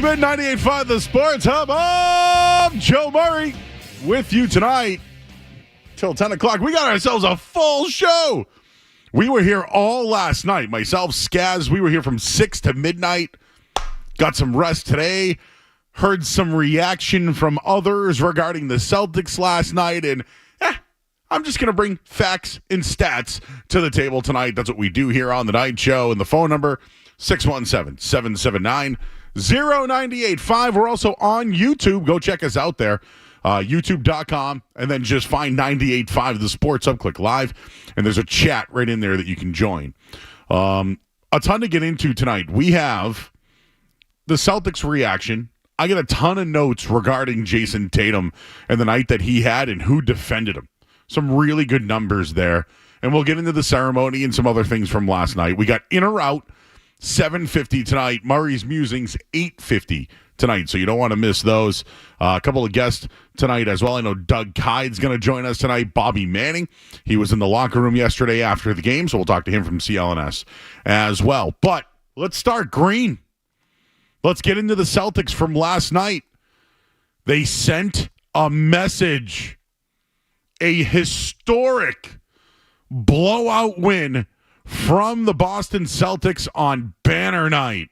Welcome in 98.5 The Sports Hub. I'm Joe Murray with you tonight till 10 o'clock. We got ourselves a full show. We were here all last night. Myself, Skaz, we were here from 6 to midnight. Got some rest today. Heard some reaction from others regarding the Celtics last night. And I'm just going to bring facts and stats to the table tonight. That's what we do here on the night show. And the phone number, 617-779-0985. We're also on YouTube. Go check us out there. YouTube.com, and then just find 98.5 The Sports Hub. Click live, and there's a chat right in there that you can join. A ton to get into tonight. We have the Celtics reaction. I get a ton of notes regarding Jason Tatum and the night that he had and who defended him. Some really good numbers there. And we'll get into the ceremony and some other things from last night. We got in or out, 7:50 tonight. Murray's Musings, 8:50 tonight, so you don't want to miss those. A couple of guests tonight as well. I know Doug Kyed's going to join us tonight. Bobby Manning, he was in the locker room yesterday after the game, so we'll talk to him from CLNS as well. But let's start green. Let's get into the Celtics from last night. They sent a message, a historic blowout win from the Boston Celtics on banner night,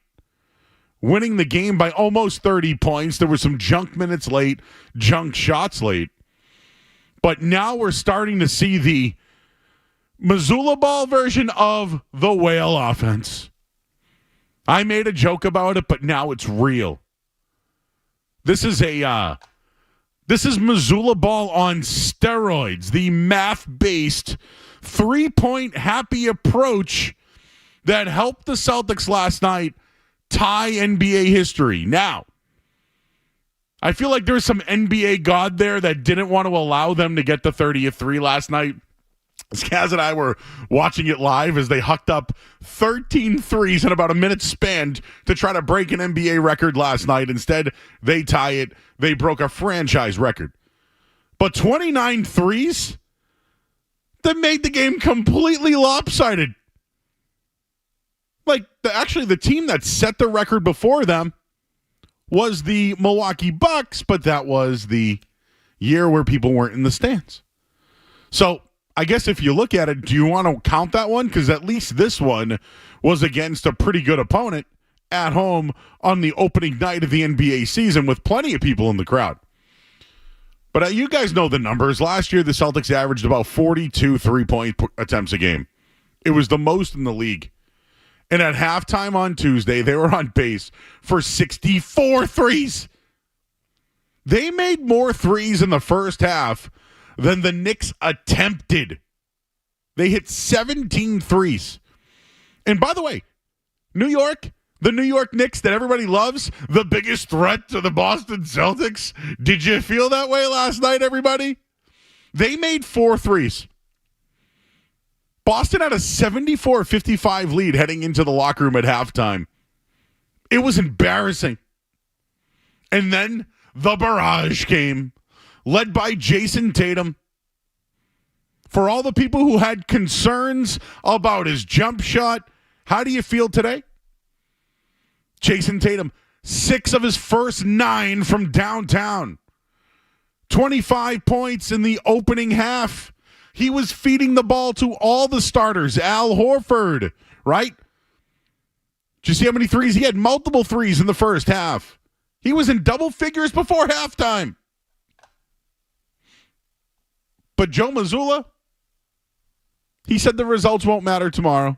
winning the game by almost 30 points. There were some junk minutes late, junk shots late. But now we're starting to see the Missoula Ball version of the whale offense. I made a joke about it, but now it's real. This is Missoula Ball on steroids, the math-based three-point happy approach that helped the Celtics last night tie NBA history. Now, I feel like there's some NBA god there that didn't want to allow them to get the 30th three last night. Skaz and I were watching it live as they hucked up 13 threes in about a minute span to try to break an NBA record last night. Instead, they tie it. They broke a franchise record. But 29 threes that made the game completely lopsided. Like, the team that set the record before them was the Milwaukee Bucks, but that was the year where people weren't in the stands. So, I guess if you look at it, do you want to count that one? Because at least this one was against a pretty good opponent at home on the opening night of the NBA season with plenty of people in the crowd. But you guys know the numbers. Last year, the Celtics averaged about 42 three-point attempts a game. It was the most in the league. And at halftime on Tuesday, they were on pace for 64 threes. They made more threes in the first half than the Knicks attempted. They hit 17 threes. And by the way, New York, the New York Knicks that everybody loves, the biggest threat to the Boston Celtics. Did you feel that way last night, everybody? They made 4 threes. Boston had a 74-55 lead heading into the locker room at halftime. It was embarrassing. And then the barrage came, led by Jason Tatum. For all the people who had concerns about his jump shot, how do you feel today? Jason Tatum, 6 of his first 9 from downtown. 25 points in the opening half. He was feeding the ball to all the starters. Al Horford, right? Did you see how many threes? He had multiple threes in the first half. He was in double figures before halftime. But Joe Mazzulla, he said the results won't matter tomorrow.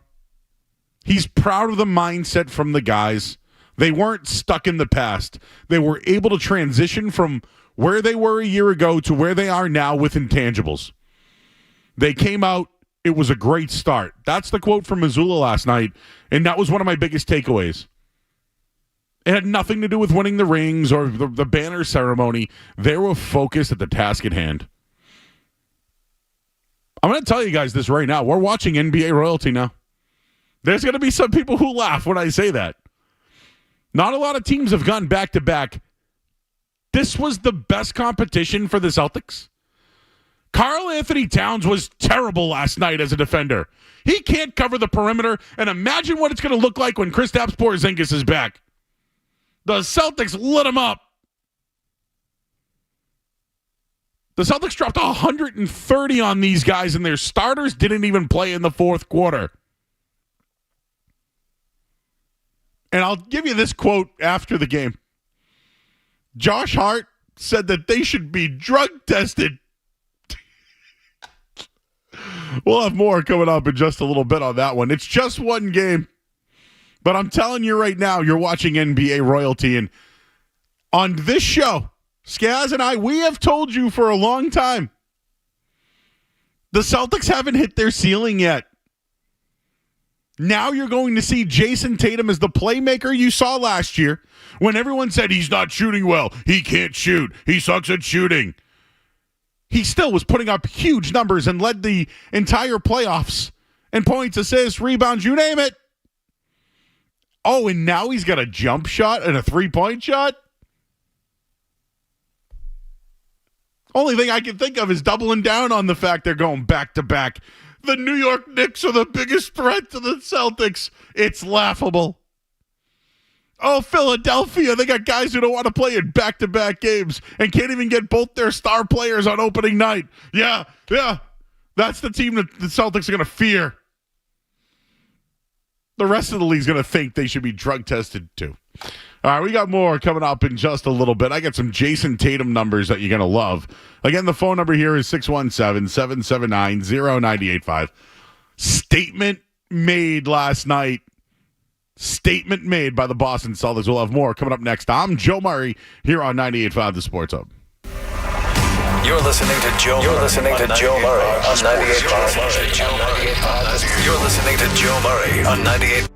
He's proud of the mindset from the guys. They weren't stuck in the past. They were able to transition from where they were a year ago to where they are now with intangibles. They came out. It was a great start. That's the quote from Mazzulla last night, and that was one of my biggest takeaways. It had nothing to do with winning the rings or the banner ceremony. They were focused at the task at hand. I'm going to tell you guys this right now. We're watching NBA royalty now. There's going to be some people who laugh when I say that. Not a lot of teams have gone back-to-back. This was the best competition for the Celtics. Karl Anthony Towns was terrible last night as a defender. He can't cover the perimeter, and imagine what it's going to look like when Kristaps Porzingis is back. The Celtics lit them up. The Celtics dropped 130 on these guys, and their starters didn't even play in the fourth quarter. And I'll give you this quote after the game. Josh Hart said that they should be drug tested. We'll have more coming up in just a little bit on that one. It's just one game. But I'm telling you right now, you're watching NBA royalty. And on this show, Skaz and I, we have told you for a long time, the Celtics haven't hit their ceiling yet. Now you're going to see Jason Tatum as the playmaker you saw last year when everyone said he's not shooting well. He can't shoot. He sucks at shooting. He still was putting up huge numbers and led the entire playoffs in points, assists, rebounds, you name it. Oh, and now he's got a jump shot and a three-point shot? Only thing I can think of is doubling down on the fact they're going back-to-back. The New York Knicks are the biggest threat to the Celtics. It's laughable. Oh, Philadelphia, they got guys who don't want to play in back-to-back games and can't even get both their star players on opening night. Yeah, that's the team that the Celtics are going to fear. The rest of the league's going to think they should be drug tested too. All right, we got more coming up in just a little bit. I got some Jason Tatum numbers that you're going to love. Again, the phone number here is 617-779-0985. Statement made last night. Statement made by the Boston Celtics. We'll have more coming up next. I'm Joe Murray here on 98.5 The Sports Hub. You're listening to Joe. You're listening to Joe Murray on 98.5. You're listening to Joe Murray on 98.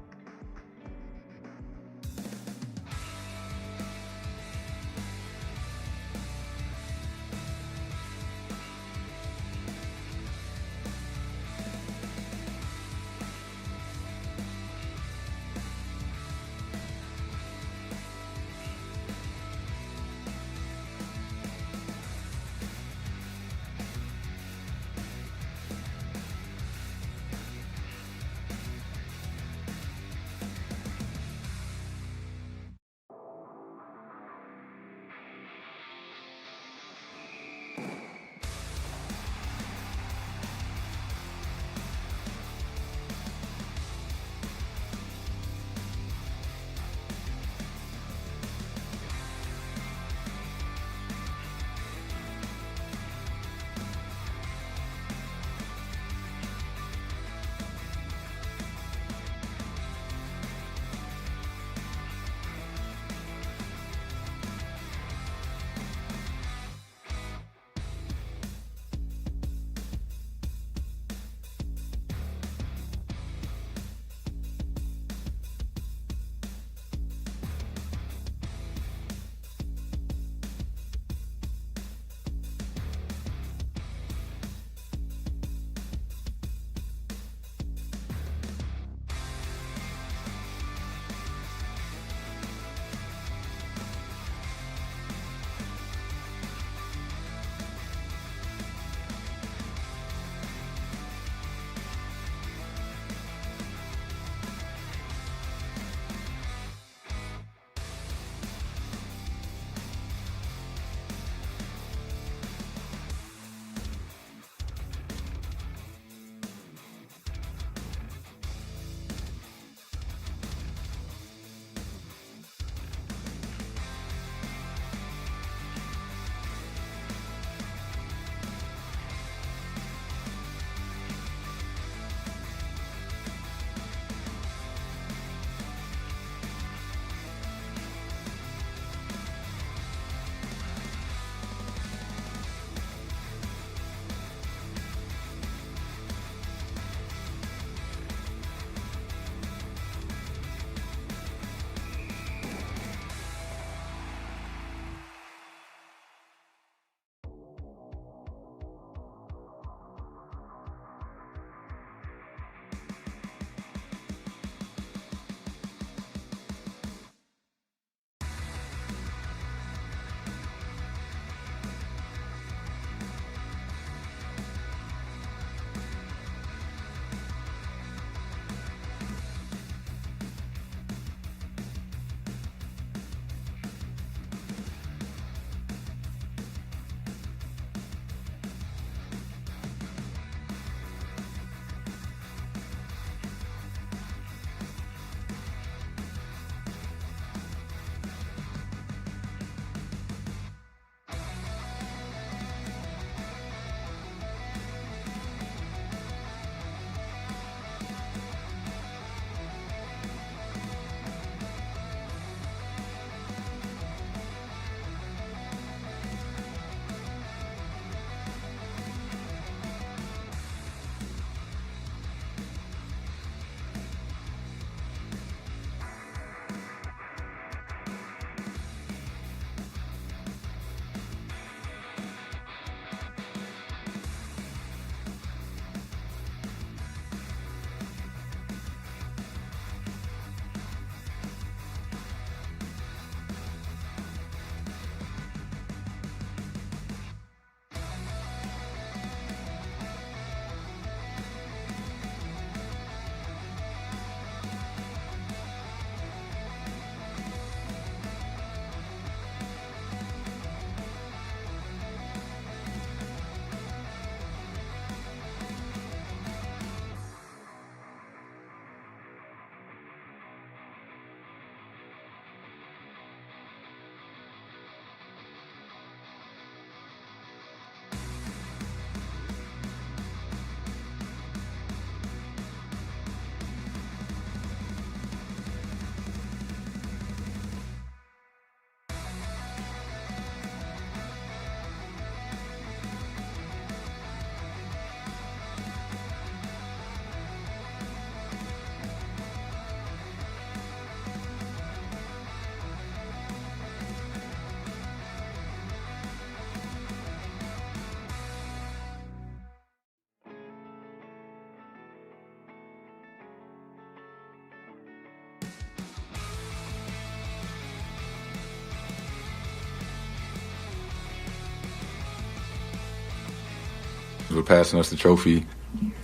for passing us the trophy.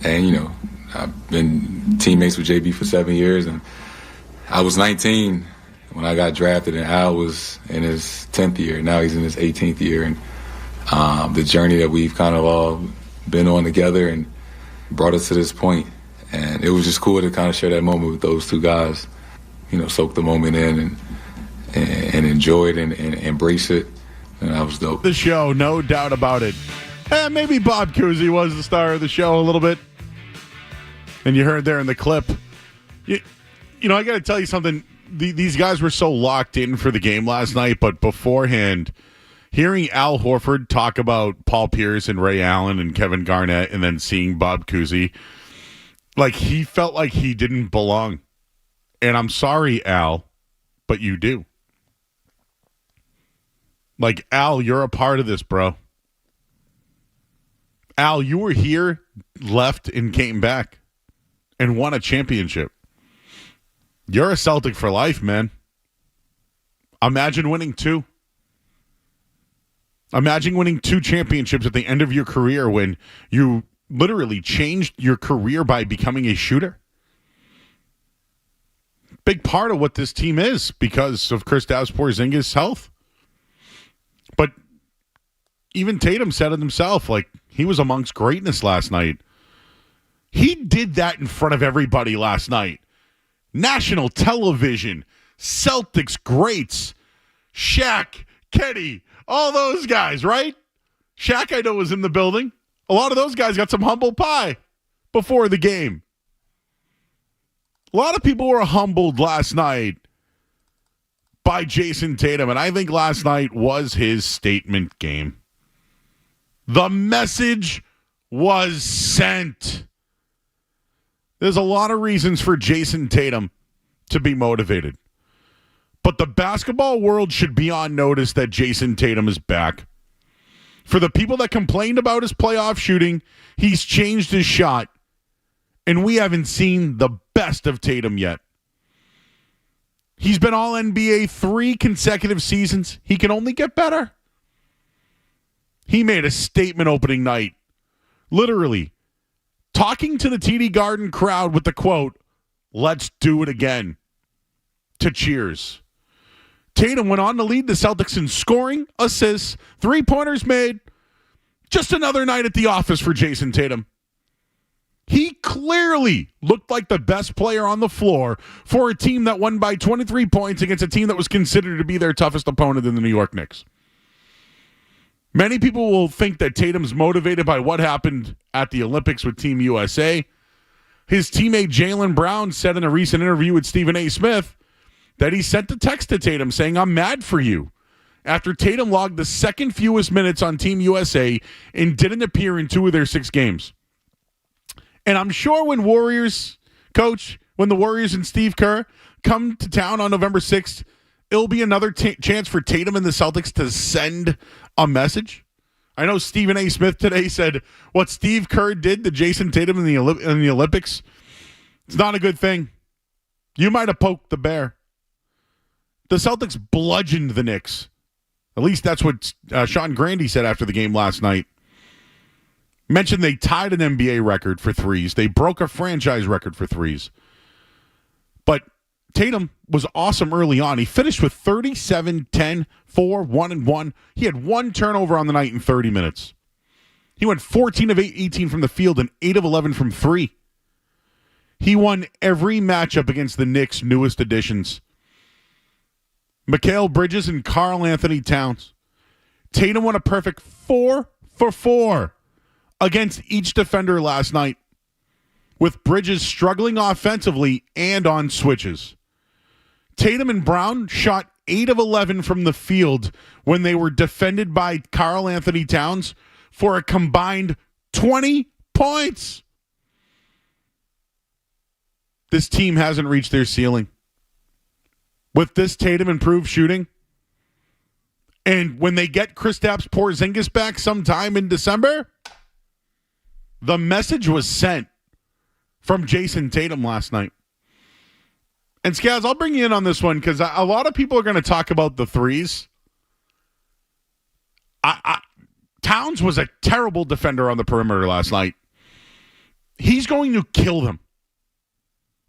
And, you know, I've been teammates with JB for 7 years, and I was 19 when I got drafted, and Al was in his 10th year. Now he's in his 18th year, and the journey that we've kind of all been on together and brought us to this point. And it was just cool to kind of share that moment with those two guys, you know, soak the moment in and enjoy it and embrace it. And that was dope. The show, no doubt about it. Maybe Bob Cousy was the star of the show a little bit. And you heard there in the clip. You know, I got to tell you something. These guys were so locked in for the game last night, but beforehand, hearing Al Horford talk about Paul Pierce and Ray Allen and Kevin Garnett and then seeing Bob Cousy, like he felt like he didn't belong. And I'm sorry, Al, but you do. Like, Al, you're a part of this, bro. Al, you were here, left, and came back and won a championship. You're a Celtic for life, man. Imagine winning two. Imagine winning two championships at the end of your career when you literally changed your career by becoming a shooter. Big part of what this team is because of Kristaps Porzingis' health. But even Tatum said it himself, like, he was amongst greatness last night. He did that in front of everybody last night. National television, Celtics greats, Shaq, Kenny, all those guys, right? Shaq, I know, was in the building. A lot of those guys got some humble pie before the game. A lot of people were humbled last night by Jason Tatum, and I think last night was his statement game. The message was sent. There's a lot of reasons for Jason Tatum to be motivated. But the basketball world should be on notice that Jason Tatum is back. For the people that complained about his playoff shooting, he's changed his shot, and we haven't seen the best of Tatum yet. He's been All-NBA 3 consecutive seasons. He can only get better. He made a statement opening night, literally talking to the TD Garden crowd with the quote, "Let's do it again," to cheers. Tatum went on to lead the Celtics in scoring, assists, three-pointers made. Just another night at the office for Jason Tatum. He clearly looked like the best player on the floor for a team that won by 23 points against a team that was considered to be their toughest opponent in the New York Knicks. Many people will think that Tatum's motivated by what happened at the Olympics with Team USA. His teammate Jaylen Brown said in a recent interview with Stephen A. Smith that he sent a text to Tatum saying, "I'm mad for you," after Tatum logged the second fewest minutes on Team USA and didn't appear in 2 of their 6 games. And I'm sure when the Warriors and Steve Kerr come to town on November 6th, it'll be another chance for Tatum and the Celtics to send a message. I know Stephen A. Smith today said what Steve Kerr did to Jason Tatum in the Olympics, it's not a good thing. You might have poked the bear. The Celtics bludgeoned the Knicks. At least that's what Sean Grandy said after the game last night. Mentioned they tied an NBA record for threes. They broke a franchise record for threes. But Tatum was awesome early on. He finished with 37, 10, 4, 1, and 1. He had 1 turnover on the night in 30 minutes. He went 14 of 18 from the field and 8 of 11 from 3. He won every matchup against the Knicks' newest additions. Mikal Bridges and Karl Anthony Towns. Tatum won a perfect 4 for 4 against each defender last night, with Bridges struggling offensively and on switches. Tatum and Brown shot 8 of 11 from the field when they were defended by Karl Anthony Towns for a combined 20 points. This team hasn't reached their ceiling. With this Tatum improved shooting, and when they get Kristaps Porzingis back sometime in December, the message was sent from Jason Tatum last night. And Skaz, I'll bring you in on this one because a lot of people are going to talk about the threes. Towns was a terrible defender on the perimeter last night. He's going to kill them.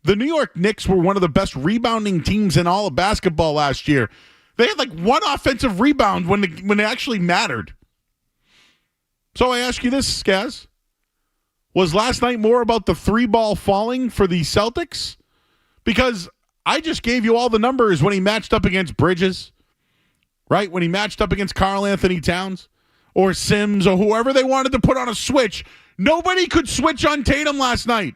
The New York Knicks were one of the best rebounding teams in all of basketball last year. They had like one offensive rebound when it actually mattered. So I ask you this, Skaz. Was last night more about the three ball falling for the Celtics? Because I just gave you all the numbers when he matched up against Bridges, right? When he matched up against Karl Anthony Towns or Sims or whoever they wanted to put on a switch. Nobody could switch on Tatum last night.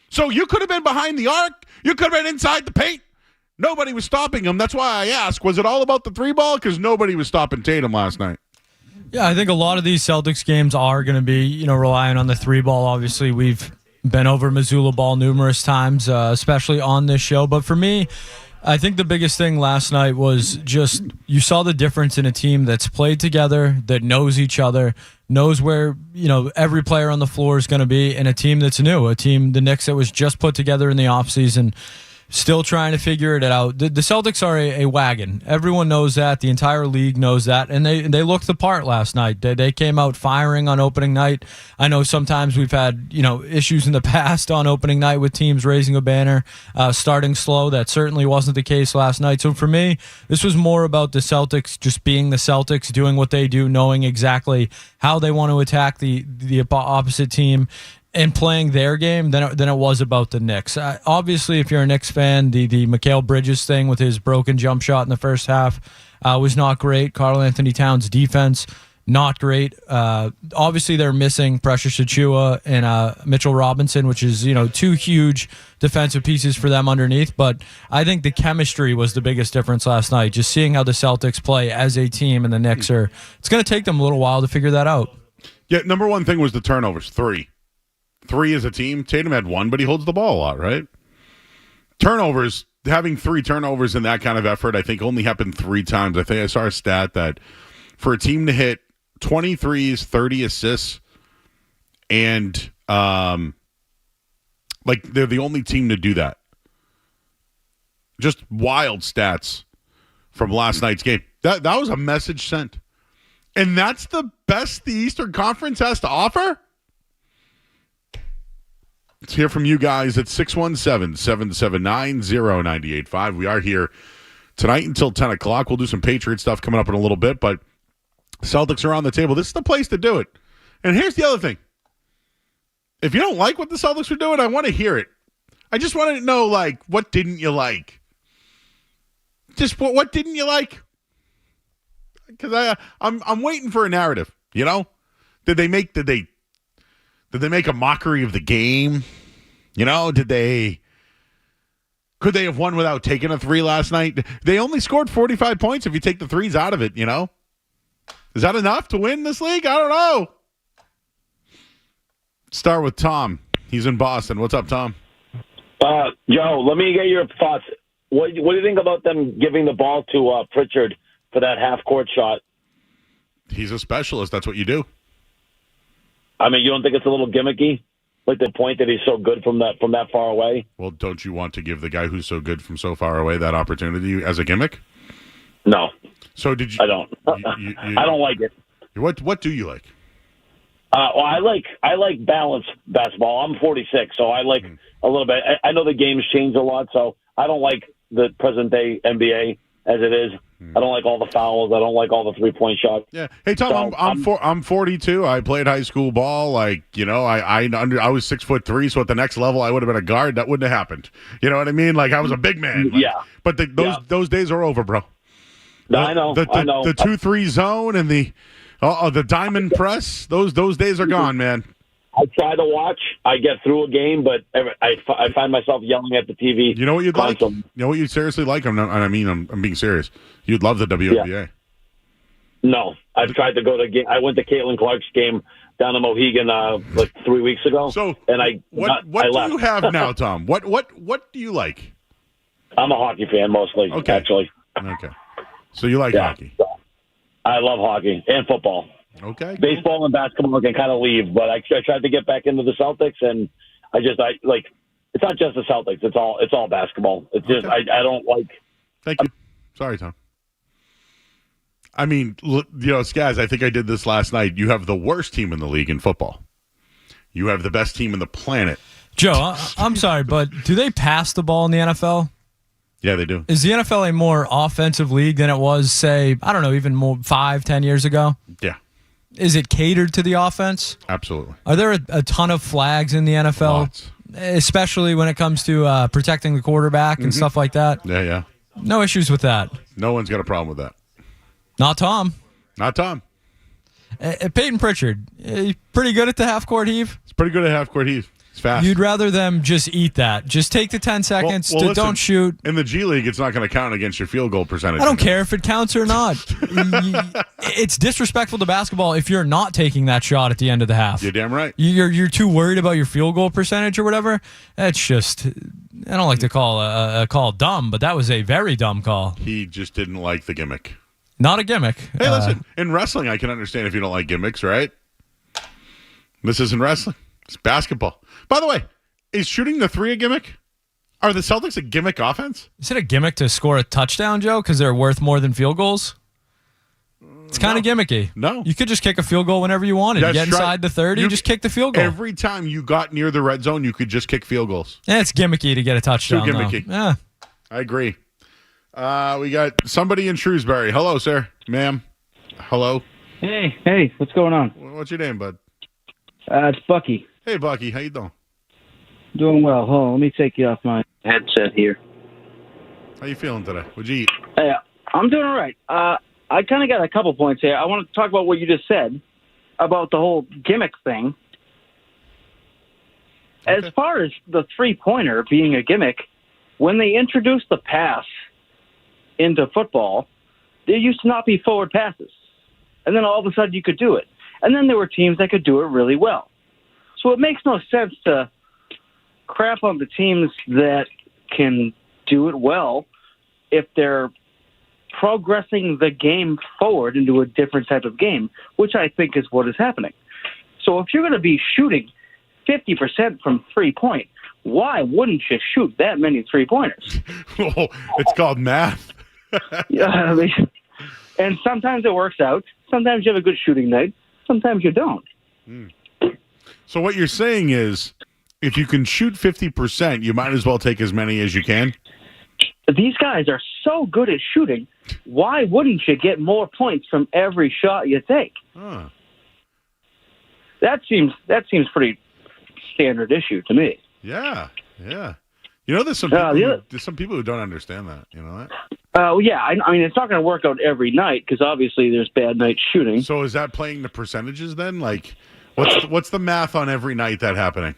So you could have been behind the arc. You could have been inside the paint. Nobody was stopping him. That's why I asked, was it all about the three ball? Because nobody was stopping Tatum last night. Yeah, I think a lot of these Celtics games are going to be, relying on the three ball. Obviously, we've been over Missoula ball numerous times, especially on this show. But for me, I think the biggest thing last night was just you saw the difference in a team that's played together, that knows each other, knows where every player on the floor is going to be, and a team that's new, a team, the Knicks, that was just put together in the offseason. Still trying to figure it out. The Celtics are a wagon. Everyone knows that. The entire league knows that. And they looked the part last night. They came out firing on opening night. I know sometimes we've had issues in the past on opening night with teams raising a banner, starting slow. That certainly wasn't the case last night. So for me, this was more about the Celtics just being the Celtics, doing what they do, knowing exactly how they want to attack the opposite team, and playing their game than it was about the Knicks. Obviously, if you're a Knicks fan, the Mikal Bridges thing with his broken jump shot in the first half was not great. Karl Anthony Towns' defense, not great. Obviously, they're missing Precious Achiuwa and Mitchell Robinson, which is two huge defensive pieces for them underneath. But I think the chemistry was the biggest difference last night. Just seeing how the Celtics play as a team and the Knicks it's going to take them a little while to figure that out. Yeah, number one thing was the turnovers, 3. 3 as a team. Tatum had 1, but he holds the ball a lot, right? Turnovers, having 3 turnovers in that kind of effort, I think only happened 3 times. I think I saw a stat that for a team to hit 23s, 30 assists, and they're the only team to do that. Just wild stats from last night's game. That was a message sent. And that's the best the Eastern Conference has to offer? Let's hear from you guys at 617-779-0985. We are here tonight until 10 o'clock. We'll do some Patriot stuff coming up in a little bit, but Celtics are on the table. This is the place to do it. And here's the other thing. If you don't like what the Celtics are doing, I want to hear it. I just want to know, what didn't you like? Just what didn't you like? Because I'm waiting for a narrative, Did they make a mockery of the game? Could they have won without taking a 3 last night? They only scored 45 points if you take the 3s out of it, Is that enough to win this league? I don't know. Start with Tom. He's in Boston. What's up, Tom? Joe, let me get your thoughts. What do you think about them giving the ball to Pritchard for that half-court shot? He's a specialist. That's what you do. I mean, you don't think it's a little gimmicky? Like the point that he's so good from that far away? Well, don't you want to give the guy who's so good from so far away that opportunity as a gimmick? No. So did you? I don't. I don't like it. What do you like? Well, I like balanced basketball. I'm 46, so I like a little bit. I know the game's changed a lot, so I don't like the present day NBA as it is. I don't like all the fouls. I don't like all the 3-point shots. Yeah. Hey, Tom, so I'm 42. I played high school ball. I was 6'3", so at the next level I would have been a guard. That wouldn't have happened. You know what I mean? I was a big man. But those days are over, bro. I know. The 2-3 zone and the diamond press. Those days are gone, man. I try to watch. I get through a game, but I find myself yelling at the TV. You know what you'd constantly. like? You know what you'd seriously like? I'm being serious. You'd love the WNBA. Yeah. No, I've tried to go to game. I went to Caitlin Clark's game down in Mohegan 3 weeks ago. So, and what do you have now, Tom? What do you like? I'm a hockey fan mostly. Okay. Actually. Okay. So you like hockey? I love hockey and football. Okay. Baseball and basketball can kind of leave, but I tried to get back into the Celtics, and it's not just the Celtics. It's all basketball. It's just I don't like. Thank you. Sorry, Tom. I mean, Skaz, I think I did this last night. You have the worst team in the league in football. You have the best team in the planet. Joe, I'm sorry, but do they pass the ball in the NFL? Yeah, they do. Is the NFL a more offensive league than it was, say, I don't know, even more 5-10 years ago? Yeah. Is it catered to the offense? Absolutely. Are there a ton of flags in the NFL? Lots. Especially when it comes to protecting the quarterback and stuff like that? Yeah. No issues with that. No one's got a problem with that. Not Tom. Not Tom. Peyton Pritchard, pretty good at the half-court heave? It's pretty good at half-court heave. It's fast. You'd rather them just eat that. Just take the 10 seconds, listen, don't shoot. In the G League, it's not going to count against your field goal percentage. I don't care if it counts or not. It's disrespectful to basketball if you're not taking that shot at the end of the half. You're damn right. You're too worried about your field goal percentage or whatever. That's just, I don't like to call a call dumb, but that was a very dumb call. He just didn't like the gimmick. Not a gimmick. Hey, listen, in wrestling, I can understand if you don't like gimmicks, right? This isn't wrestling. It's basketball. By the way, is shooting the three a gimmick? Are the Celtics a gimmick offense? Is it a gimmick to score a touchdown, Joe, because they're worth more than field goals? It's kind of gimmicky. No. You could just kick a field goal whenever you wanted. That's Get inside the 30, you just kick the field goal. Every time you got near the red zone, you could just kick field goals. It's gimmicky to get a touchdown, Too gimmicky. Though. Yeah. I agree. We got somebody in Shrewsbury. Hello, sir. Ma'am. Hello. Hey, what's going on? What's your name, bud? It's Bucky. Hey, Bucky. How you doing? Doing well. Hold on, let me take you off my headset here. How you feeling today? What'd you eat? Hey, I'm doing all right. I kind of got a couple points here. I want to talk about what you just said about the whole gimmick thing. Okay. As far as the three-pointer being a gimmick, when they introduced the pass into football, there used to not be forward passes. And then all of a sudden you could do it. And then there were teams that could do it really well. So it makes no sense to crap on the teams that can do it well if they're progressing the game forward into a different type of game, which I think is what is happening. So if you're going to be shooting 50% from three-point, why wouldn't you shoot that many three-pointers? Oh, it's called math. Yeah, I mean, and sometimes it works out. Sometimes you have a good shooting night. Sometimes you don't. So what you're saying is, if you can shoot 50%, you might as well take as many as you can? These guys are so good at shooting. Why wouldn't you get more points from every shot you take? Huh. That seems pretty standard issue to me. Yeah. You know, there's some people who don't understand that. You know that? Yeah. I mean, it's not going to work out every night because obviously there's bad night shooting. So is that playing the percentages then? Like, what's the math on every night that happening?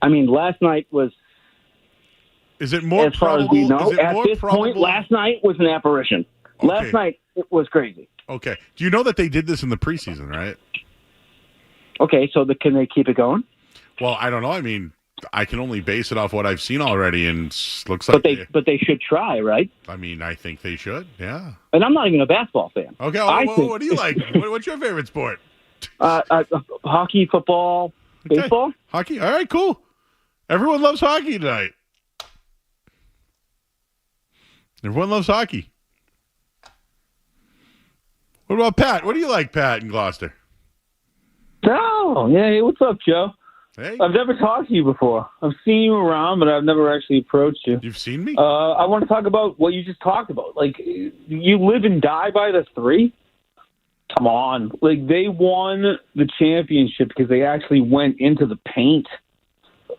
I mean, last night was. Is it more as far probable? as we know, is it at more this probable? point, last night was an apparition. Okay. Last night it was crazy. Okay. Do you know that they did this in the preseason, right? Okay, so can they keep it going? Well, I don't know. I mean, I can only base it off what I've seen already, and looks like. But they should try, right? I mean, I think they should. Yeah. And I'm not even a basketball fan. Okay. What do you like? What's your favorite sport? Hockey, football, baseball. Hockey. All right. Cool. Everyone loves hockey tonight. Everyone loves hockey. What about Pat? What do you like, Pat, in Gloucester? Oh, yeah. Hey, what's up, Joe? Hey. I've never talked to you before. I've seen you around, but I've never actually approached you. You've seen me? I want to talk about what you just talked about. Like, you live and die by the three? Come on. Like, they won the championship because they actually went into the paint.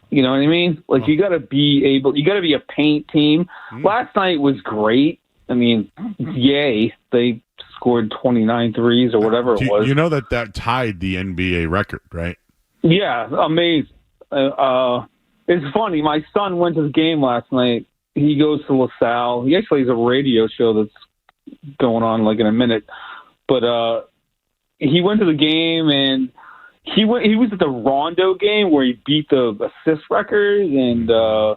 You know what I mean? Like, you got to be a paint team. Last night was great. I mean, yay. They scored 29 threes or whatever it was. You know that tied the NBA record, right? Yeah, amazing. It's funny. My son went to the game last night. He goes to LaSalle. He actually has a radio show that's going on like in a minute. But he went to the game and he was at the Rondo game where he beat the assist record and the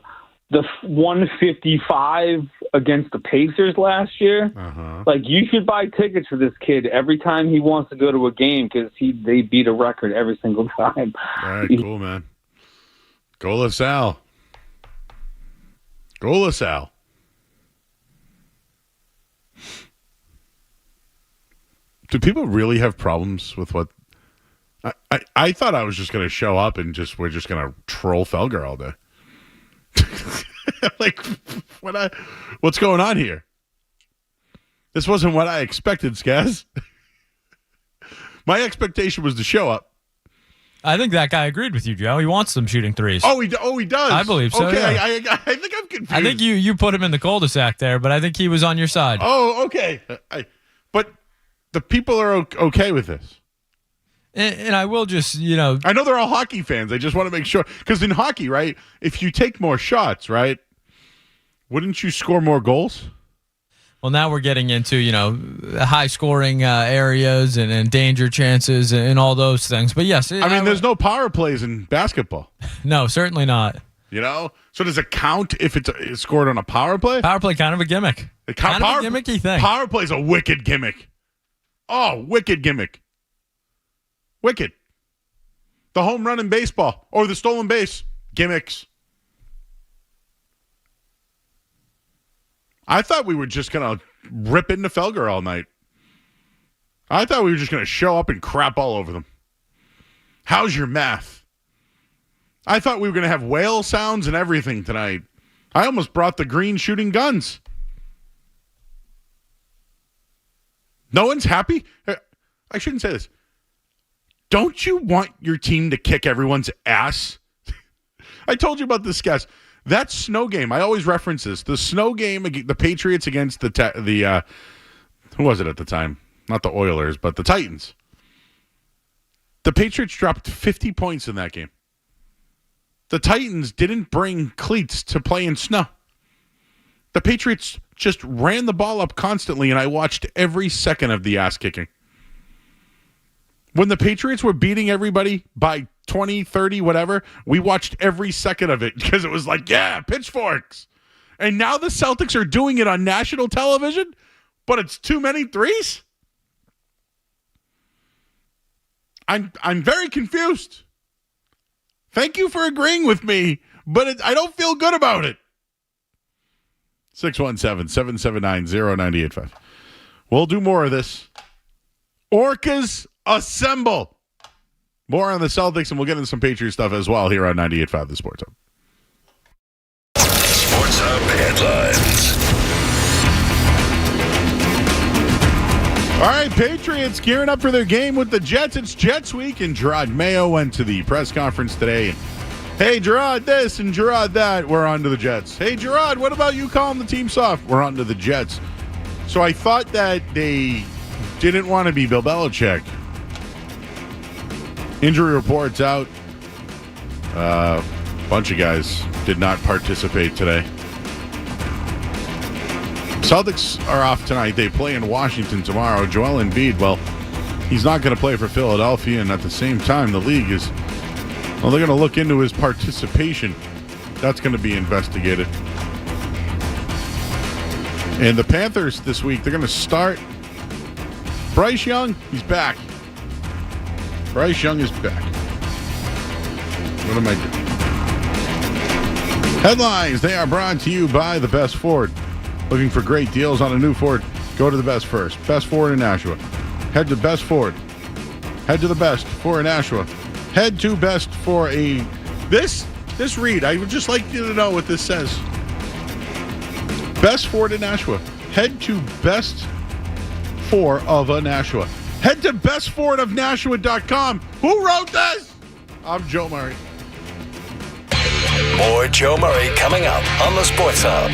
155 against the Pacers last year. Uh-huh. Like, you should buy tickets for this kid every time he wants to go to a game because they beat a record every single time. All right, cool, man. Go LaSalle. Go LaSalle. Do people really have problems with what? I thought I was just going to show up and we're just going to troll Felger all day. Like, what's going on here? This wasn't what I expected, Skaz. My expectation was to show up. I think that guy agreed with you, Joe. He wants them shooting threes. Oh, he does. I believe so. Okay, yeah. I think I'm confused. I think you put him in the cul-de-sac there, but I think he was on your side. Oh, okay. But the people are okay with this. And I will just, I know they're all hockey fans. I just want to make sure. Because in hockey, right, if you take more shots, right, wouldn't you score more goals? Well, now we're getting into, high-scoring areas and danger chances and all those things. But, yes. There's no power plays in basketball. No, certainly not. So does it count if it's scored on a power play? Power play, kind of a gimmick. Kind of a gimmicky thing. Power play is a wicked gimmick. Oh, wicked gimmick. Wicked. The home run in baseball or the stolen base. Gimmicks. I thought we were just going to rip into Felger all night. I thought we were just going to show up and crap all over them. How's your math? I thought we were going to have whale sounds and everything tonight. I almost brought the green shooting guns. No one's happy? I shouldn't say this. Don't you want your team to kick everyone's ass? I told you about this, guys. That snow game, I always reference this. The snow game, the Patriots against the who was it at the time? Not the Oilers, but the Titans. The Patriots dropped 50 points in that game. The Titans didn't bring cleats to play in snow. The Patriots just ran the ball up constantly, and I watched every second of the ass kicking. When the Patriots were beating everybody by 20, 30, whatever, we watched every second of it because it was like, yeah, pitchforks. And now the Celtics are doing it on national television, but it's too many threes? I'm very confused. Thank you for agreeing with me, but I don't feel good about it. 617-779-0985. We'll do more of this. Orcas assemble. More on the Celtics, and we'll get into some Patriots stuff as well here on 98.5 The Sports Hub. Sports Hub headlines. All right, Patriots gearing up for their game with the Jets. It's Jets week, and Gerard Mayo went to the press conference today. And, hey, Gerard this and Gerard that. We're on to the Jets. Hey, Gerard, what about you calling the team soft? We're on to the Jets. So I thought that they didn't want to be Bill Belichick. Injury reports out. A bunch of guys did not participate today. Celtics are off tonight. They play in Washington tomorrow. Joel Embiid, well, he's not going to play for Philadelphia, and at the same time, the league is, well, they're going to look into his participation. That's going to be investigated. And the Panthers this week, they're going to start Bryce Young. He's back. Bryce Young is back. What am I doing? Headlines, they are brought to you by the Best Ford. Looking for great deals on a new Ford? Go to the Best first. Best Ford in Nashua. Head to Best Ford. Head to the Best for in Nashua. Head to Best for a... This read, I would just like you to know what this says. Best Ford in Nashua. Head to Best for of a Nashua. Head to bestfordofnashua.com. Who wrote this? I'm Joe Murray. More Joe Murray coming up on the Sports Hub.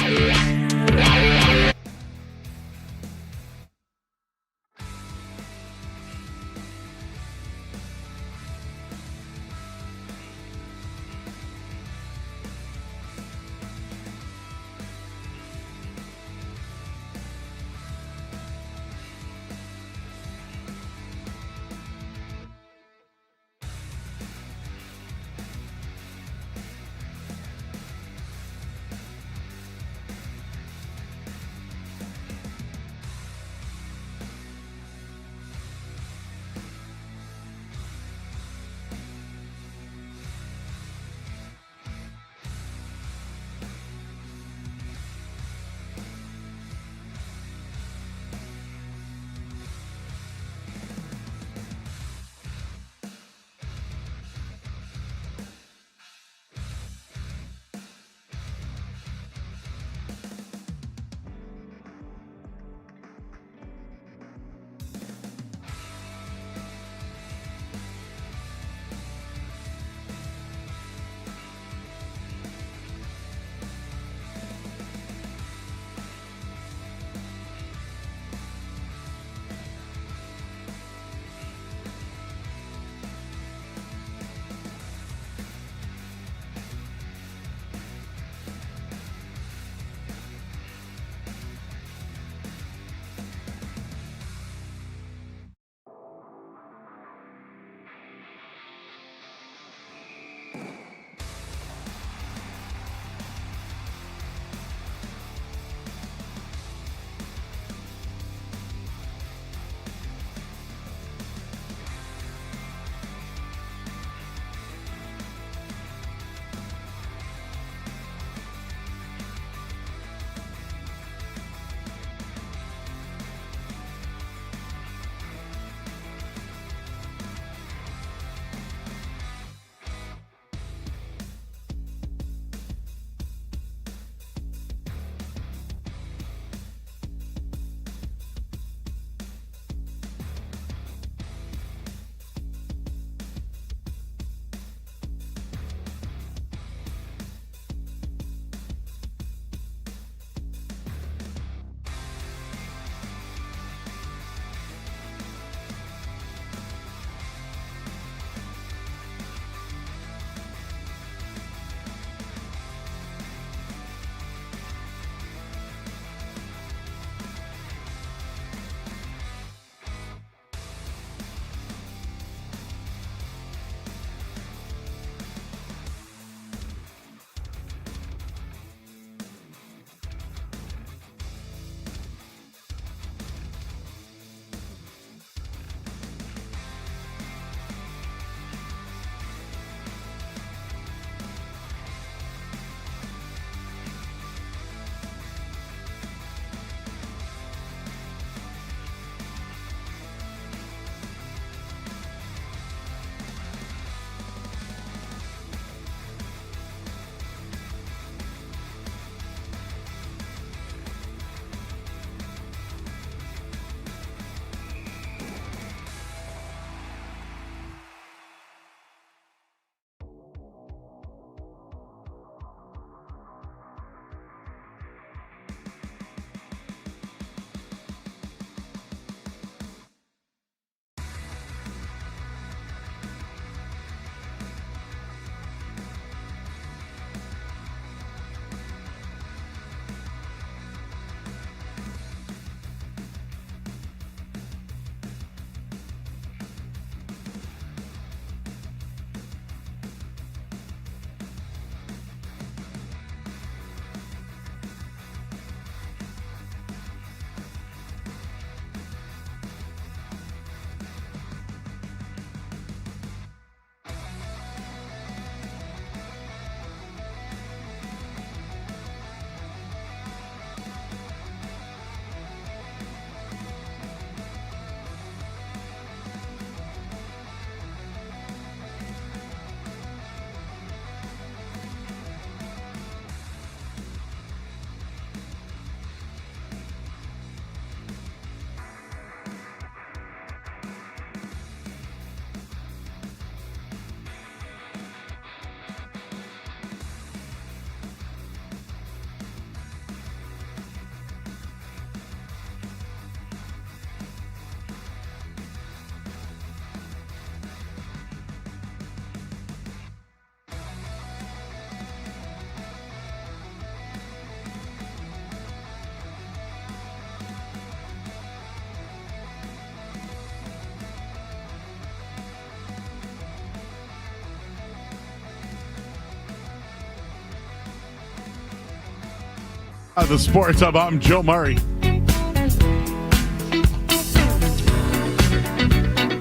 The Sports Hub. I'm Joe Murray.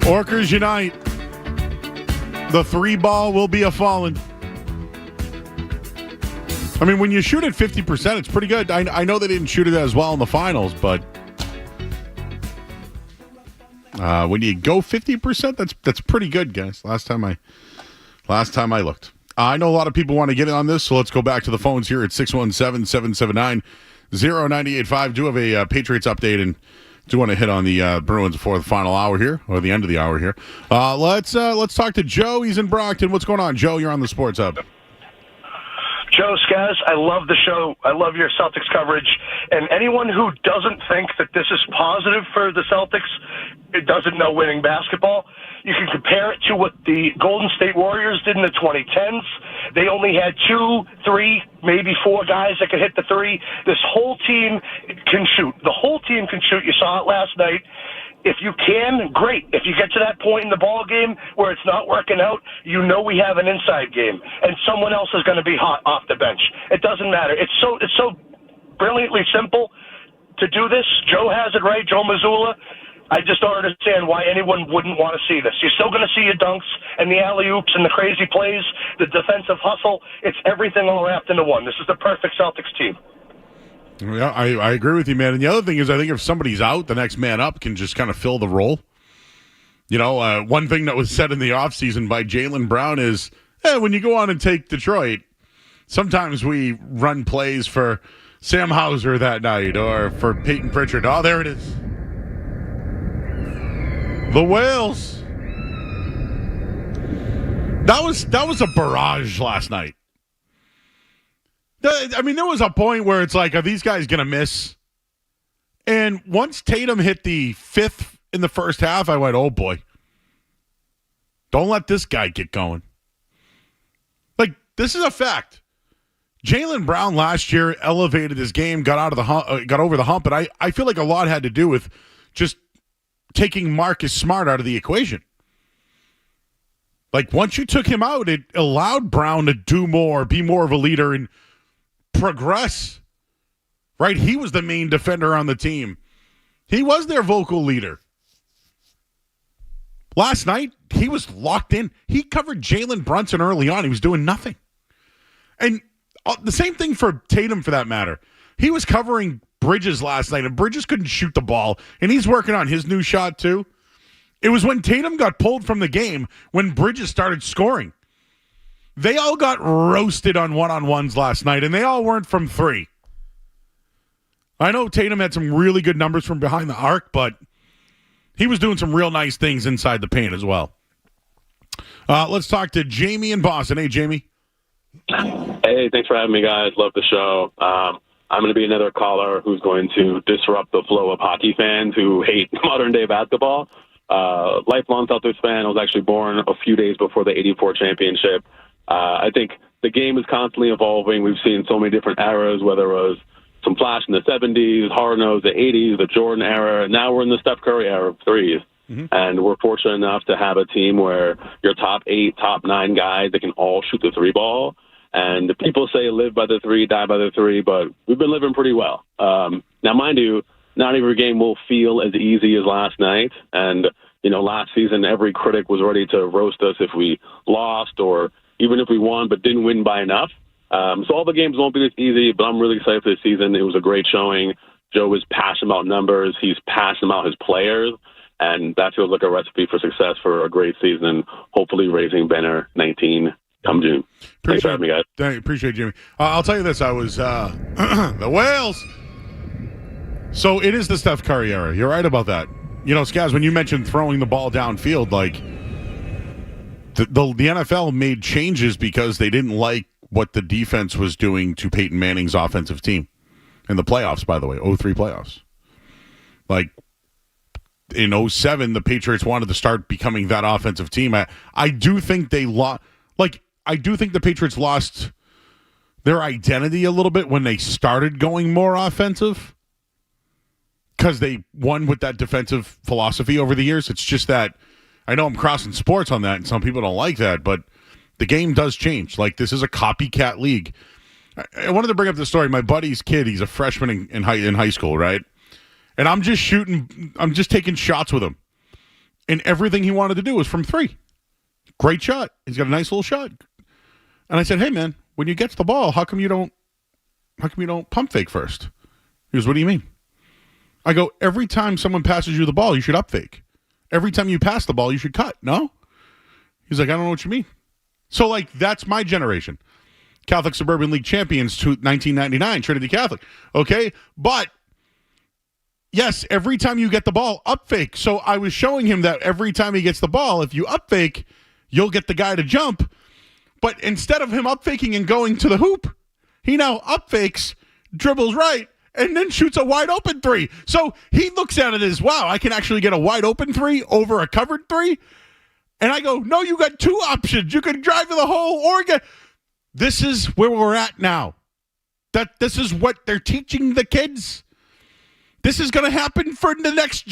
Orcas unite. The 3-ball will be a fallen. I mean, when you shoot at 50%, it's pretty good. I know they didn't shoot it as well in the finals, but when you go 50%, that's pretty good, guys. Last time I looked. I know a lot of people want to get in on this, so let's go back to the phones here at 617-779-0985. Do have a Patriots update and do want to hit on the Bruins before the final hour here, or the end of the hour here. Let's talk to Joe. He's in Brockton. What's going on, Joe? You're on the Sports Hub. Joe Skaz, I love the show. I love your Celtics coverage. And anyone who doesn't think that this is positive for the Celtics, it doesn't know winning basketball. You can compare it to what the Golden State Warriors did in the 2010s. They only had 2, 3, maybe 4 guys that could hit the three. This whole team can shoot. The whole team can shoot. You saw it last night. If you can, great. If you get to that point in the ball game where it's not working out, you know we have an inside game, and someone else is going to be hot off the bench. It doesn't matter. It's so brilliantly simple to do this. Joe has it right, Joe Mazzulla. I just don't understand why anyone wouldn't want to see this. You're still going to see your dunks and the alley-oops and the crazy plays, the defensive hustle. It's everything all wrapped into one. This is the perfect Celtics team. Yeah, I agree with you, man. And the other thing is, I think if somebody's out, the next man up can just kind of fill the role. You know, one thing that was said in the offseason by Jaylen Brown is, when you go on and take Detroit, sometimes we run plays for Sam Hauser that night or for Peyton Pritchard. Oh, there it is. The Whales. That was a barrage last night. I mean, there was a point where it's like, are these guys going to miss? And once Tatum hit the 5th in the first half, I went, oh, boy. Don't let this guy get going. Like, this is a fact. Jaylen Brown last year elevated his game, got over the hump, and I feel like a lot had to do with just taking Marcus Smart out of the equation. Like, once you took him out, it allowed Brown to do more, be more of a leader, and progress, right? He was the main defender on the team. He was their vocal leader. Last night, he was locked in. He covered Jalen Brunson early on. He was doing nothing. And the same thing for Tatum, for that matter. He was covering Bridges last night, and Bridges couldn't shoot the ball, and he's working on his new shot too. It was when Tatum got pulled from the game when Bridges started scoring. They all got roasted on one-on-ones last night, and they all weren't from 3. I know Tatum had some really good numbers from behind the arc, but he was doing some real nice things inside the paint as well. Let's talk to Jamie in Boston. Hey, Jamie. Hey, thanks for having me, guys. Love the show. I'm going to be another caller who's going to disrupt the flow of hockey fans who hate modern-day basketball. Lifelong Celtics fan. I was actually born a few days before the '84 championship. I think the game is constantly evolving. We've seen so many different eras, whether it was some flash in the 70s, hard-nosed the 80s, the Jordan era, and now we're in the Steph Curry era of threes. Mm-hmm. And we're fortunate enough to have a team where your top 8, top 9 guys, they can all shoot the 3-ball. And people say live by the 3, die by the 3, but we've been living pretty well. Now, mind you, not every game will feel as easy as last night. And, you know, last season, every critic was ready to roast us if we lost or even if we won but didn't win by enough. So all the games won't be this easy, but I'm really excited for this season. It was a great showing. Joe is passionate about numbers. He's passionate about his players, and that feels like a recipe for success for a great season and hopefully raising banner 19 come June. Thanks for having me, guys. Appreciate it, Jimmy. I'll tell you this. I was the Whales. So it is the Steph Curry era. You're right about that. You know, Skaz, when you mentioned throwing the ball downfield, like, the NFL made changes because they didn't like what the defense was doing to Peyton Manning's offensive team in the playoffs, by the way, 03 playoffs. Like, in 07, the Patriots wanted to start becoming that offensive team. I do think they lost. Like, I do think the Patriots lost their identity a little bit when they started going more offensive because they won with that defensive philosophy over the years. It's just that I know I'm crossing sports on that, and some people don't like that, but the game does change. Like, this is a copycat league. I wanted to bring up this story. My buddy's kid, he's a freshman in high school, right? And I'm just taking shots with him. And everything he wanted to do was from 3. Great shot. He's got a nice little shot. And I said, hey, man, when you get to the ball, how come you don't pump fake first? He goes, what do you mean? I go, every time someone passes you the ball, you should up fake. Every time you pass the ball, you should cut. No? He's like, I don't know what you mean. So, like, that's my generation. Catholic Suburban League champions to 1999, Trinity Catholic. Okay? But, yes, every time you get the ball, up fake. So I was showing him that every time he gets the ball, if you up fake, you'll get the guy to jump. But instead of him up faking and going to the hoop, he now up fakes, dribbles right, and then shoots a wide open 3. So he looks at it as, wow, I can actually get a wide open 3 over a covered 3. And I go, no, you got 2 options. You can drive to the hole or get. This is where we're at now. This is what they're teaching the kids. This is going to happen for the next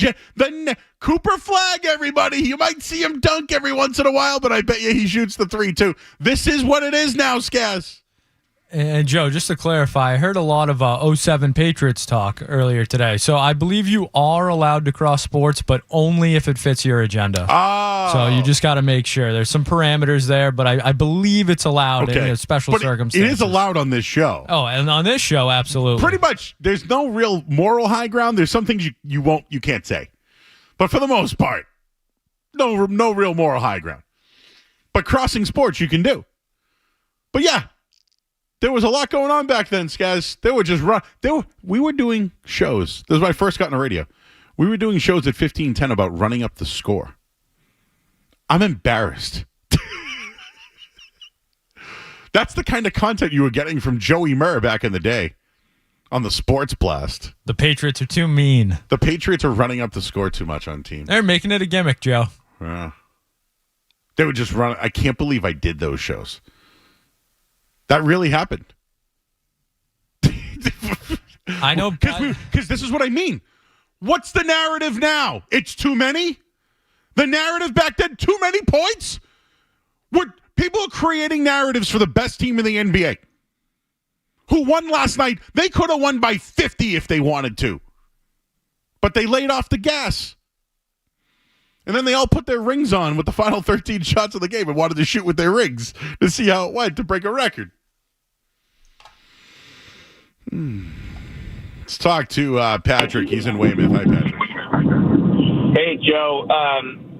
Cooper Flag, everybody. You might see him dunk every once in a while, but I bet you he shoots the 3 too. This is what it is now, Skaz. And Joe, just to clarify, I heard a lot of 07 Patriots talk earlier today. So I believe you are allowed to cross sports, but only if it fits your agenda. Oh. So you just got to make sure. There's some parameters there, but I believe it's allowed in special circumstances. It is allowed on this show. Oh, and on this show, absolutely. Pretty much, there's no real moral high ground. There's some things you can't say. But for the most part, no real moral high ground. But crossing sports you can do. But yeah. There was a lot going on back then, Skaz. We were doing shows. This was when I first got into radio. We were doing shows at 1510 about running up the score. I'm embarrassed. That's the kind of content you were getting from Joey Murr back in the day on the Sports Blast. The Patriots are too mean. The Patriots are running up the score too much on team. They're making it a gimmick, Joe. They would just run. I can't believe I did those shows. That really happened. I know. Because this is what I mean. What's the narrative now? It's too many? The narrative back then, too many points? People are creating narratives for the best team in the NBA. Who won last night? They could have won by 50 if they wanted to. But they laid off the gas. And then they all put their rings on with the final 13 shots of the game and wanted to shoot with their rings to see how it went to break a record. Let's talk to Patrick. He's in Weymouth. Hi, Patrick. Hey, Joe.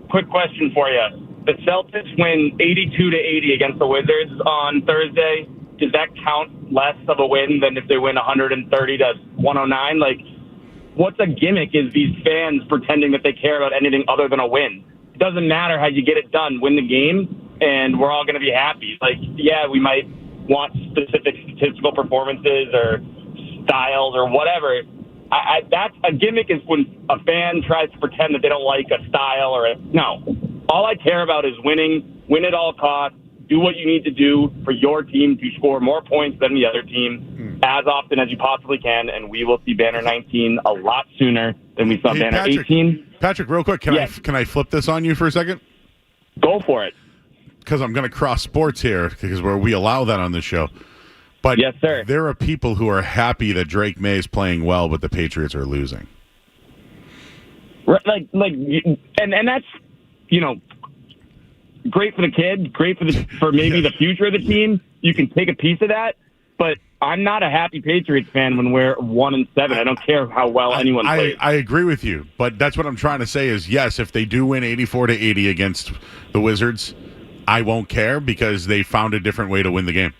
Quick question for you. The Celtics win 82-80 against the Wizards on Thursday. Does that count less of a win than if they win 130-109? Like, what's a gimmick is these fans pretending that they care about anything other than a win. It doesn't matter how you get it done. Win the game, and we're all going to be happy. Like, yeah, we might want specific statistical performances or styles or whatever. That's a gimmick is when a fan tries to pretend that they don't like a style or no. All I care about is winning, win at all costs, do what you need to do for your team to score more points than the other team as often as you possibly can, and we will see Banner 19 a lot sooner than we saw Banner 18. Patrick, real quick, can I flip this on you for a second? Go for it. Because I'm going to cross sports here, because we allow that on this show. But yes, sir. There are people who are happy that Drake May is playing well, but the Patriots are losing. Like, and that's, great for the kid, great for maybe the future of the team. You can take a piece of that, but I'm not a happy Patriots fan when we're 1-7. I don't care how well anyone plays. I agree with you, but that's what I'm trying to say is, yes, if they do win 84-80 against the Wizards, I won't care because they found a different way to win the game.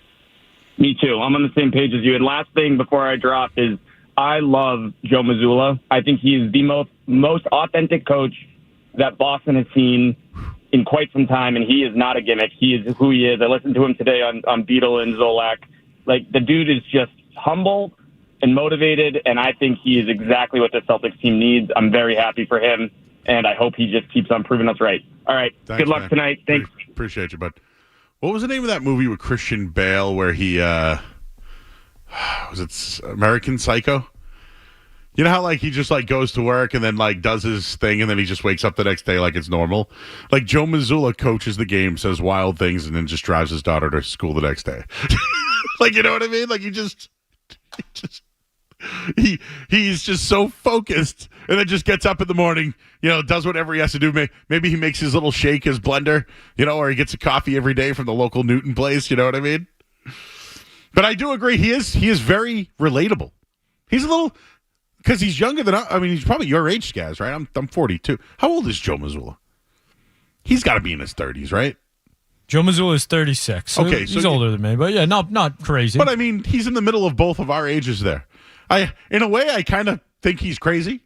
Me too. I'm on the same page as you. And last thing before I drop is I love Joe Mazzulla. I think he is the most authentic coach that Boston has seen in quite some time, and he is not a gimmick. He is who he is. I listened to him today on Beadle and Zolak. Like, the dude is just humble and motivated, and I think he is exactly what the Celtics team needs. I'm very happy for him, and I hope he just keeps on proving us right. All right. Thanks, good luck man. tonight. Thanks. Appreciate you, bud. What was the name of that movie with Christian Bale where he, was it American Psycho? You know how, like, he just, like, goes to work and then, like, does his thing and then he just wakes up the next day like it's normal? Like, Joe Mazzulla coaches the game, says wild things, and then just drives his daughter to school the next day. Like, you know what I mean? Like, he's just so focused, and then just gets up in the morning, does whatever he has to do. Maybe he makes his little shake, his blender, or he gets a coffee every day from the local Newton place. You know what I mean? But I do agree, he is very relatable. He's a little, because he's younger than I mean, he's probably your age, Skaz, right? I'm 42. How old is Joe Mazzulla? He's got to be in his 30s, right? Joe Mazzulla is 36. So okay, he's older than me, but yeah, not crazy. But I mean, he's in the middle of both of our ages there. In a way, I kind of think he's crazy,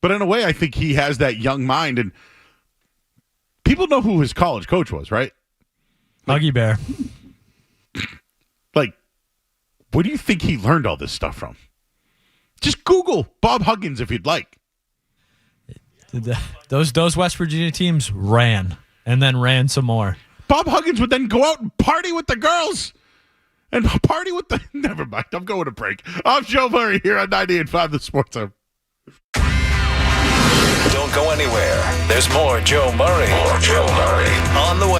but in a way, I think he has that young mind. And people know who his college coach was, right? Huggy Bear. Like, where do you think he learned all this stuff from? Just Google Bob Huggins if you'd like. Those West Virginia teams ran and then ran some more. Bob Huggins would then go out and party with the girls. And party with the... Never mind. I'm going to break. I'm Joe Murray here on 98.5 The Sports Hub. Don't go anywhere. There's more Joe Murray. On the way.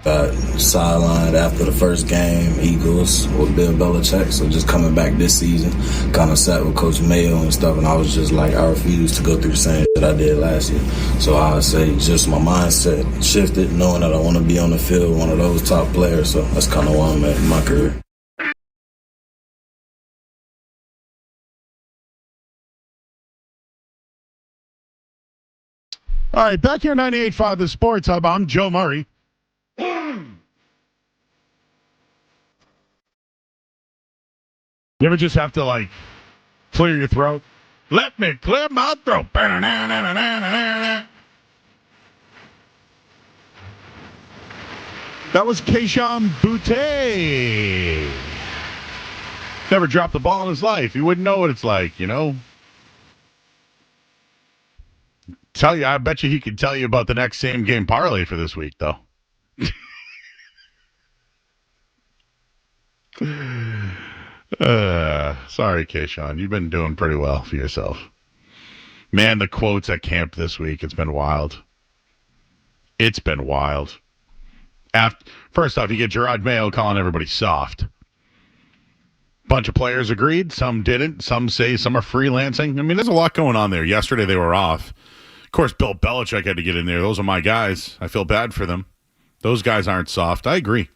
Got sidelined after the first game, Eagles with Bill Belichick. So just coming back this season, kind of sat with Coach Mayo and stuff, and I was just like, I refuse to go through the same that I did last year. So I would say just my mindset shifted, knowing that I want to be on the field, one of those top players. So that's kind of where I'm at in my career. All right, back here 98.5 The Sports Hub. I'm Joe Murray. You ever just have to, like, clear your throat? Let me clear my throat. That was Keishan Boutte. Never dropped the ball in his life. You wouldn't know what it's like, you know? Tell you, I bet you he could tell you about the next same game parlay for this week, though. Sorry, Keishan. You've been doing pretty well for yourself. Man, the quotes at camp this week, it's been wild. It's been wild. First off, you get Gerard Mayo calling everybody soft. Bunch of players agreed. Some didn't. Some say some are freelancing. I mean, there's a lot going on there. Yesterday they were off. Of course, Bill Belichick had to get in there. Those are my guys. I feel bad for them. Those guys aren't soft. I agree.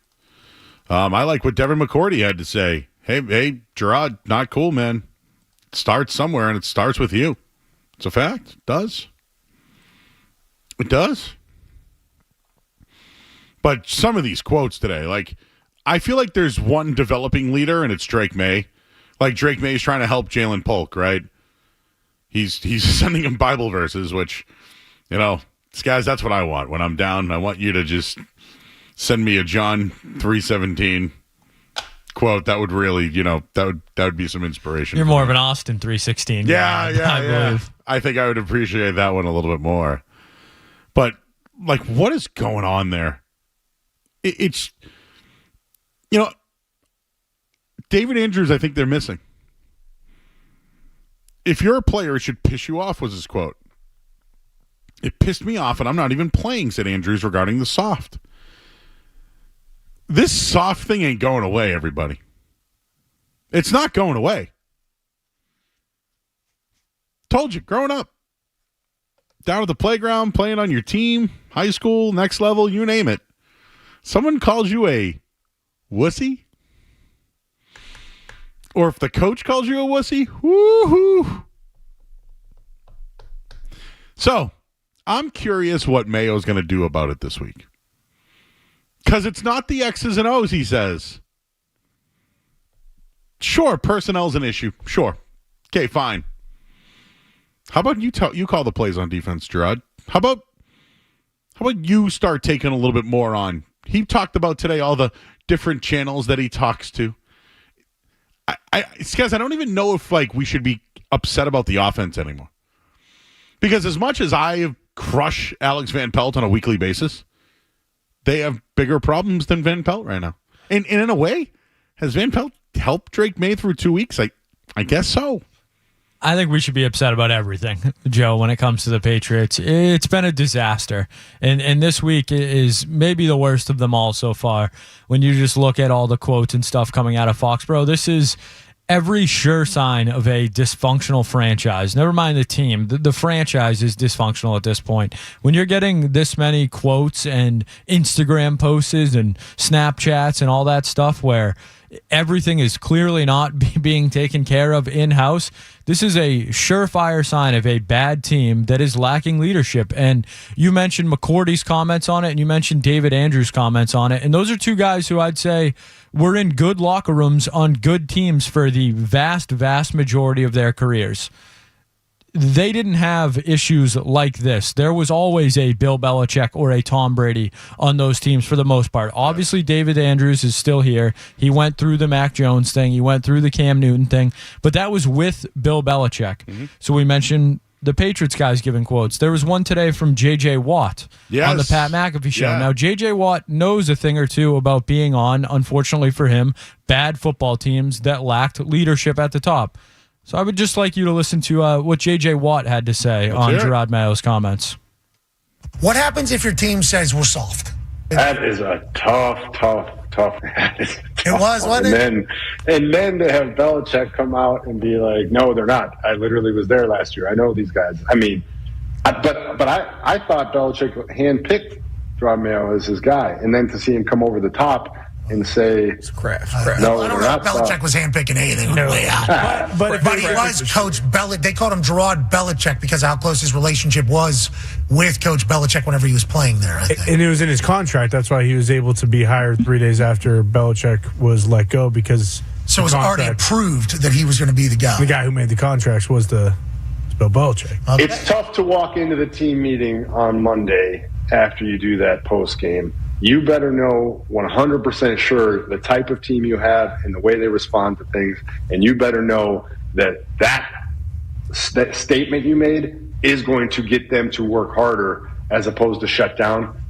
I like what Devin McCourty had to say. Hey, Gerard, not cool, man. It starts somewhere, and it starts with you. It's a fact. It does. It does. But some of these quotes today, like, I feel like there's one developing leader, and it's Drake May. Like, Drake May's trying to help Jalen Polk, right? He's sending him Bible verses, which, you know, guys, that's what I want. When I'm down, I want you to just send me a John 3:17 quote. That would really, you know, that would be some inspiration. You're more of an Austin 3:16 guy. Yeah. I think I would appreciate that one a little bit more. But, like, what is going on there? It's, you know, David Andrews, I think they're missing. If you're a player, it should piss you off, was his quote. It pissed me off, and I'm not even playing, said Andrews regarding the soft. This soft thing ain't going away, everybody. It's not going away. Told you, growing up. Down at the playground, playing on your team, high school, next level, you name it. Someone calls you a wussy, or if the coach calls you a wussy, woohoo. So, I'm curious what Mayo's going to do about it this week. Because it's not the X's and O's, he says. Sure, personnel's an issue. Sure. Okay, fine. How about you call the plays on defense, Gerard? How about you start taking a little bit more on? He talked about today all the different channels that he talks to. Guys, I don't even know if, like, we should be upset about the offense anymore. Because as much as I crush Alex Van Pelt on a weekly basis, they have bigger problems than Van Pelt right now. And in a way, has Van Pelt helped Drake May through 2 weeks? I guess so. I think we should be upset about everything, Joe, when it comes to the Patriots. It's been a disaster. And this week is maybe the worst of them all so far. When you just look at all the quotes and stuff coming out of Foxborough, this is every sure sign of a dysfunctional franchise. Never mind the team. The franchise is dysfunctional at this point. When you're getting this many quotes and Instagram posts and Snapchats and all that stuff where everything is clearly not being taken care of in-house, this is a surefire sign of a bad team that is lacking leadership. And you mentioned McCourty's comments on it, and you mentioned David Andrews' comments on it. And those are two guys who I'd say were in good locker rooms on good teams for the vast, vast majority of their careers. They didn't have issues like this. There was always a Bill Belichick or a Tom Brady on those teams for the most part. Obviously, David Andrews is still here. He went through the Mac Jones thing. He went through the Cam Newton thing. But that was with Bill Belichick. Mm-hmm. So we mentioned the Patriots guys giving quotes. There was one today from J.J. Watt on the Pat McAfee show. Yeah. Now, J.J. Watt knows a thing or two about being on, unfortunately for him, bad football teams that lacked leadership at the top. So I would just like you to listen to what J.J. Watt had to say on Gerard Mayo's comments. What happens if your team says we're soft? That is a tough. It was, wasn't it? And then to have Belichick come out and be like, "No, they're not. I literally was there last year. I know these guys." I mean, but I thought Belichick handpicked Rob Mayo as his guy, and then to see him come over the top and say, It's crap. No, I don't know if Belichick was handpicking anything. No. But he was Coach Belichick. They called him Gerard Belichick because of how close his relationship was with Coach Belichick whenever he was playing there, I think. And it was in his contract. That's why he was able to be hired 3 days after Belichick was let go because... So it was already approved that he was going to be the guy. The guy who made the contracts was Bill Belichick. Okay. It's tough to walk into the team meeting on Monday after you do that post game. You better know 100% sure the type of team you have and the way they respond to things, and you better know that statement you made is going to get them to work harder as opposed to shut down.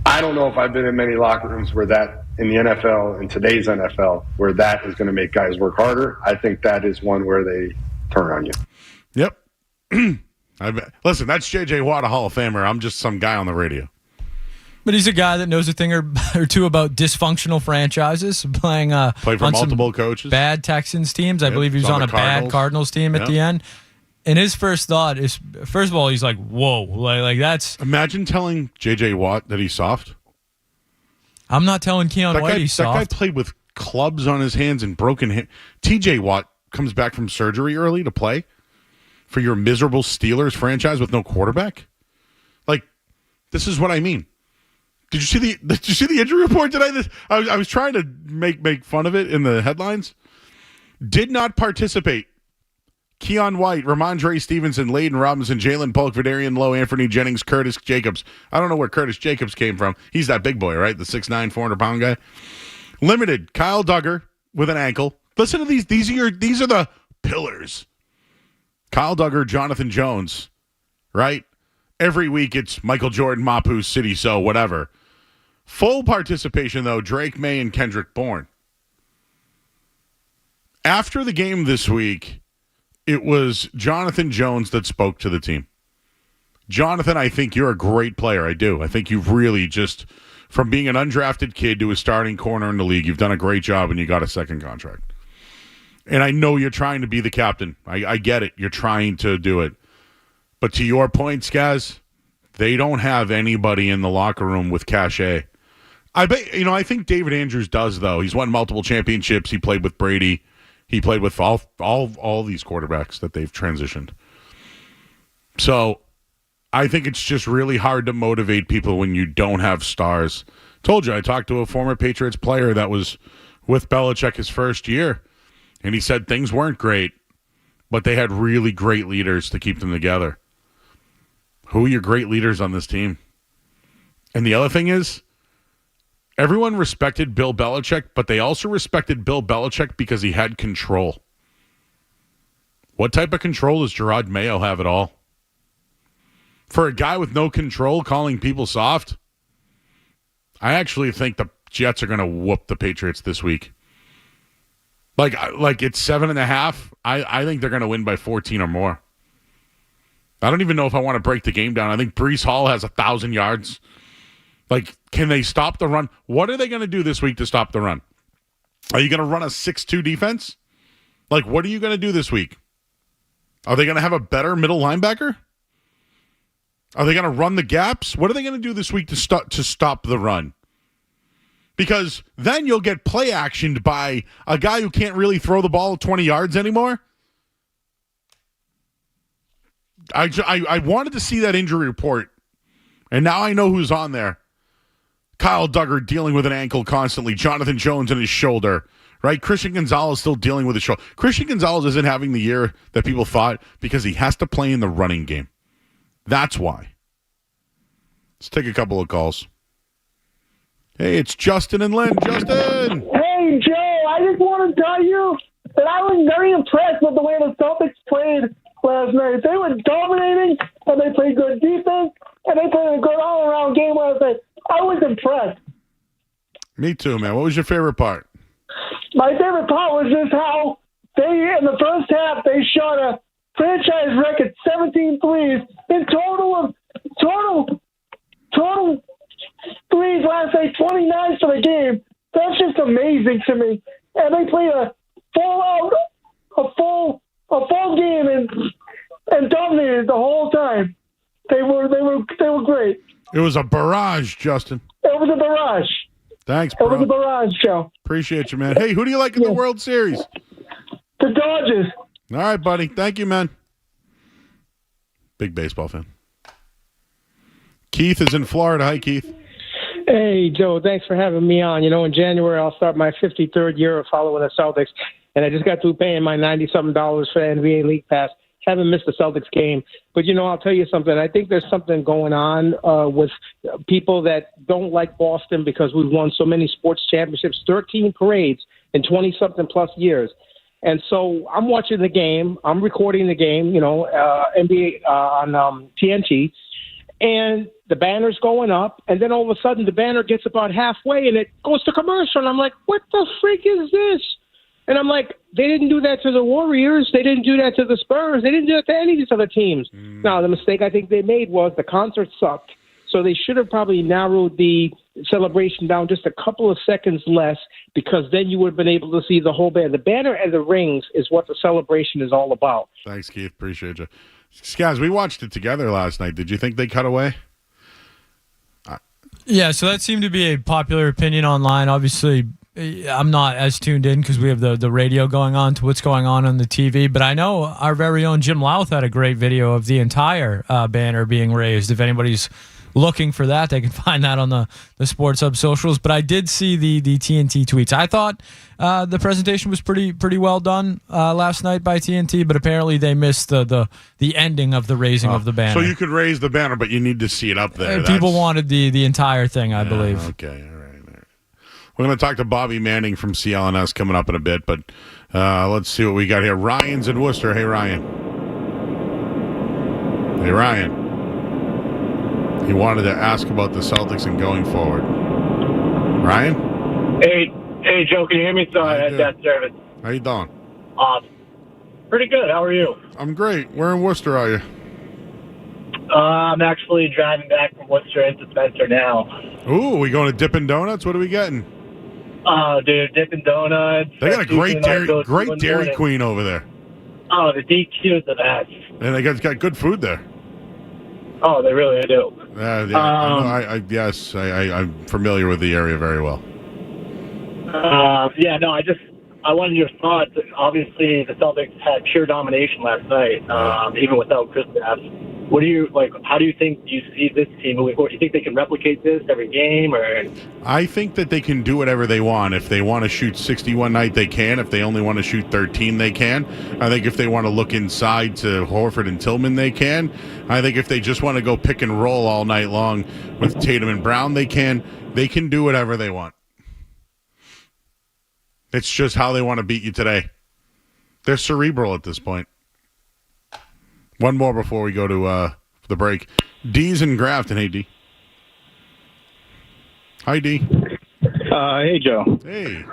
I don't know if I've been in many locker rooms where that, in the NFL, in today's NFL, where that is going to make guys work harder. I think that is one where they turn on you. Yep. Listen, that's J.J. Watt, a Hall of Famer. I'm just some guy on the radio. But he's a guy that knows a thing or two about dysfunctional franchises, played for multiple coaches. Bad Texans teams. I believe he was on a bad Cardinals team at the end. And his first thought is, first of all, he's like, whoa. Like that's... Imagine telling J.J. Watt that he's soft. I'm not telling Keon White he's soft. That guy played with clubs on his hands and broken hands. T.J. Watt comes back from surgery early to play for your miserable Steelers franchise with no quarterback? Like, this is what I mean. Did you see the injury report today? I was trying to make fun of it in the headlines. Did not participate. Keon White, Ramondre Stevenson, Layden Robinson, Jalen Polk, Vidarian Lowe, Anthony Jennings, Curtis Jacobs. I don't know where Curtis Jacobs came from. He's that big boy, right? The 6'9", 400-pound guy. Limited. Kyle Duggar with an ankle. Listen to these. These are the pillars. Kyle Duggar, Jonathan Jones, right? Every week it's Michael Jordan, Mapu, City, so whatever. Full participation, though, Drake May and Kendrick Bourne. After the game this week, it was Jonathan Jones that spoke to the team. Jonathan, I think you're a great player. I do. I think you've really just, from being an undrafted kid to a starting corner in the league, you've done a great job and you got a second contract. And I know you're trying to be the captain. I get it. You're trying to do it. But to your point, Skaz, they don't have anybody in the locker room with cachet. I think David Andrews does, though. He's won multiple championships. He played with Brady. He played with all these quarterbacks that they've transitioned. So I think it's just really hard to motivate people when you don't have stars. Told you, I talked to a former Patriots player that was with Belichick his first year, and he said things weren't great, but they had really great leaders to keep them together. Who are your great leaders on this team? And the other thing is, everyone respected Bill Belichick, but they also respected Bill Belichick because he had control. What type of control does Gerard Mayo have at all? For a guy with no control calling people soft, I actually think the Jets are going to whoop the Patriots this week. Like it's 7.5. I think they're going to win by 14 or more. I don't even know if I want to break the game down. I think Breece Hall has 1,000 yards. Like, can they stop the run? What are they going to do this week to stop the run? Are you going to run a 6-2 defense? Like, what are you going to do this week? Are they going to have a better middle linebacker? Are they going to run the gaps? What are they going to do this week to stop the run? Because then you'll get play actioned by a guy who can't really throw the ball 20 yards anymore. I wanted to see that injury report, and now I know who's on there. Kyle Duggar dealing with an ankle constantly. Jonathan Jones in his shoulder, right? Christian Gonzalez still dealing with his shoulder. Christian Gonzalez isn't having the year that people thought because he has to play in the running game. That's why. Let's take a couple of calls. Hey, it's Justin and Lynn. Justin! Hey, Joe, I just want to tell you that I was very impressed with the way the Celtics played last night. They were dominating, and they played good defense, and they played a good all-around game last night. I was impressed. Me too, man. What was your favorite part? My favorite part was just how they, in the first half, they shot a franchise record 17 threes in total threes last want to say 29 for the game. That's just amazing to me. And they played a full game and dominated the whole time. They were great. It was a barrage, Justin. It was a barrage. Thanks, bro. It was a barrage, Joe. Appreciate you, man. Hey, who do you like in the World Series? The Dodgers. All right, buddy. Thank you, man. Big baseball fan. Keith is in Florida. Hi, Keith. Hey, Joe. Thanks for having me on. In January, I'll start my 53rd year of following the Celtics, and I just got through paying my $90-something for the NBA League Pass. Haven't missed a Celtics game. But, I'll tell you something. I think there's something going on with people that don't like Boston because we've won so many sports championships, 13 parades in 20-something plus years. And so I'm watching the game. I'm recording the game, NBA on TNT. And the banner's going up. And then all of a sudden the banner gets about halfway and it goes to commercial. And I'm like, what the freak is this? And I'm like, they didn't do that to the Warriors. They didn't do that to the Spurs. They didn't do it to any of these other teams. Now, the mistake I think they made was the concert sucked. So they should have probably narrowed the celebration down just a couple of seconds less because then you would have been able to see the whole band. The banner and the rings is what the celebration is all about. Thanks, Keith. Appreciate you. Guys, we watched it together last night. Did you think they cut away? Yeah, so that seemed to be a popular opinion online. Obviously, I'm not as tuned in because we have the radio going on to what's going on the TV. But I know our very own Jim Louth had a great video of the entire banner being raised. If anybody's looking for that, they can find that on the Sports Hub socials. But I did see the TNT tweets. I thought the presentation was pretty well done last night by TNT, but apparently they missed the ending of the raising of the banner. So you could raise the banner, but you need to see it up there. People wanted the entire thing, I believe. Okay, all right. We're going to talk to Bobby Manning from CLNS coming up in a bit, but let's see what we got here. Ryan's in Worcester. Hey, Ryan. Hey, Ryan. He wanted to ask about the Celtics and going forward. Ryan? Hey, Joe, can you hear me? Sorry, I had that service. How you doing? Pretty good. How are you? I'm great. Where in Worcester are you? I'm actually driving back from Worcester into Spencer now. Ooh, we going to Dippin' Donuts? What are we getting? Oh, dude, Dippin' Donuts. They got a great Dairy Queen over there. Oh, the DQ is the best. And they got good food there. Oh, they really do. Yes, I'm familiar with the area very well. I wanted your thoughts. Obviously, the Celtics had pure domination last night, even without Kristaps. What do you like? How do you think you see this team moving forward? Do you think they can replicate this every game? Or I think that they can do whatever they want. If they want to shoot 60 one night, they can. If they only want to shoot 13, they can. I think if they want to look inside to Horford and Tillman, they can. I think if they just want to go pick and roll all night long with Tatum and Brown, they can. They can do whatever they want. It's just how they want to beat you today. They're cerebral at this point. One more before we go to the break. D's in Grafton. Hey, D. Hi, D. Hey, Joe. Hey.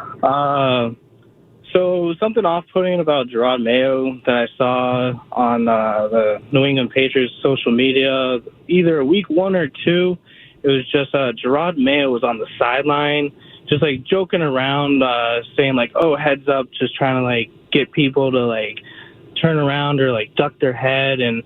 So something off-putting about Gerard Mayo that I saw on the New England Patriots social media, either week 1 or 2, it was just Gerard Mayo was on the sideline, just like joking around, saying like, "Oh, heads up," just trying to like get people to like turn around or like duck their head, and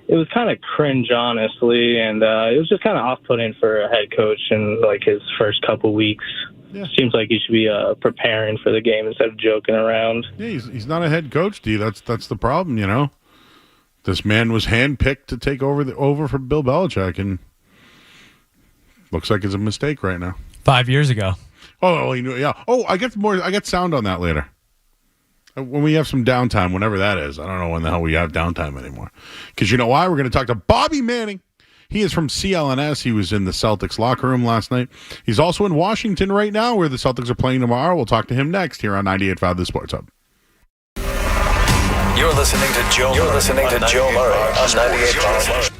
it was kind of cringe, honestly, and it was just kind of off-putting for a head coach in like his first couple weeks. Yeah. Seems like he should be preparing for the game instead of joking around. Yeah, he's not a head coach, D. That's the problem, you know. This man was handpicked to take over for Bill Belichick, and looks like it's a mistake right now. 5 years ago. Oh, he knew. Yeah. Oh, I get sound on that later. When we have some downtime, whenever that is. I don't know when the hell we have downtime anymore. Because you know why? We're going to talk to Bobby Manning. He is from CLNS. He was in the Celtics locker room last night. He's also in Washington right now, where the Celtics are playing tomorrow. We'll talk to him next here on 98.5 The Sports Hub. You're listening to Joe Murray on 98.5.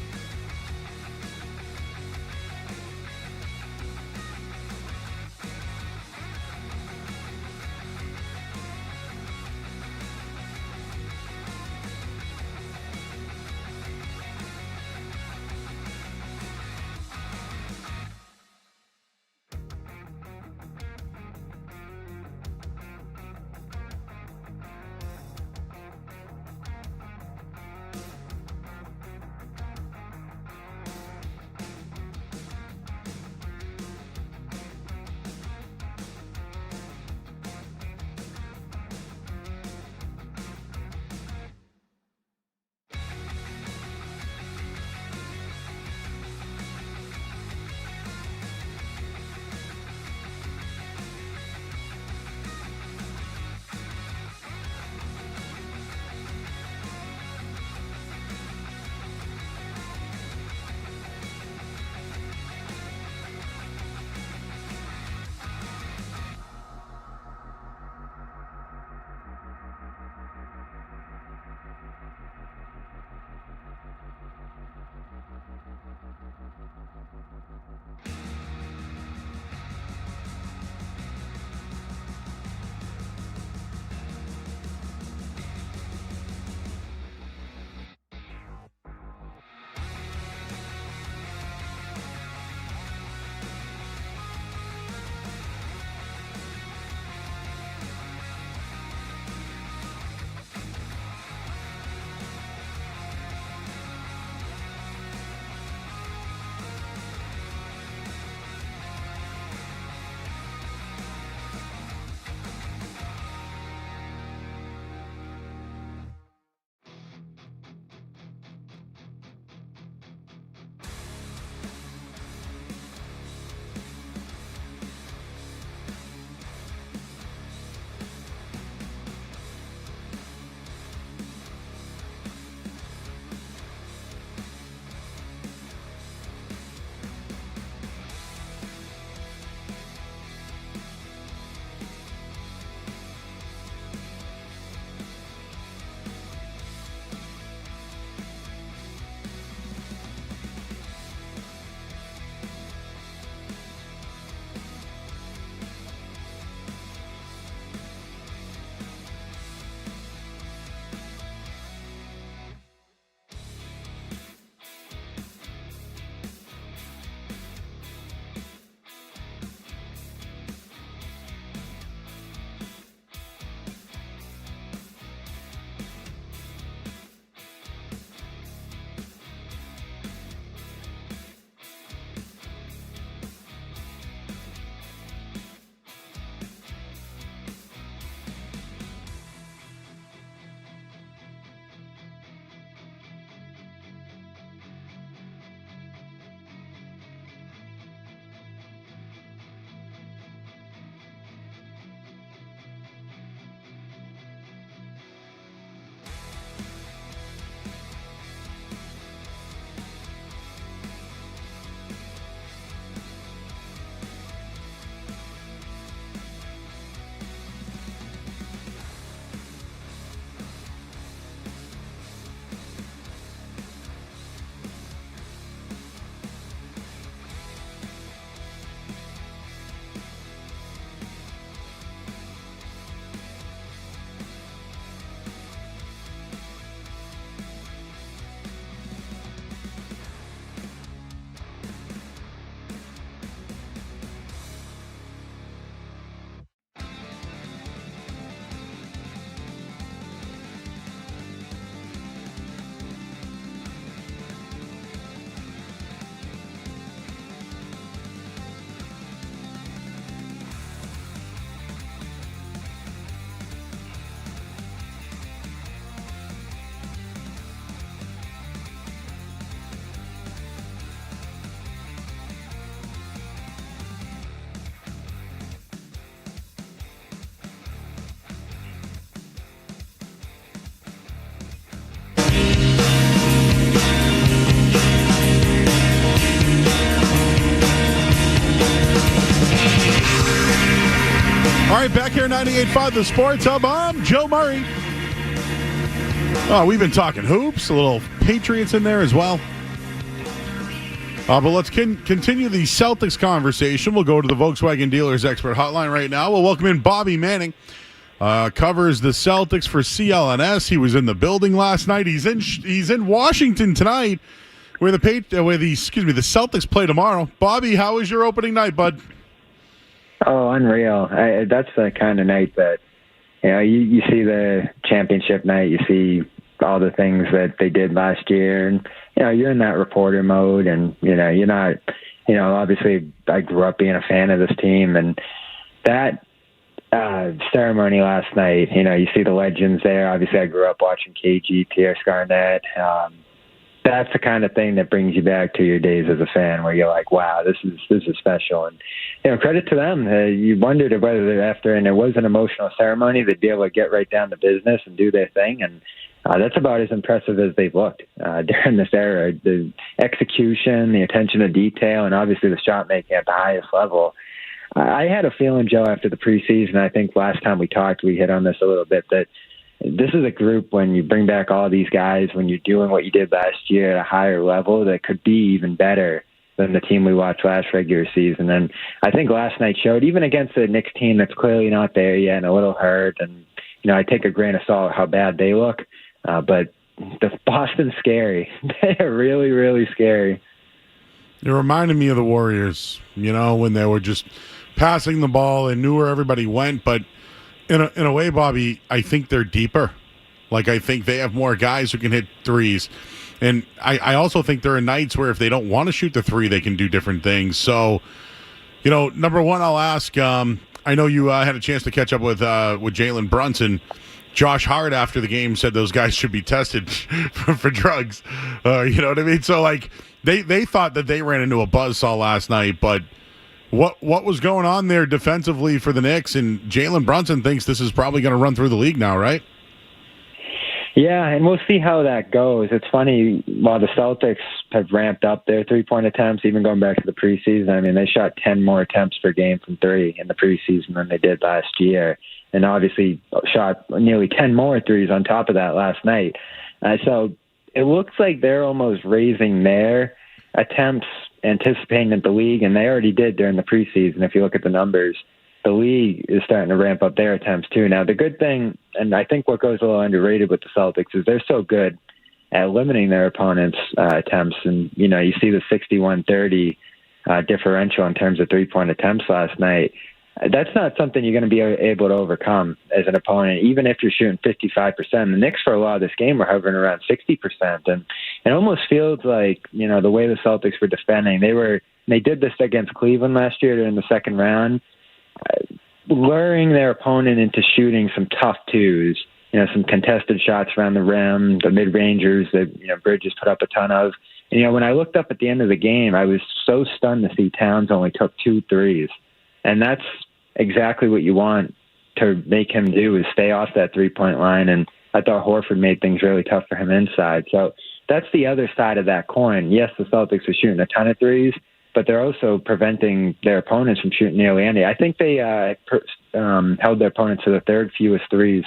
right, back here 98.5 The Sports Hub. I'm Joe Murray. Oh, we've been talking hoops, a little Patriots in there as well. But let's continue the Celtics conversation. We'll go to the Volkswagen Dealers Expert Hotline right now. We'll welcome in Bobby Manning. Covers the Celtics for CLNS. He was in the building last night. He's in Washington tonight, where the Celtics play tomorrow. Bobby, how was your opening night, bud? Oh, unreal! That's the kind of night that you see the championship night. You see all the things that they did last year, and you're in that reporter mode, and you're not. Obviously, I grew up being a fan of this team, and that ceremony last night. You see the legends there. Obviously, I grew up watching KG, T.S. Garnett. That's the kind of thing that brings you back to your days as a fan, where you're like, "Wow, this is special." And credit to them. You wondered whether after, and it was an emotional ceremony, they'd be able to get right down to business and do their thing. And that's about as impressive as they've looked during this era. The execution, the attention to detail, and obviously the shot making at the highest level. I had a feeling, Joe, after the preseason. I think last time we talked, we hit on this a little bit, that this is a group, when you bring back all these guys, when you're doing what you did last year at a higher level, that could be even better than the team we watched last regular season. And I think last night showed, even against the Knicks team that's clearly not there yet and a little hurt. And, I take a grain of salt how bad they look. But the Boston's scary. They're really, really scary. It reminded me of the Warriors, when they were just passing the ball and knew where everybody went. But in a way, Bobby, I think they're deeper. Like, I think they have more guys who can hit threes. And I also think there are nights where if they don't want to shoot the three, they can do different things. So, number one, I'll ask, I know you had a chance to catch up with Jalen Brunson. Josh Hart, after the game, said those guys should be tested for drugs. You know what I mean? So, like, they thought that they ran into a buzzsaw last night, but what was going on there defensively for the Knicks? And Jalen Brunson thinks this is probably going to run through the league now, right? Yeah, and we'll see how that goes. It's funny, while the Celtics have ramped up their three-point attempts, even going back to the preseason, I mean, they shot 10 more attempts per game from three in the preseason than they did last year, and obviously shot nearly 10 more threes on top of that last night. So it looks like they're almost raising their attempts, anticipating that the league, and they already did during the preseason, if you look at the numbers, the league is starting to ramp up their attempts too. Now, the good thing, and I think what goes a little underrated with the Celtics, is they're so good at limiting their opponents' attempts. And, you see the 61-30 differential in terms of three-point attempts last night. That's not something you're going to be able to overcome as an opponent, even if you're shooting 55%. The Knicks, for a lot of this game, were hovering around 60%. And it almost feels like, the way the Celtics were defending, they did this against Cleveland last year during the second round, luring their opponent into shooting some tough twos, some contested shots around the rim, the mid-rangers that, Bridges put up a ton of. And, when I looked up at the end of the game, I was so stunned to see Towns only took 2 threes. And that's exactly what you want to make him do, is stay off that three-point line. And I thought Horford made things really tough for him inside. So that's the other side of that coin. Yes, the Celtics are shooting a ton of threes, but they're also preventing their opponents from shooting nearly any. I think they held their opponents to the third fewest threes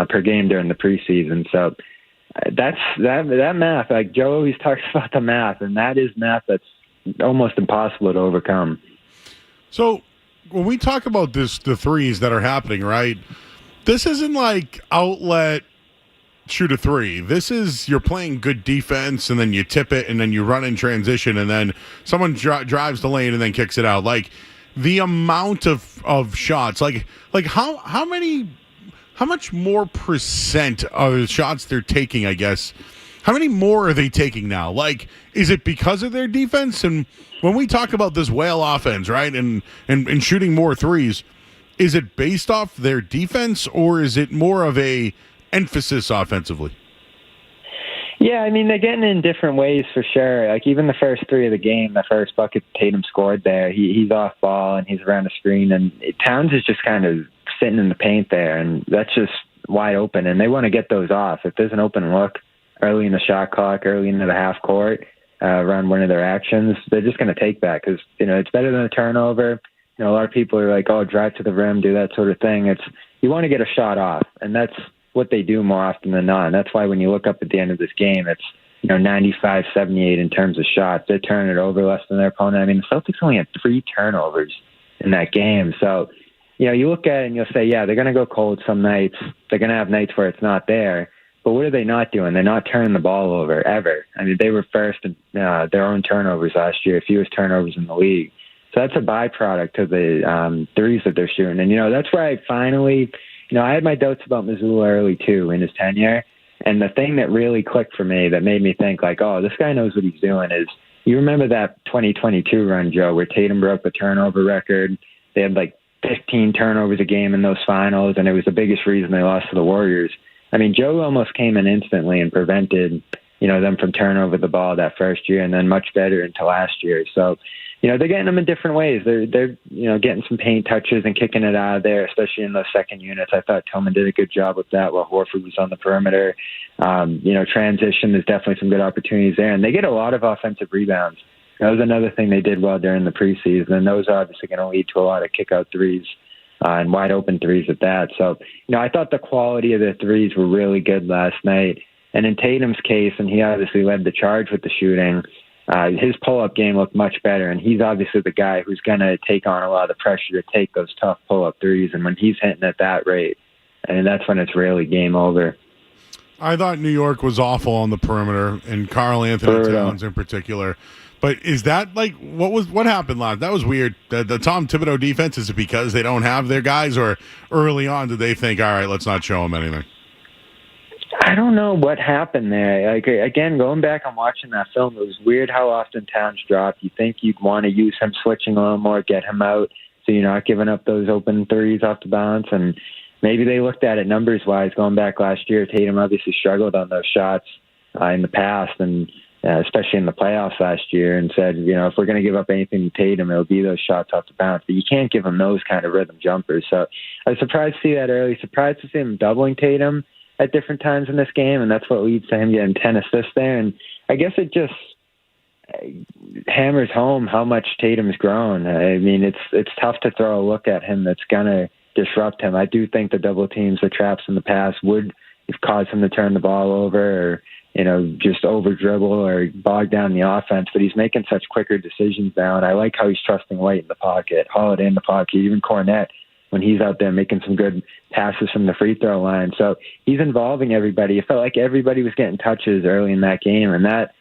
per game during the preseason. So that's that math. Like Joe always talks about the math, and that is math that's almost impossible to overcome. So when we talk about the threes that are happening, right, this isn't like outlet shoot a three. This is, you're playing good defense, and then you tip it, and then you run in transition, and then someone drives the lane and then kicks it out. Like, the amount of shots, like how much more percent of the shots they're taking, I guess, how many more are they taking now? Like, is it because of their defense? And when we talk about this whale offense, right, and shooting more threes, is it based off their defense, or is it more of a emphasis offensively? Yeah, I mean, they're getting in different ways for sure. Like, even the first three of the game, the first bucket Tatum scored there, he's off ball and he's around the screen, and Towns is just kind of sitting in the paint there, and that's just wide open, and they want to get those off. If there's an open look early in the shot clock, early into the half court, around one of their actions, they're just going to take that because, it's better than a turnover. a lot of people are like, oh, drive to the rim, do that sort of thing. You want to get a shot off, and that's what they do more often than not. And that's why when you look up at the end of this game, it's 95-78 in terms of shots. They turn it over less than their opponent. I mean, the Celtics only had 3 turnovers in that game. So, you look at it and you'll say, yeah, they're going to go cold some nights. They're going to have nights where it's not there. But what are they not doing? They're not turning the ball over, ever. I mean, they were first in their own turnovers last year, fewest turnovers in the league. So that's a byproduct of the threes that they're shooting. And, that's where I finally, I had my doubts about Mazzulla early, too, in his tenure. And the thing that really clicked for me that made me think, like, oh, this guy knows what he's doing is, you remember that 2022 run, Joe, where Tatum broke the turnover record? They had, 15 turnovers a game in those finals, and it was the biggest reason they lost to the Warriors. I mean, Joe almost came in instantly and prevented, them from turning over the ball that first year, and then much better into last year. So, they're getting them in different ways. They're getting some paint touches and kicking it out of there, especially in those second units. I thought Tillman did a good job with that while Horford was on the perimeter. Transition, there's definitely some good opportunities there, and they get a lot of offensive rebounds. That was another thing they did well during the preseason, and those are obviously going to lead to a lot of kick-out threes and wide-open threes at that. So, I thought the quality of the threes were really good last night. And in Tatum's case, and he obviously led the charge with the shooting, his pull-up game looked much better, and he's obviously the guy who's going to take on a lot of the pressure to take those tough pull-up threes. And when he's hitting at that rate, that's when it's really game over. I thought New York was awful on the perimeter, and Karl Anthony Towns in particular. But is that what happened last? That was weird. The Tom Thibodeau defense, is it because they don't have their guys, or early on did they think, all right, let's not show them anything? I don't know what happened there. Again, going back and watching that film, it was weird how often Towns dropped. You think you'd want to use him switching a little more, get him out, so you're not giving up those open threes off the bounce. And maybe they looked at it numbers-wise going back last year. Tatum obviously struggled on those shots in the past, and especially in the playoffs last year, and said, if we're going to give up anything to Tatum, it'll be those shots off the bounce. But you can't give him those kind of rhythm jumpers. So I was surprised to see that early, surprised to see him doubling Tatum at different times in this game, and that's what leads to him getting 10 assists there. And I guess it just hammers home how much Tatum's grown. I mean, it's tough to throw a look at him that's going to disrupt him. I do think the double teams, the traps in the past would have caused him to turn the ball over, or just over dribble or bog down the offense, but he's making such quicker decisions now, and I like how he's trusting White in the pocket, Holiday in the pocket, even Cornette when he's out there making some good passes from the free throw line. So he's involving everybody. It felt like everybody was getting touches early in that game, and that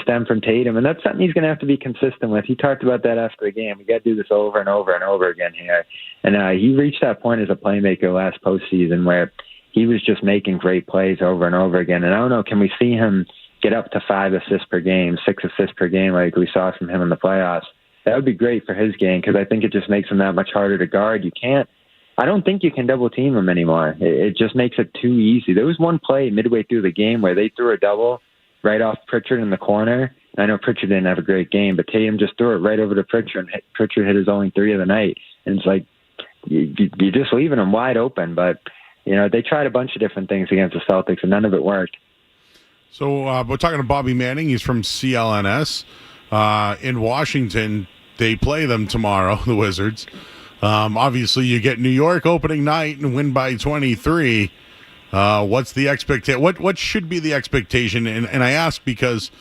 stemmed from Tatum, and that's something he's going to have to be consistent with. He talked about that after the game. We got to do this over and over and over again here, and he reached that point as a playmaker last postseason where he was just making great plays over and over again. And I don't know, can we see him get up to 5 assists per game, 6 assists per game like we saw from him in the playoffs? That would be great for his game, because I think it just makes him that much harder to guard. I don't think you can double team him anymore. It just makes it too easy. There was one play midway through the game where they threw a double right off Pritchard in the corner. I know Pritchard didn't have a great game, but Tatum just threw it right over to Pritchard, and Pritchard hit his only 3 of the night. And it's like, you're just leaving him wide open, but they tried a bunch of different things against the Celtics, and none of it worked. So we're talking to Bobby Manning. He's from CLNS in Washington. They play them tomorrow, the Wizards. Obviously, you get New York opening night and win by 23. What's the expectation? What should be the expectation? And I ask because,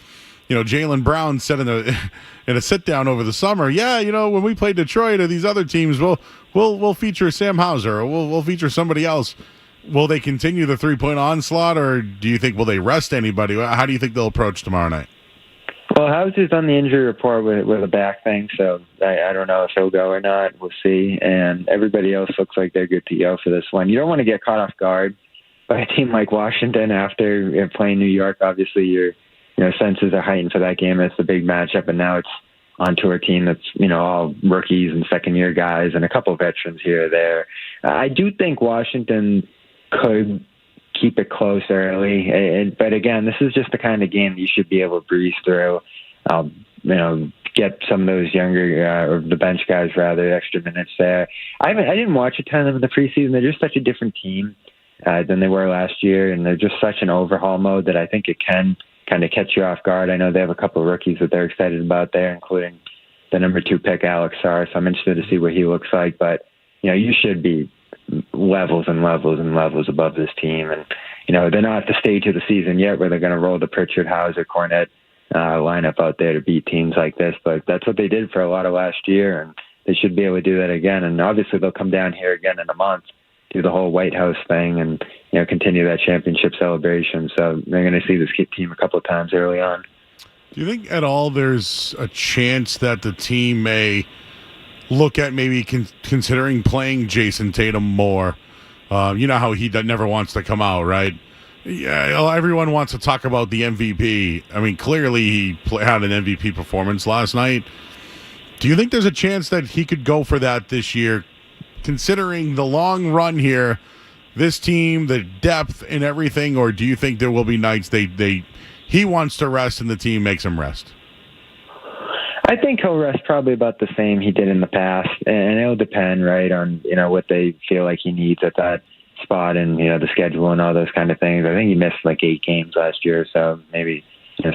Jaylen Brown said in a sit down over the summer, when we play Detroit or these other teams, we'll feature Sam Hauser, or we'll feature somebody else. Will they continue the 3-point onslaught, or do you think will they rest anybody? How do you think they'll approach tomorrow night? Well, Hauser's on the injury report with a back thing, so I don't know if he'll go or not. We'll see. And everybody else looks like they're good to go for this one. You don't want to get caught off guard by a team like Washington after playing New York. Obviously, your senses are heightened for that game. It's a big matchup, and now it's onto a team that's all rookies and second-year guys and a couple of veterans here or there. I do think Washington could keep it close early. But again, this is just the kind of game that you should be able to breeze through. Get some of those younger, or the bench guys rather, extra minutes there. I didn't watch a ton of them in the preseason. They're just such a different team than they were last year, and they're just such an overhaul mode that I think it can kind of catch you off guard. I know they have a couple of rookies that they're excited about there, including the number 2 pick, Alex Sarr. So I'm interested to see what he looks like. But, you should be levels and levels and levels above this team. And, they're not at the stage of the season yet where they're going to roll the Pritchard, Hauser, Cornette lineup out there to beat teams like this. But that's what they did for a lot of last year, and they should be able to do that again. And obviously they'll come down here again in a month, do the whole White House thing, and continue that championship celebration. So they're going to see this team a couple of times early on. Do you think at all there's a chance that the team may look at maybe considering playing Jason Tatum more? You know how he never wants to come out, right? Yeah, everyone wants to talk about the MVP. I mean, clearly he had an MVP performance last night. Do you think there's a chance that he could go for that this year, considering the long run here, this team, the depth and everything, or do you think there will be nights he wants to rest and the team makes him rest? I think he'll rest probably about the same he did in the past, and it'll depend, right, on what they feel like he needs at that spot and the schedule and all those kind of things. I think he missed like 8 games last year, so maybe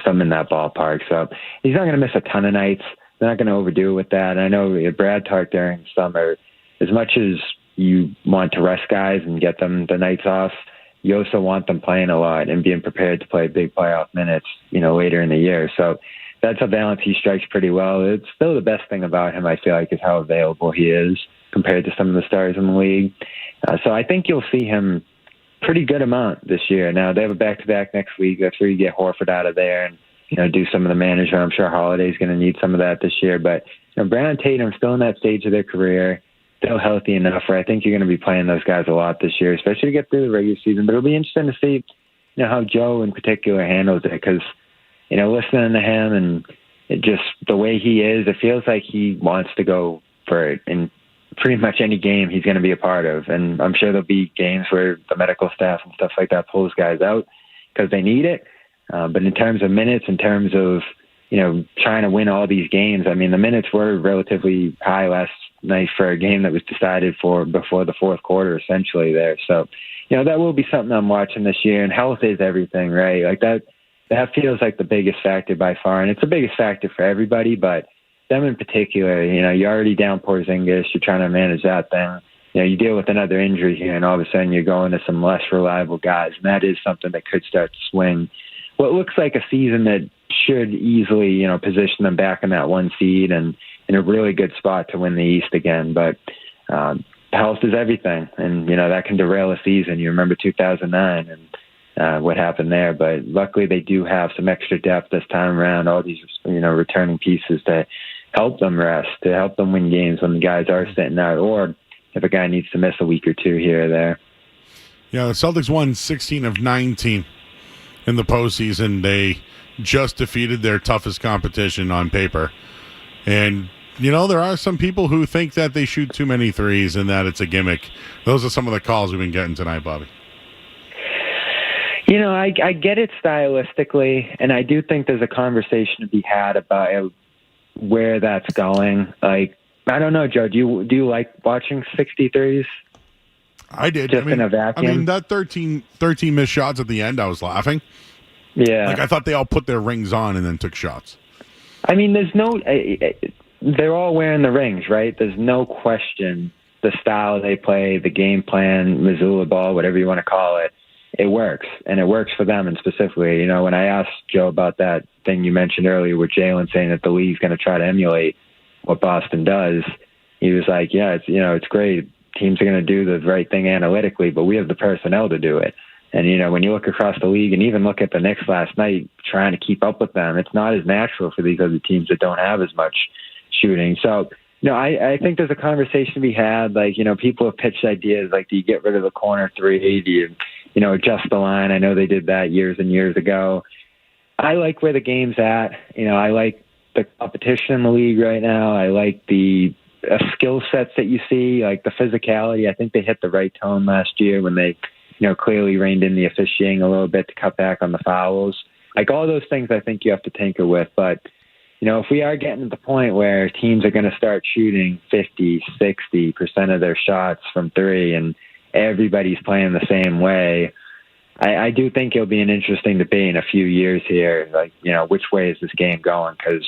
some in that ballpark. So he's not going to miss a ton of nights. They're not going to overdo it with that. And I know Brad talked during the summer, as much as you want to rest guys and get them the nights off, you also want them playing a lot and being prepared to play big playoff minutes, later in the year. So that's a balance he strikes pretty well. It's still the best thing about him, I feel like, is how available he is compared to some of the stars in the league. So I think you'll see him pretty good amount this year. Now, they have a back-to-back next week. That's where you get Horford out of there and, do some of the management. I'm sure Holiday's going to need some of that this year. But Brown, Tatum still in that stage of their career, still healthy enough where I think you're going to be playing those guys a lot this year, especially to get through the regular season. But it'll be interesting to see, how Joe in particular handles it because, listening to him and just the way he is, it feels like he wants to go for it in pretty much any game he's going to be a part of. And I'm sure there'll be games where the medical staff and stuff like that pulls guys out because they need it. But in terms of minutes, in terms of, trying to win all these games, I mean, the minutes were relatively high last night for a game that was decided for before the fourth quarter, essentially there. So, that will be something I'm watching this year. And health is everything, right? Like that feels like the biggest factor by far. And it's the biggest factor for everybody, but them in particular, you're already down Porzingis. You're trying to manage that thing. You deal with another injury here, and all of a sudden you're going to some less reliable guys. And that is something that could start to swing what looks like a season that should easily, position them back in that 1 seed and in a really good spot to win the East again. But health is everything. And, that can derail a season. You remember 2009 and what happened there. But luckily they do have some extra depth this time around, all these, returning pieces to help them rest, to help them win games when the guys are sitting out, or if a guy needs to miss a week or two here or there. Yeah, the Celtics won 16 of 19 in the postseason. They just defeated their toughest competition on paper. And, there are some people who think that they shoot too many threes and that it's a gimmick. Those are some of the calls we've been getting tonight, Bobby. I get it stylistically, and I do think there's a conversation to be had about where that's going. Like, I don't know, Joe, do you like watching 63s? I did. Just in a vacuum? that 13 missed shots at the end, I was laughing. Yeah. Like, I thought they all put their rings on and then took shots. I mean, they're all wearing the rings, right? There's no question the style they play, the game plan, Missoula ball, whatever you want to call it, it works. And it works for them. And specifically, when I asked Joe about that thing you mentioned earlier with Jalen saying that the league's going to try to emulate what Boston does, he was like, yeah, it's great. Teams are going to do the right thing analytically, but we have the personnel to do it. And, when you look across the league and even look at the Knicks last night, trying to keep up with them, it's not as natural for these other teams that don't have as much shooting. So, I think there's a conversation to be had. Like, people have pitched ideas like, do you get rid of the corner 380 and, adjust the line? I know they did that years and years ago. I like where the game's at. I like the competition in the league right now. I like the skill sets that you see, like the physicality. I think they hit the right tone last year when they, clearly reined in the officiating a little bit to cut back on the fouls. Like all those things I think you have to tinker with. But, if we are getting to the point where teams are going to start shooting 50, 60% of their shots from three and everybody's playing the same way, I do think it'll be an interesting debate in a few years here. Like, which way is this game going? Because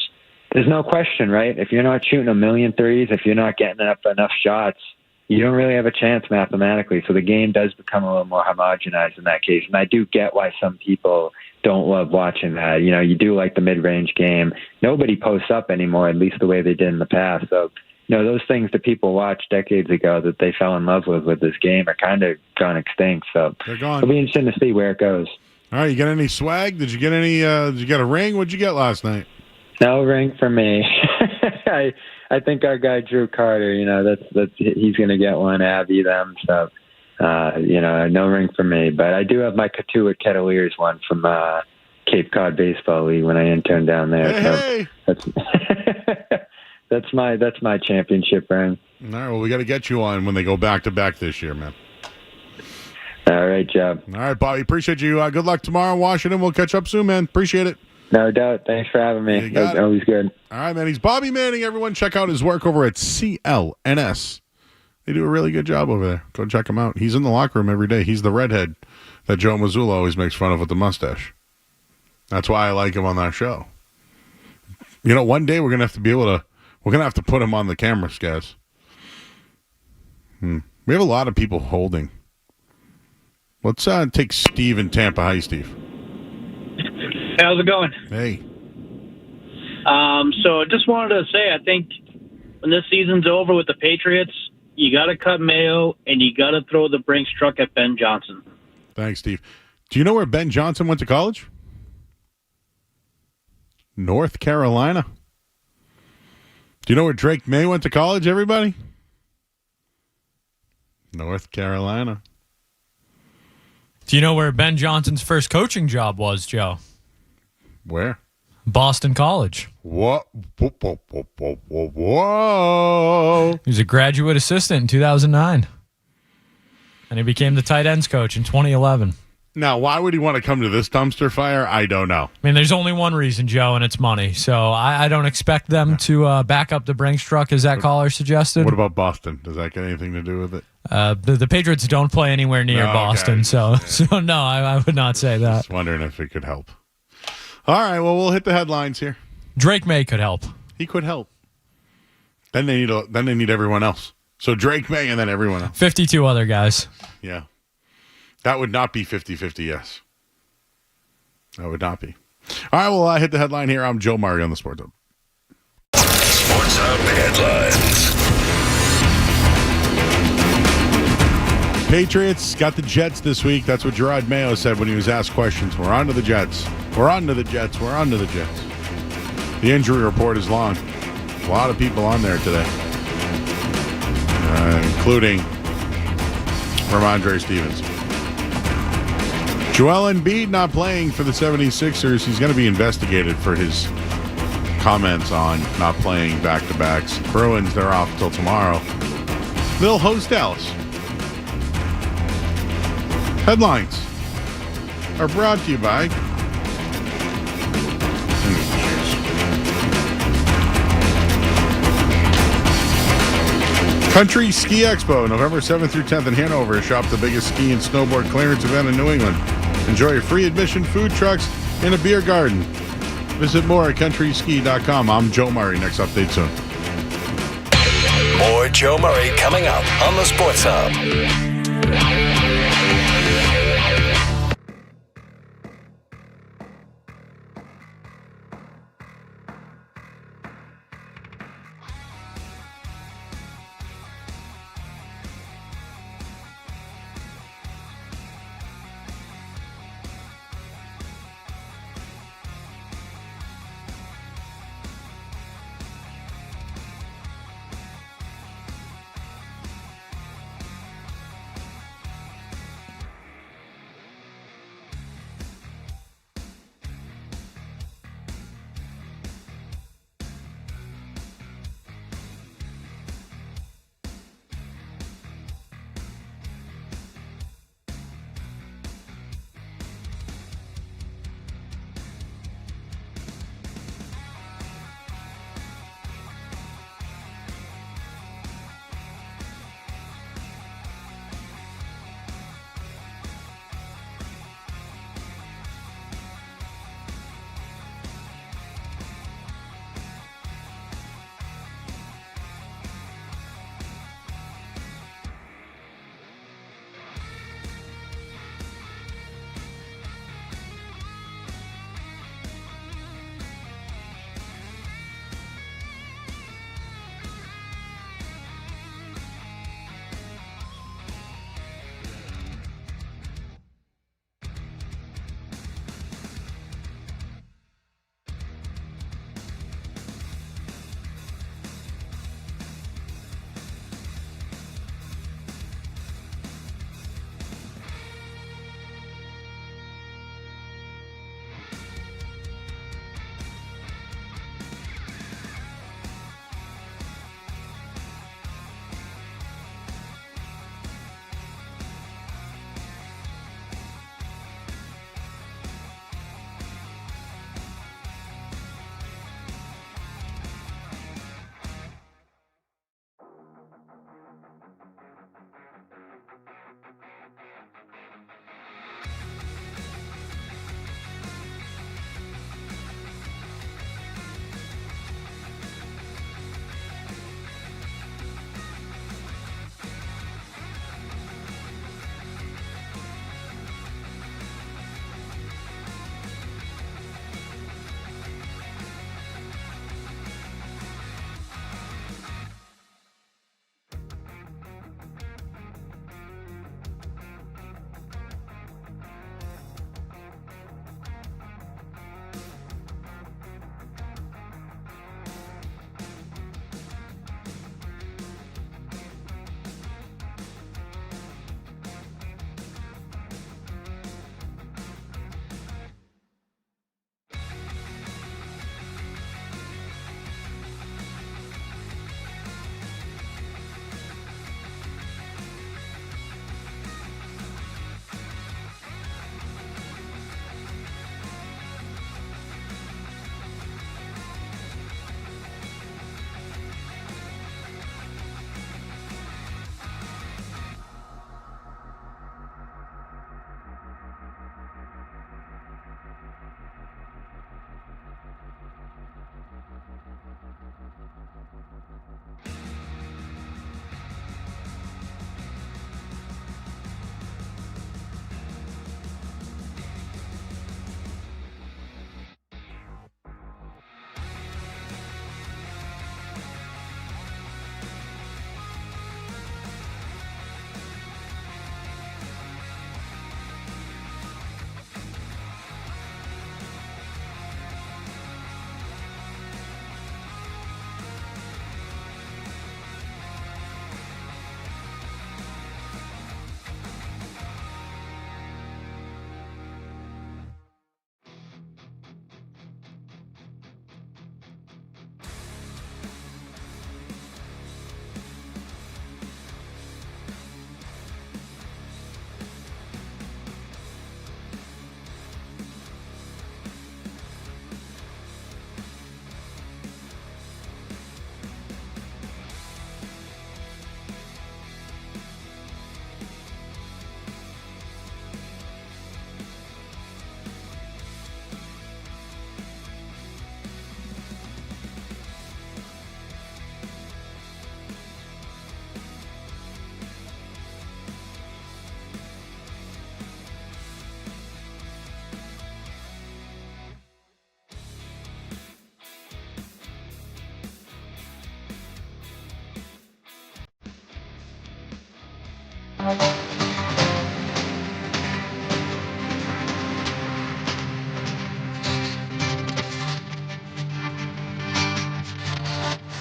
there's no question, right? If you're not shooting a million threes, if you're not getting up enough shots, you don't really have a chance mathematically. So the game does become a little more homogenized in that case. And I do get why some people don't love watching that. You know, you do like the mid-range game. Nobody posts up anymore, at least the way they did in the past. So, you know, those things that people watched decades ago that they fell in love with this game are kind of gone extinct. So they're gone. It'll be interesting to see where it goes. All right, you got any swag? Did you get any? Did you get a ring? What'd you get last night? No ring for me. I think our guy Drew Carter, you know, that's he's going to get one. Abby them. So, you know, no ring for me. But I do have my Katuitt Kettleers one from Cape Cod Baseball League when I interned down there. Hey. So that's my championship ring. All right, well, we got to get you on when they go back to back this year, man. All right, Joe. All right, Bobby. Appreciate you. Good luck tomorrow in Washington. We'll catch up soon, man. Appreciate it. No doubt. Thanks for having me. That's always good. All right, man. He's Bobby Manning. Everyone, check out his work over at CLNS. They do a really good job over there. Go check him out. He's in the locker room every day. He's the redhead that Joe Mazzulla always makes fun of with the mustache. That's why I like him on that show. You know, one day we're gonna have to put him on the camera, guys. We have a lot of people holding. Let's take Steve in Tampa. Hi, Steve. Hey, how's it going? Hey. So I just wanted to say, I think when this season's over with the Patriots, you got to cut Mayo and you got to throw the Brinks truck at Ben Johnson. Thanks, Steve. Do you know where Ben Johnson went to college? North Carolina. Do you know where Drake May went to college, everybody? North Carolina. Do you know where Ben Johnson's first coaching job was, Joe? Where? Boston College. What? Whoa. He was a graduate assistant in 2009. And he became the tight ends coach in 2011. Now, why would he want to come to this dumpster fire? I don't know. I mean, there's only one reason, Joe, and it's money. So I don't expect them to back up the Brinks truck, as that caller suggested. What about Boston? Does that get anything to do with it? The Patriots don't play anywhere near Boston, so no, I would not say that. Just wondering if it could help. All right, well, we'll hit the headlines here. Drake May could help. He could help. Then they need everyone else. So Drake May and then everyone else. 52 other guys. Yeah. That would not be 50-50, yes. That would not be. All right, well, I hit the headline here. I'm Joe Murray on the Sports Hub. Sports Hub headlines. Patriots got the Jets this week. That's what Gerard Mayo said when he was asked questions. We're on to the Jets. We're on to the Jets. We're on to the Jets. The injury report is long. A lot of people on there today, including Ramondre Stevenson. Joel Embiid not playing for the 76ers. He's going to be investigated for his comments on not playing back-to-backs. Bruins, they're off until tomorrow. They'll host Dallas. Headlines are brought to you by Country Ski Expo, November 7th through 10th in Hanover. Shop the biggest ski and snowboard clearance event in New England. Enjoy free admission, food trucks, and a beer garden. Visit more at countryski.com. I'm Joe Murray. Next update soon. More Joe Murray coming up on the Sports Hub.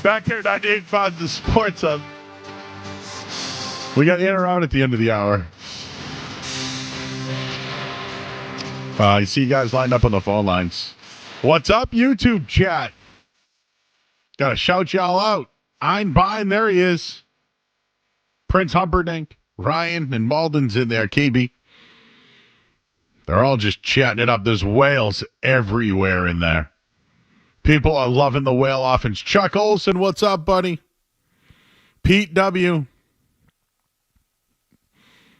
Back here, 98.5 The Sports Hub. We got in around at the end of the hour. I see you guys lined up on the phone lines. What's up, YouTube chat? Gotta shout y'all out. Einbein, there he is. Prince Humperdinck, Ryan, and Malden's in there. KB. They're all just chatting it up. There's whales everywhere in there. People are loving the whale offense. Chuck Olson, what's up, buddy? Pete W.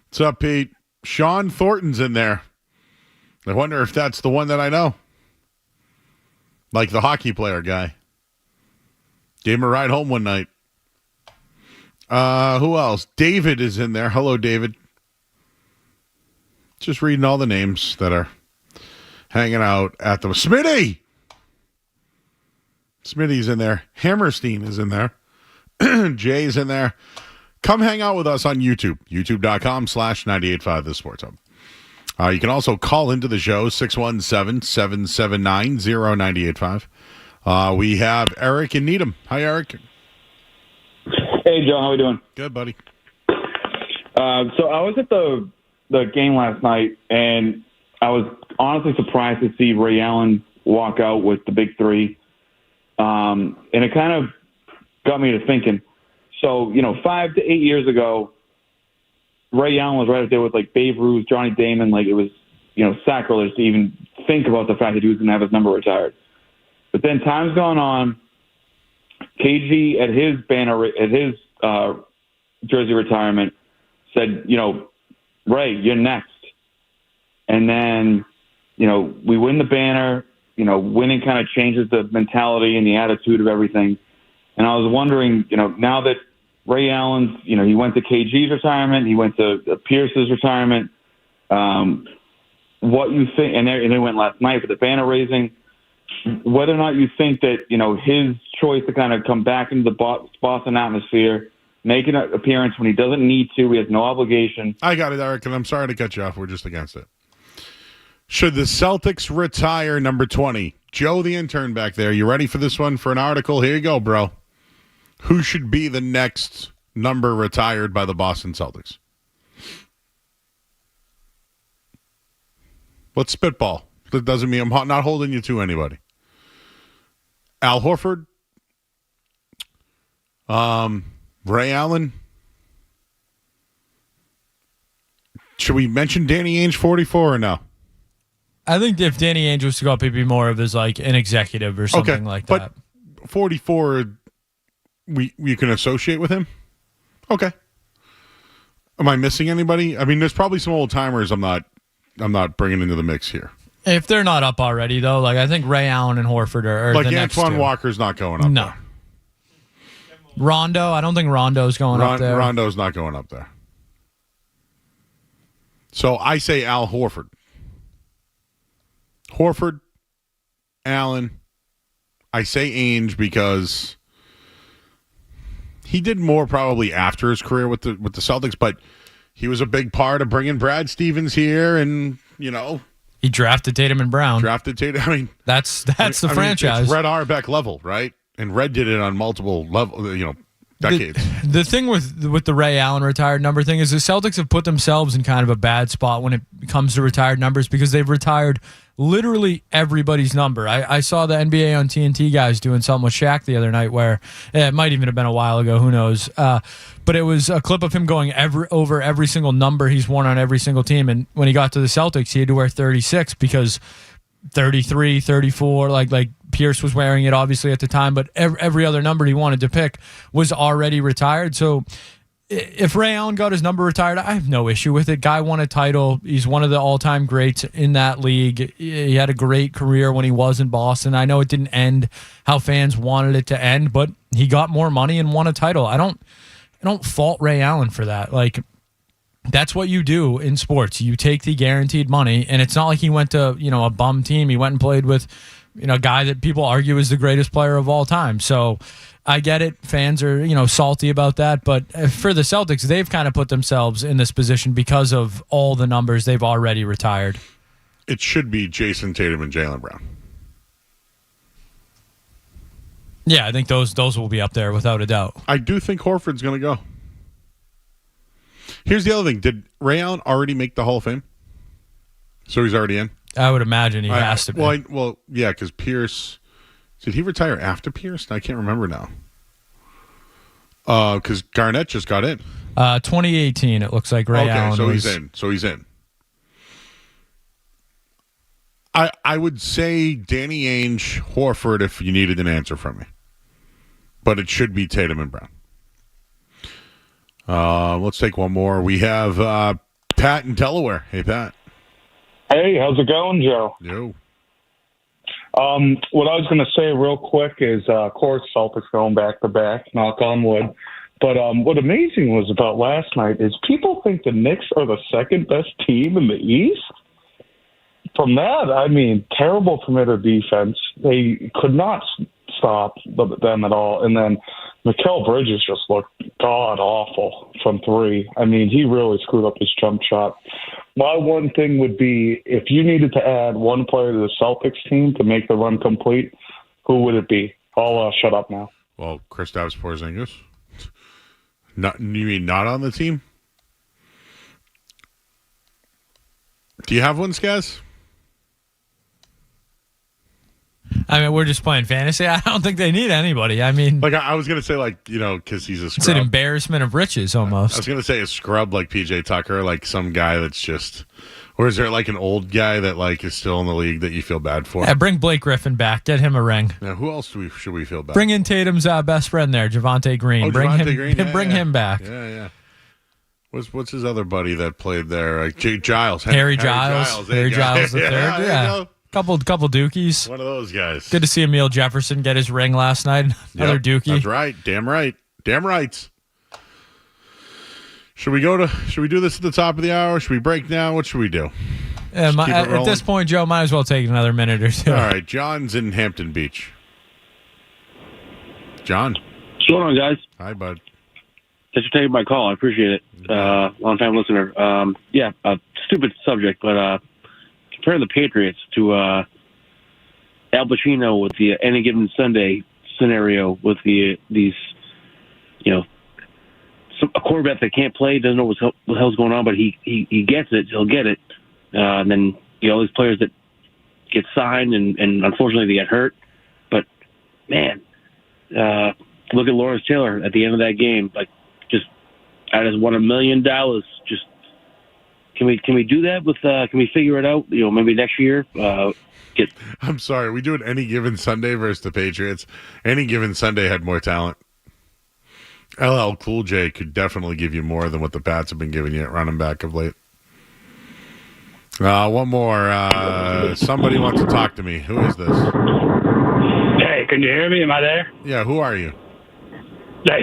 What's up, Pete? Sean Thornton's in there. I wonder if that's the one that I know. Like the hockey player guy. Gave him a ride home one night. Who else? David is in there. Hello, David. Just reading all the names that are hanging out at the... Smitty! Smitty's in there. Hammerstein is in there. Jay's in there. Come hang out with us on YouTube. YouTube.com/985 The Sports Hub. You can also call into the show, 617-779-0985. We have Eric and Needham. Hi, Eric. Hey, Joe. How we doing? Good, buddy. So I was at the game last night, and I was honestly surprised to see Ray Allen walk out with the big three. And it kind of got me to thinking. So, 5 to 8 years ago, Ray Allen was right up there with like Babe Ruth, Johnny Damon. Like it was, sacrilege to even think about the fact that he was going to have his number retired. But then time's gone on. KG at his jersey retirement said, Ray, you're next. And then, we win the banner. Winning kind of changes the mentality and the attitude of everything. And I was wondering, now that Ray Allen's, he went to KG's retirement, he went to Pierce's retirement, what you think, and they went last night for the banner raising, whether or not you think that, his choice to kind of come back into the Boston atmosphere, make an appearance when he doesn't need to, he has no obligation. I got it, Eric, and I'm sorry to cut you off. We're just against it. Should the Celtics retire number 20? Joe, the intern back there, you ready for this one for an article? Here you go, bro. Who should be the next number retired by the Boston Celtics? Let's spitball. That doesn't mean I'm not holding you to anybody. Al Horford? Ray Allen? Should we mention Danny Ainge 44 or no? I think if Danny Ainge was to go up, he'd be more of as like an executive or something like that. But 44, we can associate with him? Okay. Am I missing anybody? I mean, there's probably some old timers I'm not bringing into the mix here. If they're not up already, though, like I think Ray Allen and Horford are like the next Antoine two. Walker's not going up. No. There. Rondo, I don't think Rondo's going up there. Rondo's not going up there. So I say Al Horford. Horford, Allen. I say Ainge because he did more probably after his career with the Celtics, but he was a big part of bringing Brad Stevens here, and he drafted Tatum and Brown. I mean, that's the franchise. It's Red Auerbach level, right? And Red did it on multiple levels, decades. The thing with the Ray Allen retired number thing is the Celtics have put themselves in kind of a bad spot when it comes to retired numbers because they've retired literally everybody's number. I saw the NBA on TNT guys doing something with Shaq the other night where it might even have been a while ago, who knows. But it was a clip of him going over every single number he's worn on every single team. And when he got to the Celtics, he had to wear 36 because 33, 34, like Pierce was wearing it obviously at the time, but every other number he wanted to pick was already retired. So if Ray Allen got his number retired, I have no issue with it. Guy won a title. He's one of the all-time greats in that league. He had a great career when he was in Boston. I know it didn't end how fans wanted it to end, but he got more money and won a title. I don't fault Ray Allen for that. Like, that's what you do in sports. You take the guaranteed money, and it's not like he went to, a bum team. He went and played with, a guy that people argue is the greatest player of all time. So I get it. Fans are, salty about that. But for the Celtics, they've kind of put themselves in this position because of all the numbers they've already retired. It should be Jason Tatum and Jaylen Brown. Yeah, I think those will be up there without a doubt. I do think Horford's going to go. Here's the other thing. Did Ray Allen already make the Hall of Fame? So he's already in? I would imagine he has to be. Well, yeah, because Pierce... Did he retire after Pierce? I can't remember now. Because Garnett just got in. 2018, it looks like Ray Allen he's in. So he's in. I would say Danny Ainge, Horford, if you needed an answer from me. But it should be Tatum and Brown. Let's take one more. We have Pat in Delaware. Hey, Pat. Hey, how's it going, Joe? Yo. What I was going to say real quick is, of course, Celtics going back-to-back, knock on wood. But what amazing was about last night is people think the Knicks are the second-best team in the East. From that, I mean, terrible perimeter defense. They could not stop them at all. And then Mikal Bridges just looked god-awful from three. I mean, he really screwed up his jump shot. My one thing would be, if you needed to add one player to the Celtics team to make the run complete, who would it be? I'll shut up now. Well, Kristaps Porzingis. You mean not on the team? Do you have one, Skaz? I mean, we're just playing fantasy. I don't think they need anybody. I mean... I was going to say, because he's a scrub. It's an embarrassment of riches, almost. I was going to say a scrub like P.J. Tucker, some guy that's just... Or is there, an old guy that, is still in the league that you feel bad for? Yeah, bring Blake Griffin back. Get him a ring. Now, who else should we feel bad Bring in Tatum's best friend there, Javonte Green. Bring him back. Yeah. What's his other buddy that played there? Giles. Harry Giles. Harry Giles the third. Yeah. Couple dookies. One of those guys. Good to see Emil Jefferson get his ring last night. Another dookie. That's right. Damn right. Damn right. Should we do this at the top of the hour? Should we break now? What should we do? At this point, Joe, might as well take another minute or two. All right. John's in Hampton Beach. John. What's going on, guys? Hi, bud. Thanks for taking my call. I appreciate it. Long-time listener. Stupid subject, but compare the Patriots to Al Pacino with the Any Given Sunday scenario with these, a quarterback that can't play, doesn't know what the hell's going on, but he gets it. He'll get it. And then, all these players that get signed and unfortunately they get hurt. But, man, look at Lawrence Taylor at the end of that game. I just won $1 million. Just can we do that with? Can we figure it out? Maybe next year. I'm sorry. We do it Any Given Sunday versus the Patriots. Any Given Sunday had more talent. LL Cool J could definitely give you more than what the Pats have been giving you at running back of late. One more. Somebody wants to talk to me. Who is this? Hey, can you hear me? Am I there? Yeah. Who are you? Hey,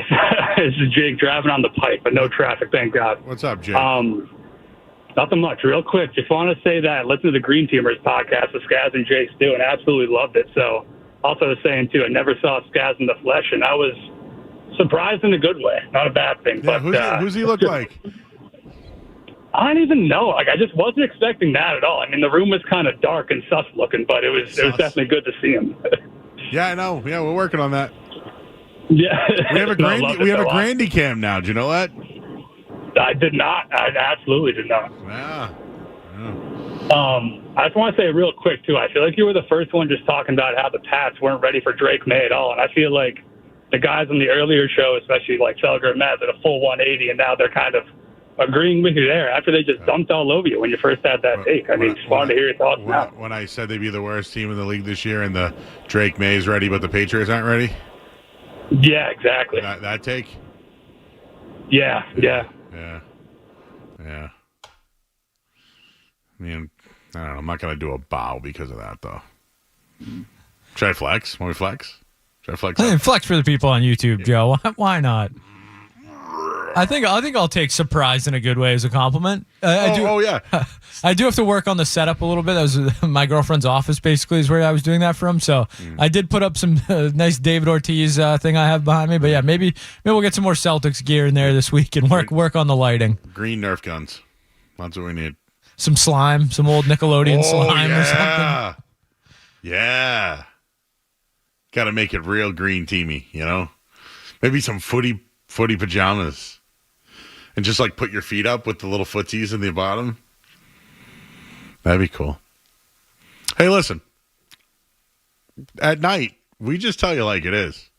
this is Jake driving on the pipe, but no traffic, thank God. What's up, Jake? Nothing much. Real quick, just want to say that I listened to the Green Teamers podcast with Skaz and Jake Stu and absolutely loved it. So, also was saying, too, I never saw Skaz in the flesh, and I was surprised in a good way. Not a bad thing. Yeah, but who's he look like? I don't even know. I just wasn't expecting that at all. I mean, the room was kind of dark and sus looking, but it was definitely good to see him. Yeah, I know. Yeah, we're working on that. Yeah. We have a Grandy cam now. Do you know that? I did not. I absolutely did not. Yeah. I just want to say real quick, too, I feel like you were the first one just talking about how the Pats weren't ready for Drake May at all. And I feel like the guys on the earlier show, especially like Felger and Matt, did a full 180, and now they're kind of agreeing with you there after they just dumped all over you when you first had that take. I mean, just wanted to hear your thoughts now. When I said they'd be the worst team in the league this year and the Drake May's ready, but the Patriots aren't ready? Yeah, exactly. That take? Yeah. I mean, I don't know. I'm not going to do a bow because of that, though. Should I flex? Want me to flex? Should I flex? Flex for the people on YouTube, Joe. Why not? I think I'll take surprise in a good way as a compliment. Yeah. I do have to work on the setup a little bit. That was my girlfriend's office, basically, is where I was doing that from. So I did put up some nice David Ortiz thing I have behind me. But yeah, maybe we'll get some more Celtics gear in there this week and work on the lighting. Green Nerf guns. That's what we need. Some slime, some old Nickelodeon slime or something. Yeah. Got to make it real green teamy, Maybe some footy pajamas. And just like put your feet up with the little footies in the bottom. That'd be cool. Hey, listen. At night, we just tell you like it is.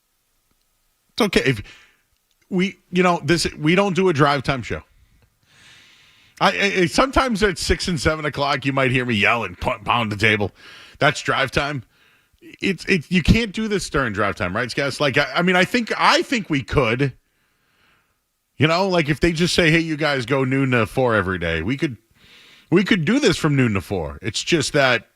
It's okay if we don't do a drive time show. I sometimes at 6 and 7 o'clock you might hear me yell and pound the table. That's drive time. You can't do this during drive time, right, guys? Like I think we could. Like if they just say, "Hey, you guys go noon to 4 every day," we could do this from noon to 4. It's just that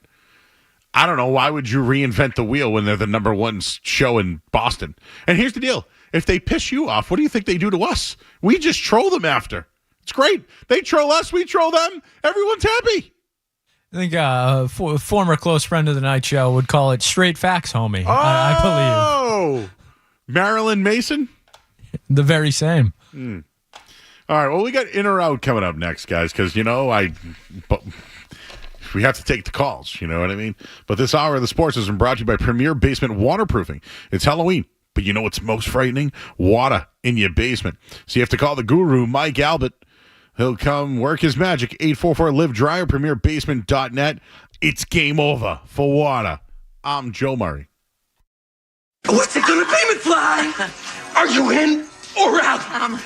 I don't know, why would you reinvent the wheel when they're the number one show in Boston? And here's the deal: if they piss you off, what do you think they do to us? We just troll them after. It's great. They troll us, we troll them. Everyone's happy. I think a former close friend of the night show would call it straight facts, homie. I believe. Oh, Marilyn Mason? The very same. All right, well, we got in or out coming up next, guys, because, we have to take the calls, you know what I mean? But this hour of the sports has been brought to you by Premier Basement Waterproofing. It's Halloween, but you know what's most frightening? Water in your basement. So you have to call the guru, Mike Albert. He'll come work his magic. 844-LIVE-DRYER, premierbasement.net. It's game over for water. I'm Joe Murray. What's it gonna be, McFly? Are you in or out?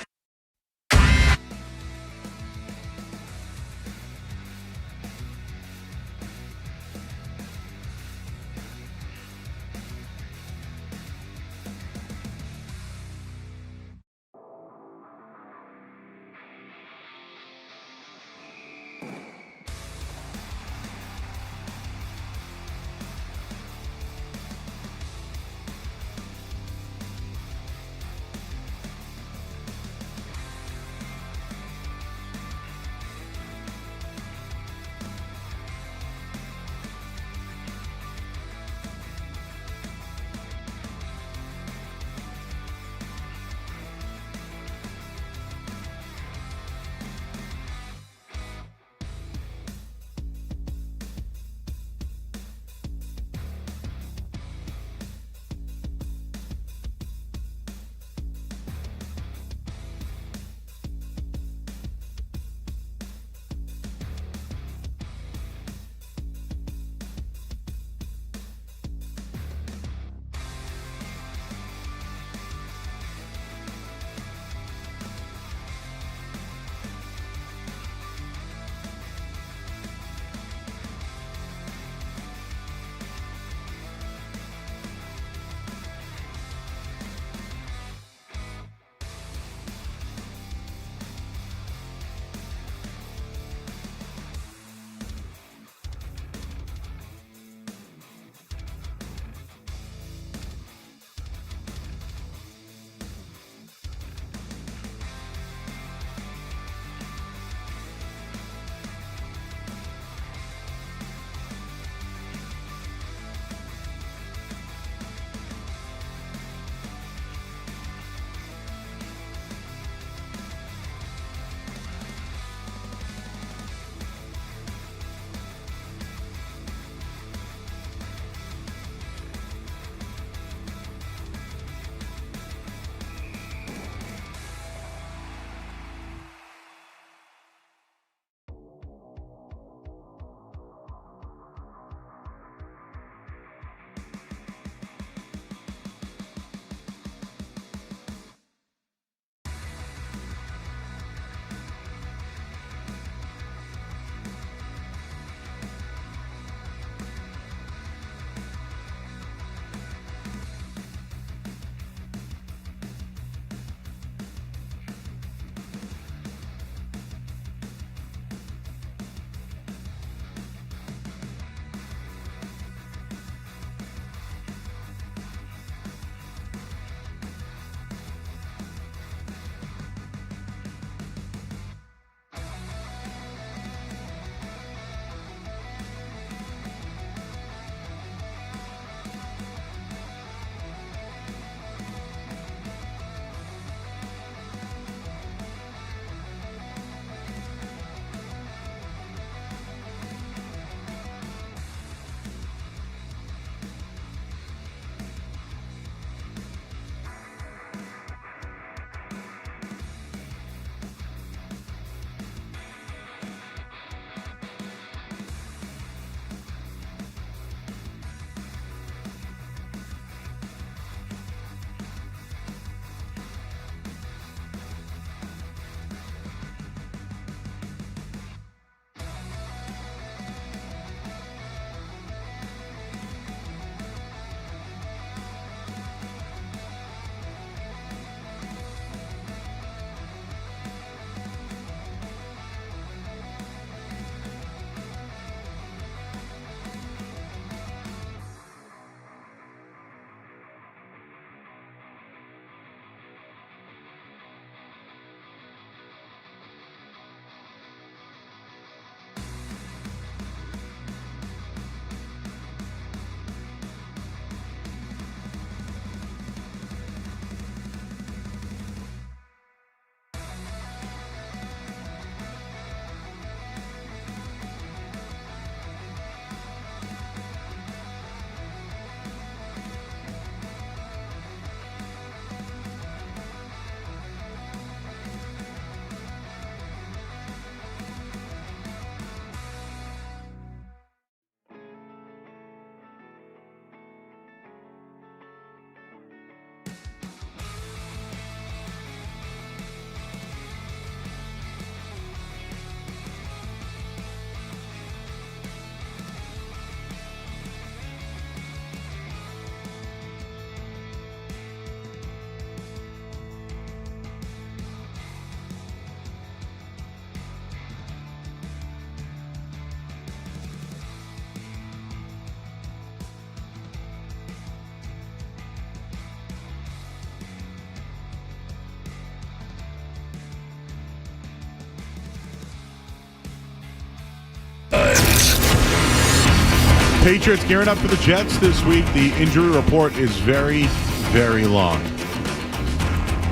Patriots gearing up for the Jets this week. The injury report is very, very long.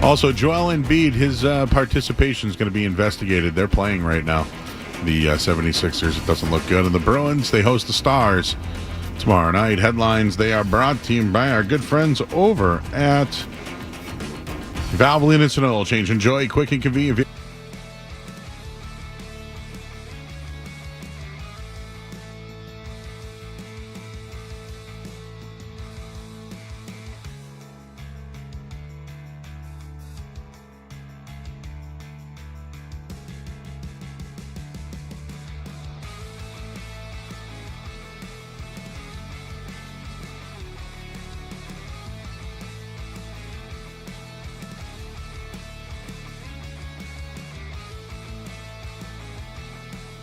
Also, Joel Embiid, his participation is going to be investigated. They're playing right now. The 76ers, it doesn't look good. And the Bruins, they host the Stars tomorrow night. Headlines, they are brought to you by our good friends over at Valvoline Instant Oil Change. Enjoy quick and convenient.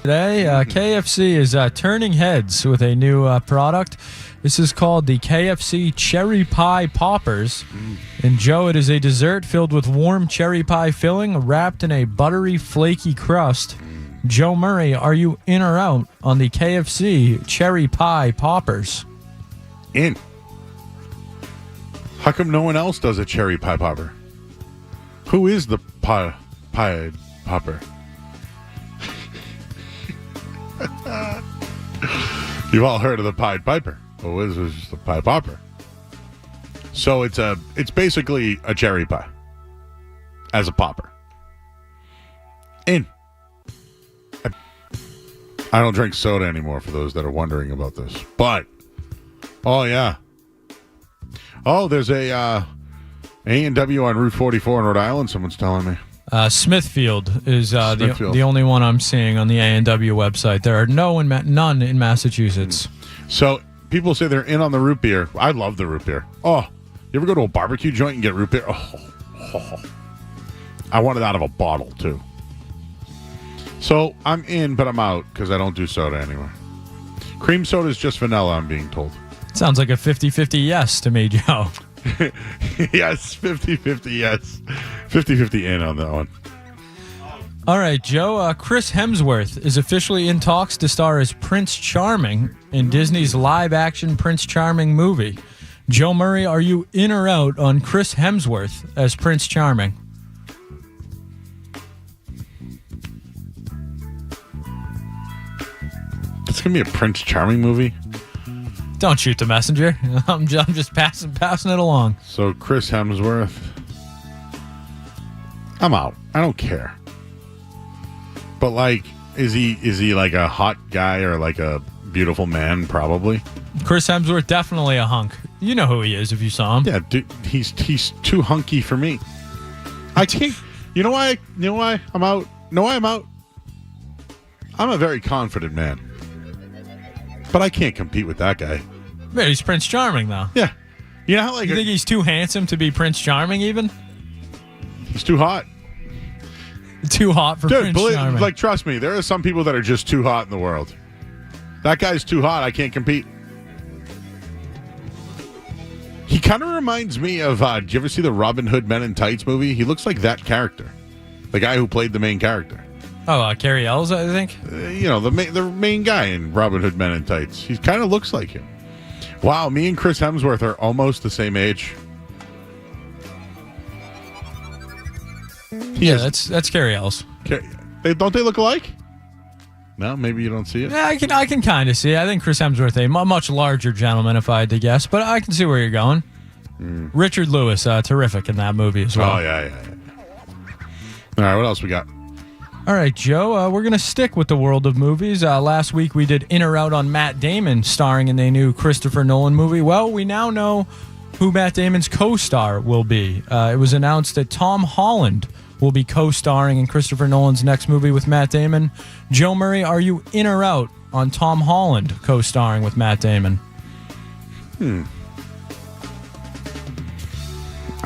Today, KFC is turning heads with a new product. This is called the KFC Cherry Pie Poppers. And Joe, it is a dessert filled with warm cherry pie filling wrapped in a buttery, flaky crust. Joe Murray, are you in or out on the KFC Cherry Pie Poppers? In. How come no one else does a cherry pie popper? Who is the pie popper? You've all heard of the Pied Piper. Oh, this is just the pie popper. So it's basically a cherry pie as a popper. In. I don't drink soda anymore for those that are wondering about this. But, oh yeah. Oh, there's a A&W on Route 44 in Rhode Island, someone's telling me. Smithfield is Smithfield. the only one I'm seeing on the A&W website. There are none in Massachusetts. So people say they're in on the root beer. I love the root beer. Oh, you ever go to a barbecue joint and get root beer? Oh. I want it out of a bottle, too. So I'm in, but I'm out because I don't do soda anymore. Cream soda is just vanilla, I'm being told. Sounds like a 50-50 yes to me, Joe. Yes, 50-50 yes. 50-50 in on that one. All right, Joe. Chris Hemsworth is officially in talks to star as Prince Charming in Disney's live-action Prince Charming movie. Joe Murray, are you in or out on Chris Hemsworth as Prince Charming? It's going to be a Prince Charming movie? Don't shoot the messenger. I'm just passing it along. So Chris Hemsworth. I'm out. I don't care. But like, is he like a hot guy or like a beautiful man? Probably. Chris Hemsworth, definitely a hunk. You know who he is if you saw him. Yeah, dude, he's too hunky for me. I can't. You know why I'm out? Know why I'm out? I'm a very confident man. But I can't compete with that guy. Man, he's Prince Charming, though. Yeah. You know how, like... You think he's too handsome to be Prince Charming, even? He's too hot. Too hot for Prince Charming. Like, trust me, there are some people that are just too hot in the world. That guy's too hot. I can't compete. He kind of reminds me of... did you ever see the Robin Hood Men in Tights movie? He looks like that character. The guy who played the main character. Oh, Carrie Ells, I think. The main guy in Robin Hood Men in Tights. He kind of looks like him. Wow, me and Chris Hemsworth are almost the same age. That's Carrie Ells. Don't they look alike? No, maybe you don't see it. Yeah, I can kind of see it. I think Chris Hemsworth a much larger gentleman, if I had to guess, but I can see where you're going. Richard Lewis, terrific in that movie as well. Oh yeah. All right, what else we got? All right, Joe, we're going to stick with the world of movies. Last week we did In or Out on Matt Damon starring in the new Christopher Nolan movie. Well, we now know who Matt Damon's co-star will be. It was announced that Tom Holland will be co-starring in Christopher Nolan's next movie with Matt Damon. Joe Murray, are you in or out on Tom Holland co-starring with Matt Damon? I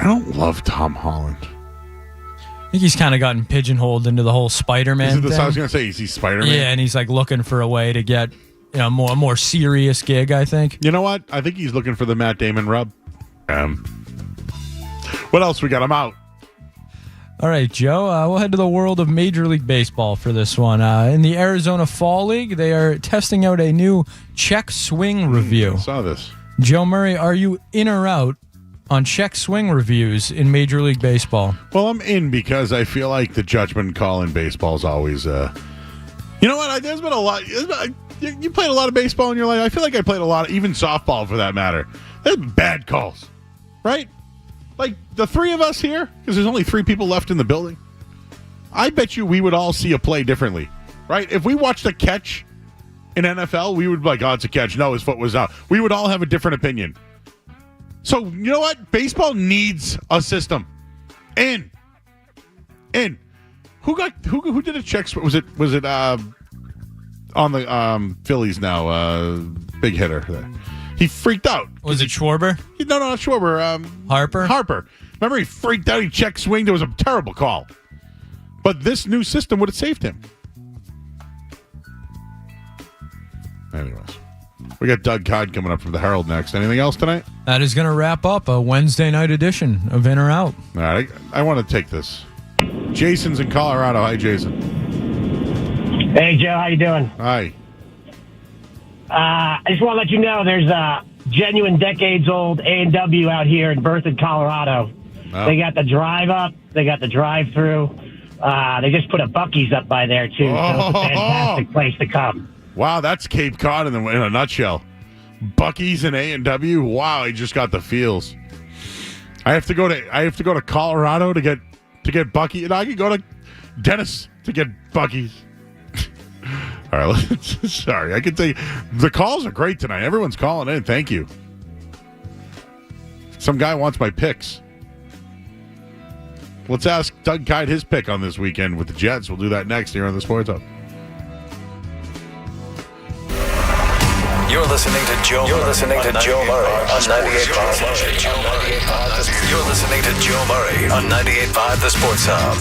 don't love Tom Holland. I think he's kind of gotten pigeonholed into the whole Spider-Man thing. I was going to say, is he Spider-Man? Yeah, and he's like looking for a way to get a more serious gig, I think. You know what? I think he's looking for the Matt Damon rub. What else we got? I'm out. All right, Joe, we'll head to the world of Major League Baseball for this one. In the Arizona Fall League, they are testing out a new check swing review. I saw this. Joe Murray, are you in or out on check swing reviews in Major League Baseball? Well, I'm in because I feel like the judgment call in baseball is always, you know what? There's been a lot. You played a lot of baseball in your life. I feel like I played a lot, even softball for that matter. There's bad calls, right? Like the three of us here, because there's only 3 people left in the building. I bet you we would all see a play differently, right? If we watched a catch in NFL, we would be like, oh, it's a catch. No, his foot was out. We would all have a different opinion. So, you know what? Baseball needs a system. In. Who did a check? Was it on the Phillies now? Big hitter. He freaked out. Was it Schwarber? No, not Schwarber. Harper. Remember, he freaked out. He checked swing. It was a terrible call. But this new system would have saved him. Anyways, we got Doug Kyed coming up from the Herald next. Anything else tonight? That is going to wrap up a Wednesday night edition of In or Out. All right, I want to take this. Jason's in Colorado. Hi, Jason. Hey, Joe. How you doing? Hi. I just want to let you know there's a genuine decades-old A&W out here in Berthoud, Colorado. Oh. They got the drive up. They got the drive-through. They just put a Buc-ee's up by there, too. So it's a fantastic place to come. Wow, that's Cape Cod in a nutshell. Buc-ee's and A&W. Wow, I just got the feels. I have to go to Colorado to get Buc-ee, and I can go to Dennis to get Buc-ee's. All right, sorry. I can tell you, the calls are great tonight. Everyone's calling in. Thank you. Some guy wants my picks. Let's ask Doug Kyed his pick on this weekend with the Jets. We'll do that next here on the Sports Hub. You're listening to Joe. You're listening to Joe Murray on 98.5. You're listening to Joe Murray on 98.5 The Sports Hub.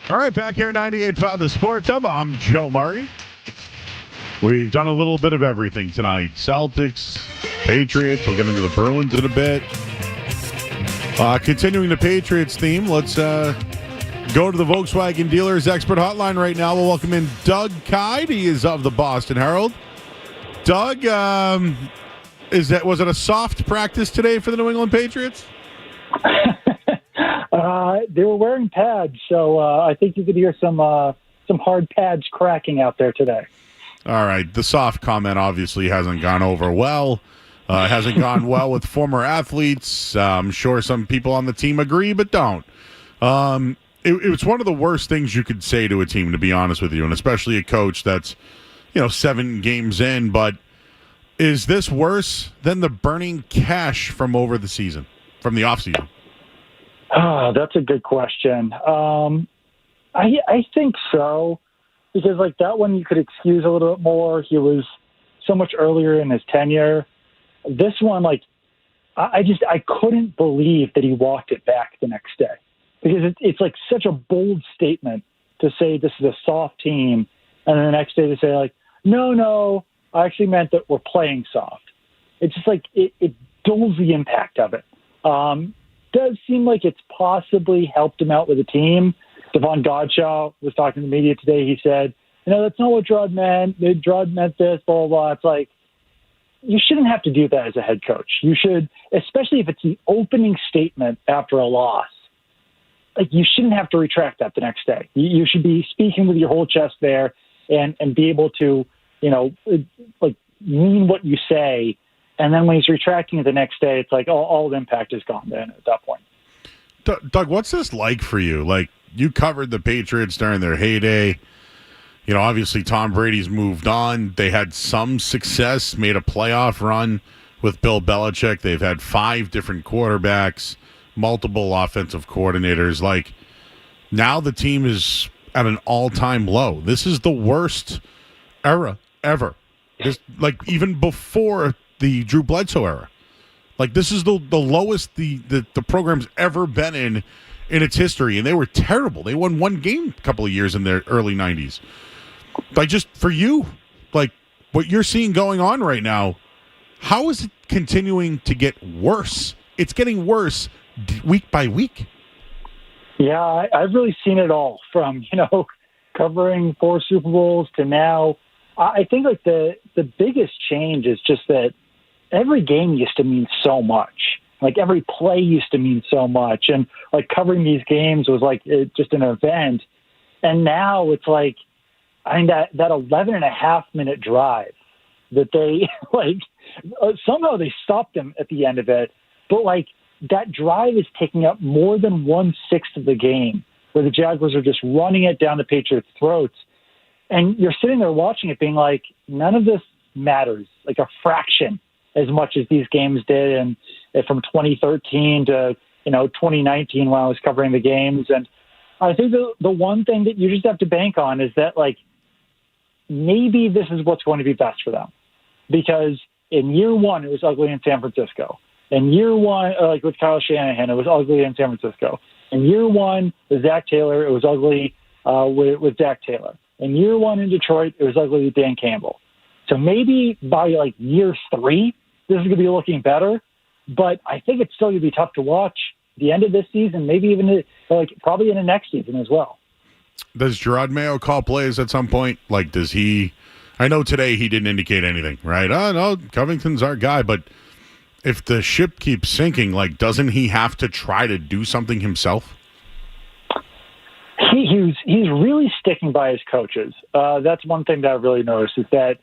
All right, back here at 98.5 The Sports Hub. I'm Joe Murray. We've done a little bit of everything tonight. Celtics, Patriots. We'll get into the Bruins in a bit. Continuing the Patriots theme, let's go to the Volkswagen Dealers Expert Hotline right now. We'll welcome in Doug Kyed. He is of the Boston Herald. Doug, was it a soft practice today for the New England Patriots? They were wearing pads, so I think you could hear some hard pads cracking out there today. All right. The soft comment obviously hasn't gone over well. Hasn't gone well with former athletes. I'm sure some people on the team agree, but don't. It was one of the worst things you could say to a team, to be honest with you, and especially a coach that's, 7 games in. But is this worse than the burning cash from over the season, from the offseason? That's a good question. I think so, because that one you could excuse a little bit more. He was so much earlier in his tenure. This one, I couldn't believe that he walked it back the next day, because it's such a bold statement to say this is a soft team, and then the next day to say no, I actually meant that we're playing soft. It's just it dulls the impact of it. Does seem like it's possibly helped him out with the team. Devon Godshaw was talking to the media today. He said, that's not what Drud meant. Drud meant this, blah, blah, blah. It's you shouldn't have to do that as a head coach. You should, especially if it's the opening statement after a loss, you shouldn't have to retract that the next day. You should be speaking with your whole chest there and be able to, mean what you say. And then when he's retracting it the next day, it's all the impact is gone then at that point. Doug, what's this like for you? You covered the Patriots during their heyday. Obviously Tom Brady's moved on. They had some success, made a playoff run with Bill Belichick. They've had 5 different quarterbacks, multiple offensive coordinators. Now the team is at an all-time low. This is the worst era ever. Even before the Drew Bledsoe era. This is the lowest the program's ever been in its history, and they were terrible. They won 1 game a couple of years in their early 90s. Just for you, what you're seeing going on right now, how is it continuing to get worse? It's getting worse week by week. Yeah, I've really seen it all from, covering 4 Super Bowls to now. I think the biggest change is just that every game used to mean so much. Every play used to mean so much. And covering these games was just an event. And now it's that 11.5-minute drive that they somehow they stopped them at the end of it. But that drive is taking up more than 1/6 of the game, where the Jaguars are just running it down the Patriots' throats. And you're sitting there watching it being none of this matters, a fraction as much as these games did. And from 2013 to, 2019 when I was covering the games. And I think the one thing that you just have to bank on is that, maybe this is what's going to be best for them. Because in year 1, it was ugly in San Francisco. In year 1, with Kyle Shanahan, it was ugly in San Francisco. In year 1 with Zach Taylor, it was ugly with Zach Taylor. In year 1 in Detroit, it was ugly with Dan Campbell. So maybe by year 3, this is going to be looking better. But I think it's still going to be tough to watch the end of this season, maybe even probably in the next season as well. Does Gerard Mayo call plays at some point? Does he? I know today he didn't indicate anything, right? Oh, no, Covington's our guy. But if the ship keeps sinking, doesn't he have to try to do something himself? He's really sticking by his coaches. That's one thing that I've really noticed, is that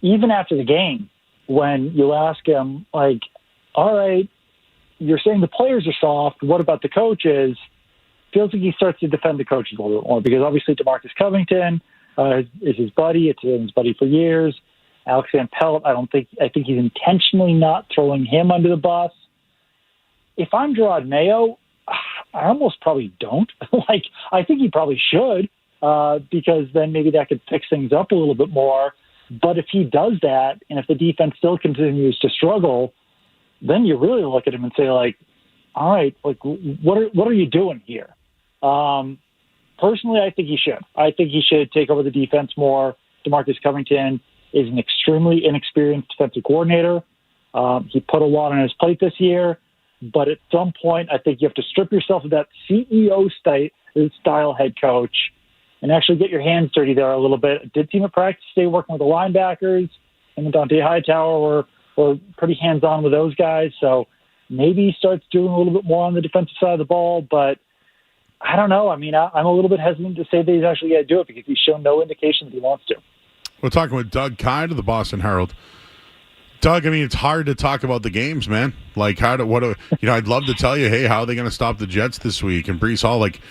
even after the game, when you ask him, all right, you're saying the players are soft, what about the coaches? Feels like he starts to defend the coaches a little bit more, because obviously DeMarcus Covington is his buddy. It's been his buddy for years. Alex Van Pelt, I think he's intentionally not throwing him under the bus. If I'm Gerard Mayo, I almost probably don't. I think he probably should, because then maybe that could fix things up a little bit more. But if he does that, and if the defense still continues to struggle, then you really look at him and say, all right, what are you doing here? personally, I think he should. I think he should take over the defense more. DeMarcus Covington is an extremely inexperienced defensive coordinator. He put a lot on his plate this year, but at some point, I think you have to strip yourself of that CEO style head coach and actually get your hands dirty there a little bit. Did seem at practice today working with the linebackers, and Dante Hightower were pretty hands-on with those guys. So maybe he starts doing a little bit more on the defensive side of the ball, but I don't know. I mean, I'm a little bit hesitant to say that he's actually going to do it because he's shown no indication that he wants to. We're talking with Doug Kyed of the Boston Herald. Doug, I mean, it's hard to talk about the games, man. Like, I'd love to tell you, hey, how are they going to stop the Jets this week? And Breece Hall, like,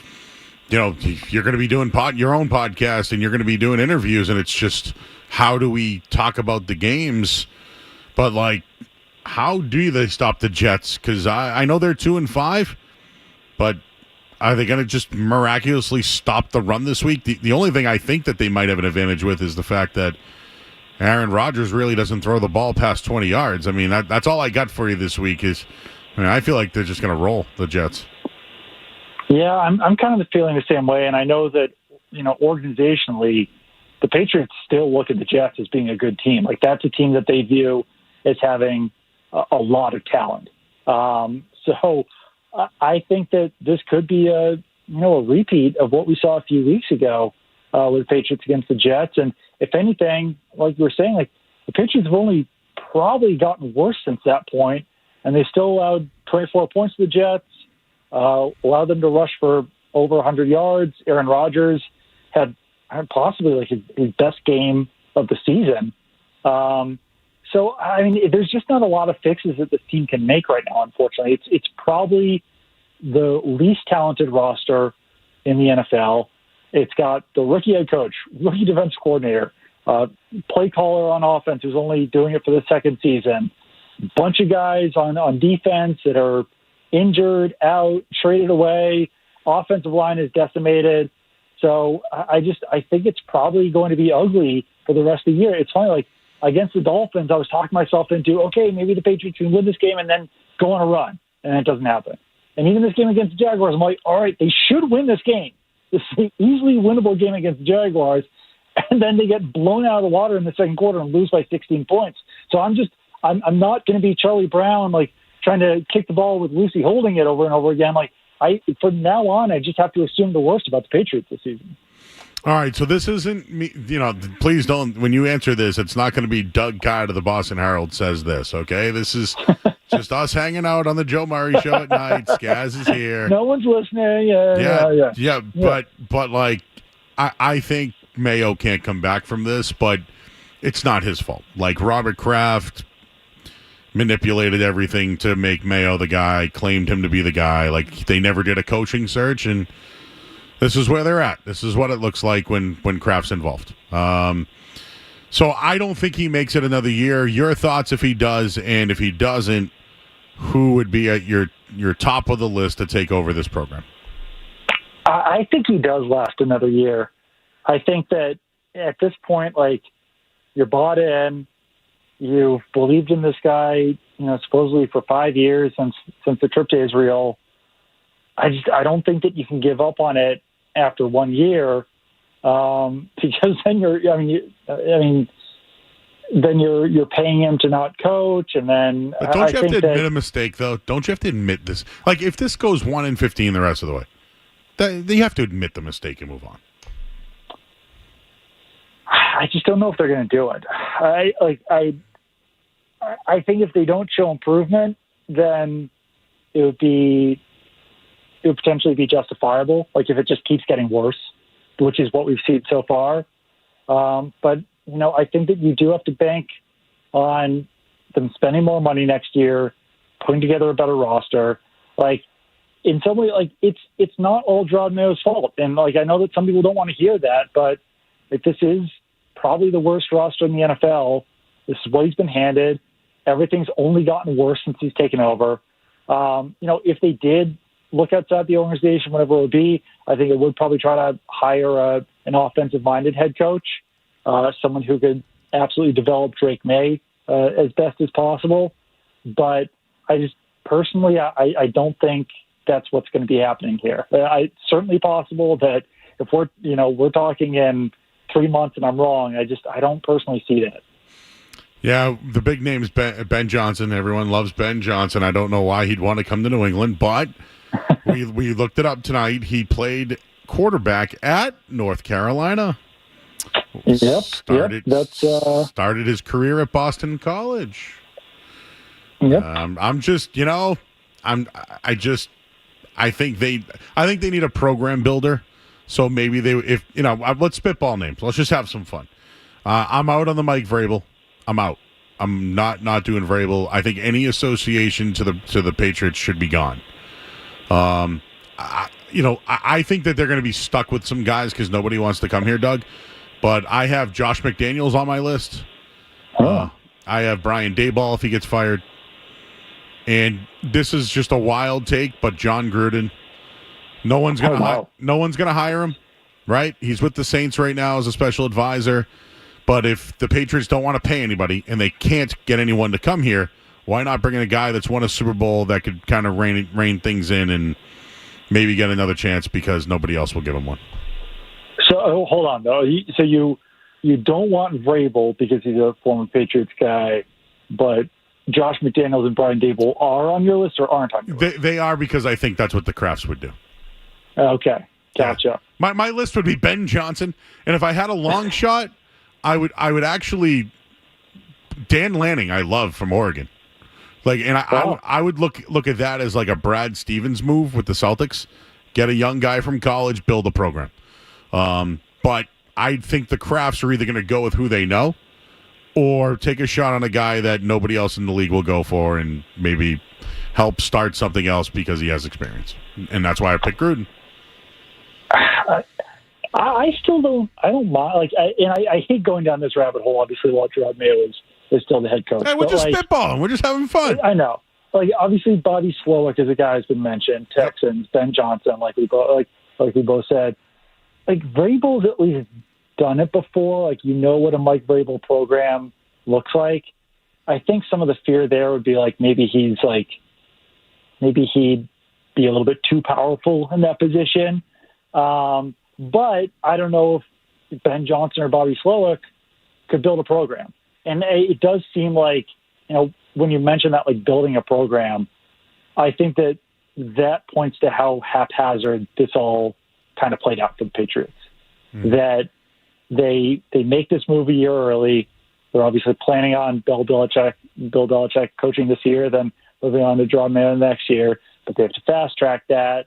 you're going to be doing your own podcast and you're going to be doing interviews, and it's just, how do we talk about the games? But, like, how do they stop the Jets? Because I know they're 2-5, but are they going to just miraculously stop the run this week? The only thing I think that they might have an advantage with is the fact that Aaron Rodgers really doesn't throw the ball past 20 yards. I mean, that's all I got for you this week I feel like they're just going to roll the Jets. Yeah, I'm kind of feeling the same way, and I know that, organizationally, the Patriots still look at the Jets as being a good team. Like, that's a team that they view as having a lot of talent. So I think that this could be a repeat of what we saw a few weeks ago with the Patriots against the Jets. And if anything, like we were saying, like, the Patriots have only probably gotten worse since that point, and they still allowed 24 points to the Jets, allowed them to rush for over 100 yards. Aaron Rodgers had possibly like his best game of the season. So, I mean, there's just not a lot of fixes that this team can make right now, unfortunately. It's probably the least talented roster in the NFL. It's got the rookie head coach, rookie defense coordinator, play caller on offense who's only doing it for the second season, bunch of guys on defense that are injured, out, traded away. Offensive line is decimated. So I think it's probably going to be ugly for the rest of the year. It's funny, like, against the Dolphins, I was talking myself into, okay, maybe the Patriots can win this game and then go on a run, and it doesn't happen. And even this game against the Jaguars, I'm like, all right, they should win this game. This is an easily winnable game against the Jaguars, and then they get blown out of the water in the second quarter and lose by 16 points. So I'm not going to be Charlie Brown, like, trying to kick the ball with Lucy holding it over and over again. Like, from now on, I just have to assume the worst about the Patriots this season. All right, so this isn't me. Please don't. When you answer this, it's not going to be Doug Kyed of the Boston Herald says this. Okay, this is just us hanging out on the Joe Murray Show at night. Skaz is here. No one's listening. Yeah. But like, I think Mayo can't come back from this, but it's not his fault. Like, Robert Kraft manipulated everything to make Mayo the guy, claimed him to be the guy. Like, they never did a coaching search, and this is where they're at. This is what it looks like when Kraft's involved. So I don't think he makes it another year. Your thoughts if he does, and if he doesn't, who would be at your top of the list to take over this program? I think he does last another year. I think that at this point, like, you're bought in. You've believed in this guy, supposedly for 5 years since the trip to Israel. I don't think that you can give up on it after 1 year, because then you're paying him to not coach, and then. But don't you have to admit a mistake, though? Don't you have to admit this? Like, if this goes 1-15 the rest of the way, you have to admit the mistake and move on. I just don't know if they're going to do it. I think if they don't show improvement, then it would potentially be justifiable. Like, if it just keeps getting worse, which is what we've seen so far. But I think that you do have to bank on them spending more money next year, putting together a better roster. Like, in some way, like, it's not all Gerard Mayo's fault. And, like, I know that some people don't want to hear that, but like, this is probably the worst roster in the NFL. This is what he's been handed. Everything's only gotten worse since he's taken over. If they did look outside the organization, whatever it would be, I think it would probably try to hire an offensive-minded head coach, someone who could absolutely develop Drake May as best as possible. But I just personally, I don't think that's what's going to be happening here. It's certainly possible that if we're talking in 3 months and I'm wrong, I don't personally see that. Yeah, the big name is Ben Johnson. Everyone loves Ben Johnson. I don't know why he'd want to come to New England, but we looked it up tonight. He played quarterback at North Carolina. Yep. Started his career at Boston College. Yep. I think they need a program builder. So maybe let's spitball names. Let's just have some fun. I'm out on the Mike Vrabel. I'm out. I'm not doing Vrabel. I think any association to the Patriots should be gone. I think that they're going to be stuck with some guys because nobody wants to come here, Doug. But I have Josh McDaniels on my list. I have Brian Daboll if he gets fired. And this is just a wild take, but John Gruden, no one's going to hire him, right? He's with the Saints right now as a special advisor. But if the Patriots don't want to pay anybody and they can't get anyone to come here, why not bring in a guy that's won a Super Bowl that could kind of rein things in and maybe get another chance because nobody else will give him one? So hold on, though. So you don't want Vrabel because he's a former Patriots guy, but Josh McDaniels and Brian Daboll are on your list or aren't on your list? They are because I think that's what the Crafts would do. Okay, gotcha. Yeah. My list would be Ben Johnson, and if I had a long shot, I would actually Dan Lanning. I love from Oregon, I would look at that as like a Brad Stevens move with the Celtics. Get a young guy from college, build a program. But I think the Crafts are either going to go with who they know, or take a shot on a guy that nobody else in the league will go for, and maybe help start something else because he has experience. And that's why I picked Gruden. I still don't. I don't mind. I hate going down this rabbit hole. Obviously, while Gerard Mayo is still the head coach. Hey, we're just spitballing. We're just having fun. I know. Obviously, Bobby Slowick is a guy who's been mentioned. Texans, Ben Johnson, like we both said. Vrabel's at least done it before. What a Mike Vrabel program looks like. I think some of the fear there would be maybe he'd be a little bit too powerful in that position. But I don't know if Ben Johnson or Bobby Slowick could build a program. And it does seem like, when you mention that, building a program, I think that points to how haphazard this all kind of played out for the Patriots. That they make this move a year early. They're obviously planning on Bill Belichick coaching this year, then moving on to Gerard Mayo next year. But they have to fast track that.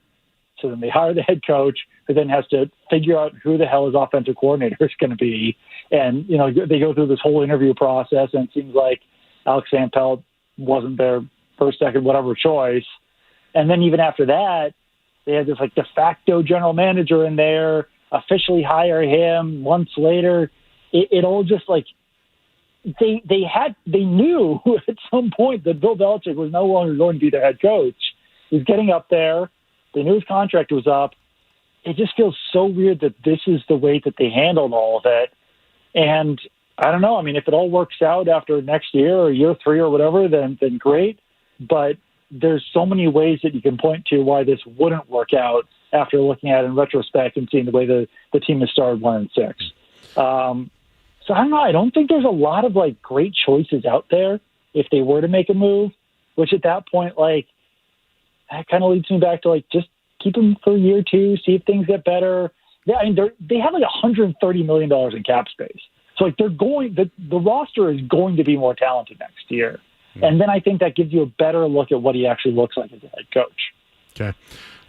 So then they hire the head coach, who then has to figure out who the hell his offensive coordinator is going to be. And, they go through this whole interview process, and it seems like Alex Van Pelt wasn't their first, second, whatever choice. And then even after that, they had this de facto general manager in there, officially hire him months later. It all just they knew at some point that Bill Belichick was no longer going to be their head coach. He was getting up there. They knew his contract was up. It just feels so weird that this is the way that they handled all of it. And I don't know. I mean, if it all works out after next year or year 3 or whatever, then great. But there's so many ways that you can point to why this wouldn't work out after looking at it in retrospect and seeing the way the team has started 1-6. So I don't know. I don't think there's a lot of great choices out there if they were to make a move, which at that point, that kind of leads me back to just keep them for year 2, see if things get better. They have $130 million in cap space. So the roster is going to be more talented next year. And then I think that gives you a better look at what he actually looks like as a head coach. Okay.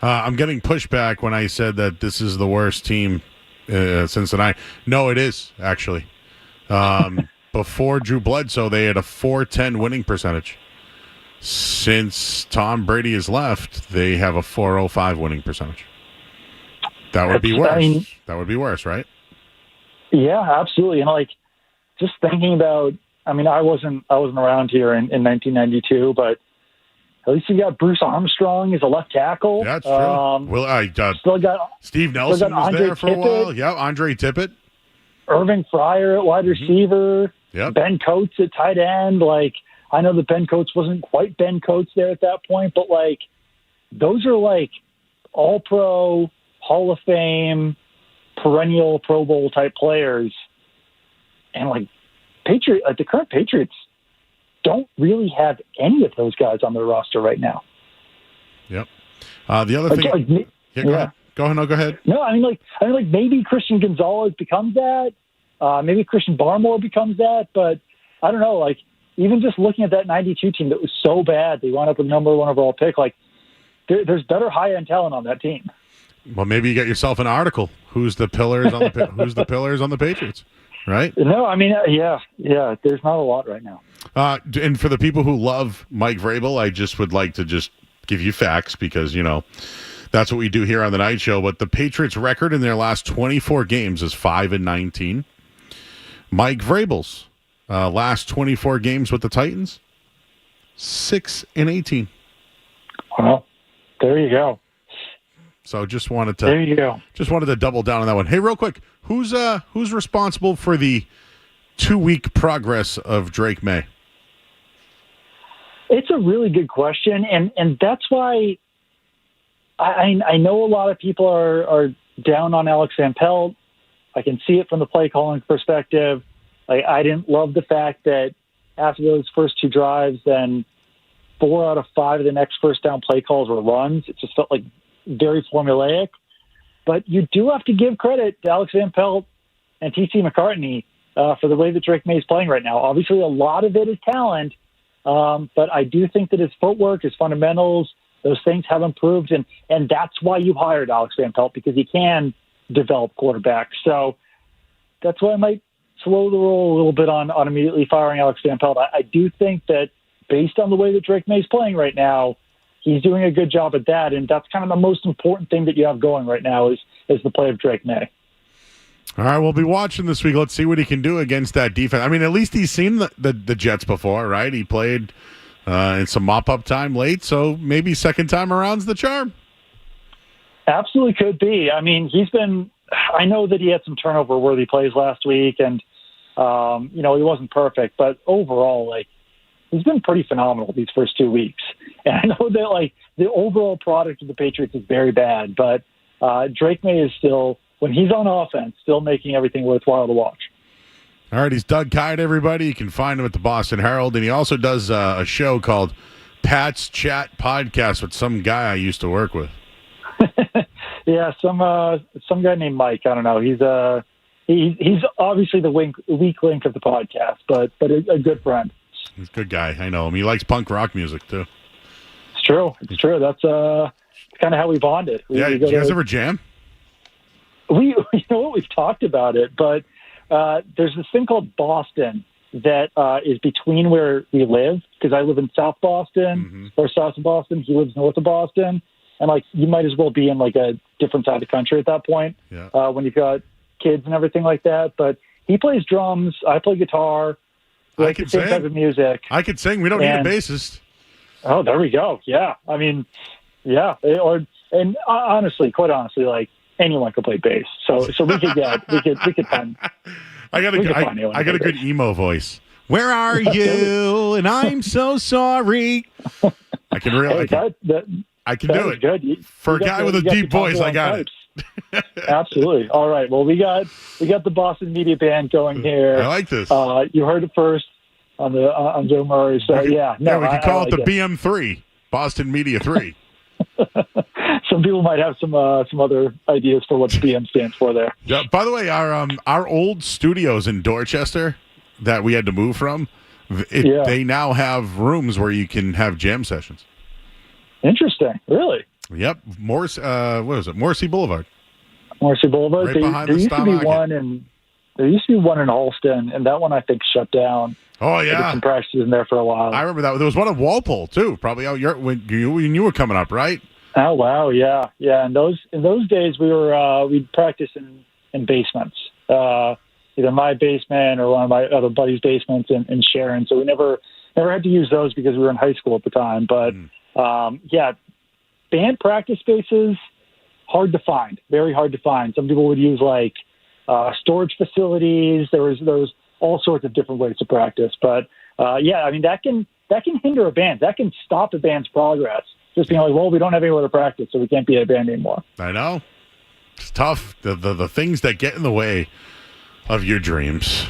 I'm getting pushback when I said that this is the worst team Cincinnati. No, it is, actually. Before Drew Bledsoe, they had a .410 winning percentage. Since Tom Brady has left, they have a .405 winning percentage. That would be worse. That would be worse, right? Yeah, absolutely. And just thinking about, I wasn't around here in 1992, but at least you got Bruce Armstrong as a left tackle. That's true. Still got Steve Nelson was there for a while. Yeah, Andre Tippett. Irving Fryer at wide receiver. Yep. Ben Coates at tight end. I know that Ben Coates wasn't quite Ben Coates there at that point, but those are all-pro, Hall of Fame, perennial Pro Bowl type players, and like the current Patriots don't really have any of those guys on their roster right now. Yep. The other thing, go ahead. No, go ahead. No, I mean, maybe Christian Gonzalez becomes that. Maybe Christian Barmore becomes that. But I don't know. Like, even just looking at that '92 team that was so bad, they wound up with number 1 overall pick. Like, there's better high end talent on that team. Well, maybe you get yourself an article. Who's the pillars on the Patriots? Right? No, I mean, yeah. There's not a lot right now. And for the people who love Mike Vrabel, I just would like to just give you facts because, that's what we do here on the night show. But the Patriots' record in their last 24 games is 5-19. Mike Vrabel's last 24 games with the Titans, 6-18. Well, there you go. So just wanted to there you go. Just wanted to double down on that one. Hey, real quick, who's responsible for the 2-week progress of Drake May? It's a really good question, and that's why I know a lot of people are down on Alex Van Pelt. I can see it from the play calling perspective. I didn't love the fact that after those first 2 drives, then 4 out of 5 of the next first down play calls were runs. It just felt like very formulaic. But you do have to give credit to Alex Van Pelt and T.C. McCartney for the way that Drake May is playing right now. Obviously, a lot of it is talent, but I do think that his footwork, his fundamentals, those things have improved, and that's why you hired Alex Van Pelt, because he can develop quarterbacks. So that's why I might slow the roll a little bit on immediately firing Alex Van Pelt. I do think that based on the way that Drake May is playing right now, he's doing a good job at that, and that's kind of the most important thing that you have going right now is the play of Drake May. All right, we'll be watching this week. Let's see what he can do against that defense. I mean, at least he's seen the Jets before, right? He played in some mop-up time late, so maybe second time around's the charm. Absolutely could be. I mean, I know that he had some turnover-worthy plays last week, and, he wasn't perfect, but overall, he's been pretty phenomenal these first 2 weeks. And I know that, the overall product of the Patriots is very bad, but Drake May is still, when he's on offense, still making everything worthwhile to watch. All right, he's Doug Kyed, everybody. You can find him at the Boston Herald, and he also does a show called Pat's Chat Podcast with some guy I used to work with. Yeah, some guy named Mike. I don't know. He's obviously the weak link of the podcast, but a good friend. He's a good guy. I know him. He likes punk rock music too. It's true. That's kind of how we bonded. Yeah, did you guys ever jam? We've talked about it, but there's this thing called Boston that is between where we live, because I live in South Boston or south of Boston. He lives north of Boston. And, you might as well be in, a different side of the country at that point when you've got kids and everything like that. But he plays drums. I play guitar. I can sing. Type of music. I can sing. We don't need a bassist. Oh, there we go. Yeah. I mean, yeah. Honestly, quite honestly, anyone could play bass. So we could find. I got a good emo voice. Where are you? And I'm so sorry. I can do it. Good. For a guy with a deep voice, I got it. Absolutely. All right. Well, we got the Boston Media Band going here. I like this. You heard it first on Joe Murray. So we can call it the BM3, Boston Media 3. Some people might have some other ideas for what the BM stands for there. Yeah. By the way, our old studios in Dorchester that we had to move from, they now have rooms where you can have jam sessions. Interesting. Really? Yep. Morse. What is it? Morrissey Boulevard. Morrissey Boulevard. Right behind there the used to be one in Alston, and that one I think shut down. Oh yeah. I did some practices in there for a while. I remember that. There was one in Walpole too. Probably out when you were coming up, right? Oh wow, yeah. In those days we'd practice in basements. Either my basement or one of my other buddies' basements in Sharon. So we never had to use those because we were in high school at the time. But band practice spaces, hard to find, very hard to find. Some people would use storage facilities. There was all sorts of different ways to practice. But I mean that can hinder a band. That can stop a band's progress. Just being we don't have anywhere to practice, so we can't be a band anymore. I know. It's tough. The things that get in the way of your dreams.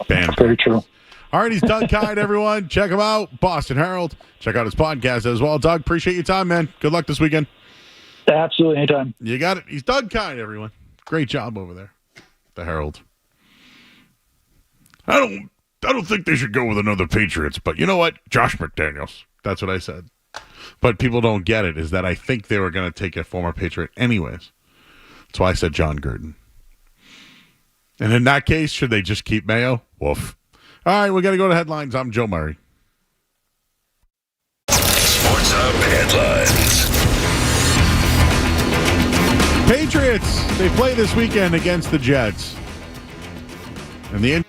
Bam. Very true. All right, he's Doug Kyed, everyone. Check him out. Boston Herald. Check out his podcast as well. Doug, appreciate your time, man. Good luck this weekend. Absolutely, anytime. You got it. He's Doug Kyed, everyone. Great job over there. The Herald. I don't think they should go with another Patriots, but you know what? Josh McDaniels. That's what I said. But people don't get it, is that I think they were going to take a former Patriot anyways. That's why I said John Gruden. And in that case, should they just keep Mayo? Woof. All right, we got to go to headlines. I'm Joe Murray. Sports Hub headlines. Patriots, they play this weekend against the Jets. And the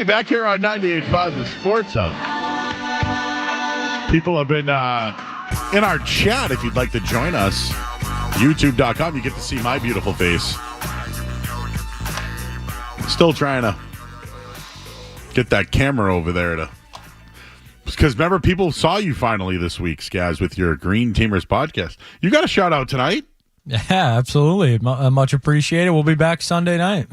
Hey, back here on 98.5 The Sports Hub. People have been in our chat. If you'd like to join us, youtube.com, you get to see my beautiful face. Still trying to get that camera over there to... Because remember, people saw you finally this week, Skaz, with your Green Teamers podcast. You got a shout out tonight? Yeah, absolutely. Much appreciated. We'll be back Sunday night.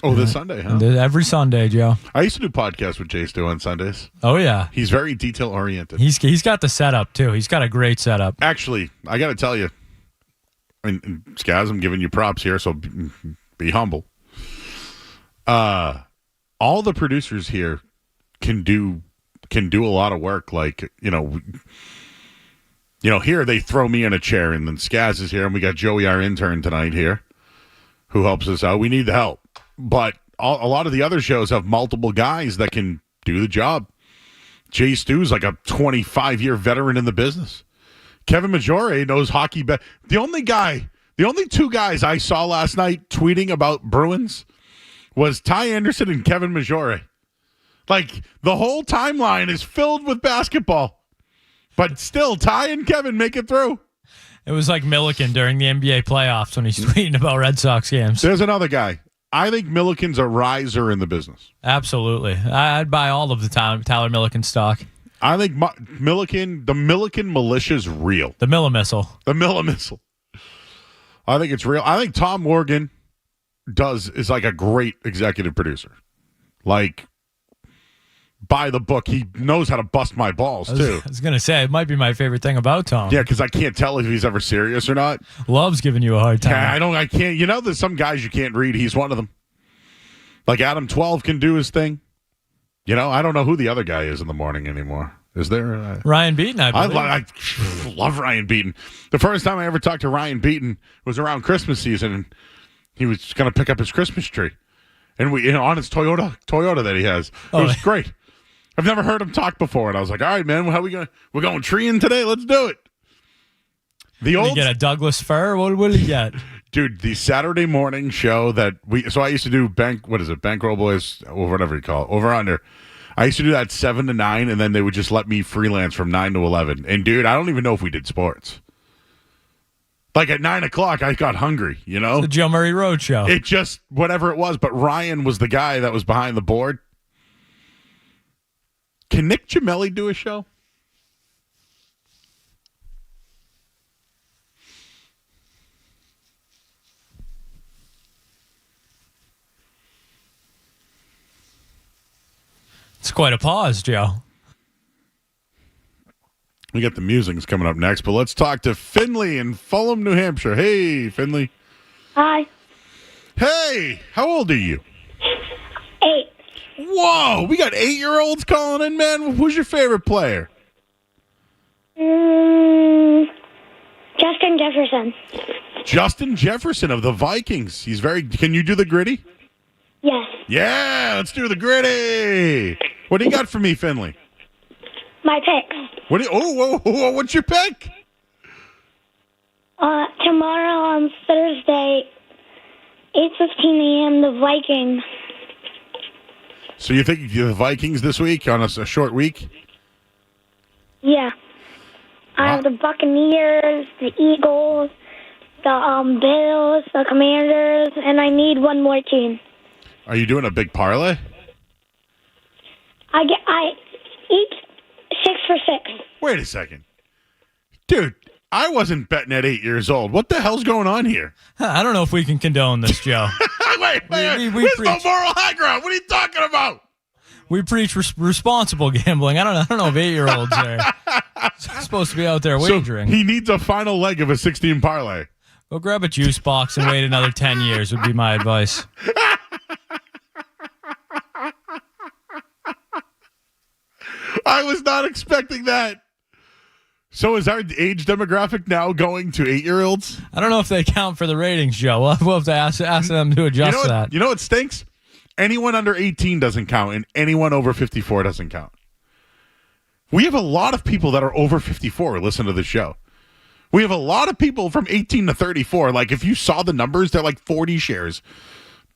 Oh, this Sunday, huh? Every Sunday, Joe. I used to do podcasts with Jay Stu on Sundays. Oh, yeah. He's very detail-oriented. He's got the setup, too. He's got a great setup. Actually, I got to tell you, and Skaz, I'm giving you props here, so be humble. All the producers here can do a lot of work. Like, here they throw me in a chair, and then Skaz is here, and we got Joey, our intern, tonight here, who helps us out. We need the help. But a lot of the other shows have multiple guys that can do the job. Jay Stu's like a 25-year veteran in the business. Kevin Majore knows hockey better. The only two guys I saw last night tweeting about Bruins was Ty Anderson and Kevin Majore. Like, the whole timeline is filled with basketball. But still, Ty and Kevin make it through. It was like Milliken during the NBA playoffs when he's tweeting about Red Sox games. There's another guy. I think Milliken's a riser in the business. Absolutely. I'd buy all of the Tyler Milliken stock. I think the Milliken militia's real. The Millimissile. The Millimissile. I think it's real. I think Tom Morgan is like a great executive producer. Like, by the book. He knows how to bust my balls, too. I was going to say, it might be my favorite thing about Tom. Yeah, because I can't tell if he's ever serious or not. Loves giving you a hard time. Yeah, I can't. There's some guys you can't read. He's one of them. Like Adam 12 can do his thing. I don't know who the other guy is in the morning anymore. Is there? Ryan Beaton, I believe. I love Ryan Beaton. The first time I ever talked to Ryan Beaton was around Christmas season, and he was going to pick up his Christmas tree. And we, on his Toyota that he has. It was great. I've never heard him talk before, and I was like, all right, man, we're going treeing today? Let's do it. Did he get a Douglas fir? What will he get? Dude, the Saturday morning show so I used to do Bankroll Boys, or whatever you call it, over under. I used to do that 7 to 9, and then they would just let me freelance from 9 to 11. And, dude, I don't even know if we did sports. Like, at 9 o'clock, I got hungry, The Joe Murray Road Show. It just, whatever it was, but Ryan was the guy that was behind the board. Can Nick Gemelli do a show? It's quite a pause, Joe. We got the musings coming up next, but let's talk to Finley in Fulham, New Hampshire. Hey, Finley. Hi. Hey, how old are you? 8. Whoa, we got 8-year-olds calling in, man. Who's your favorite player? Justin Jefferson. Justin Jefferson of the Vikings. Can you do the gritty? Yes. Yeah, let's do the gritty. What do you got for me, Finley? My pick. What's your pick? Tomorrow on Thursday, 8:15 a.m., the Vikings. So you think the Vikings this week on a short week? Yeah. I have the Buccaneers, the Eagles, the Bills, the Commanders, and I need one more team. Are you doing a big parlay? I each 6 for 6. Wait a second. Dude, I wasn't betting at 8 years old. What the hell's going on here? I don't know if we can condone this, Joe. Wait. There's no moral high ground. What are you talking about? We preach responsible gambling. I don't know if 8-year-olds are supposed to be out there wagering. So he needs a final leg of a 16 parlay. Go grab a juice box and wait another 10 years would be my advice. I was not expecting that. So is our age demographic now going to 8-year-olds? I don't know if they count for the ratings, Joe. We'll have to ask them to adjust that. You know what stinks? Anyone under 18 doesn't count, and anyone over 54 doesn't count. We have a lot of people that are over 54 who listen to the show. We have a lot of people from 18 to 34. Like, if you saw the numbers, they're like 40 shares.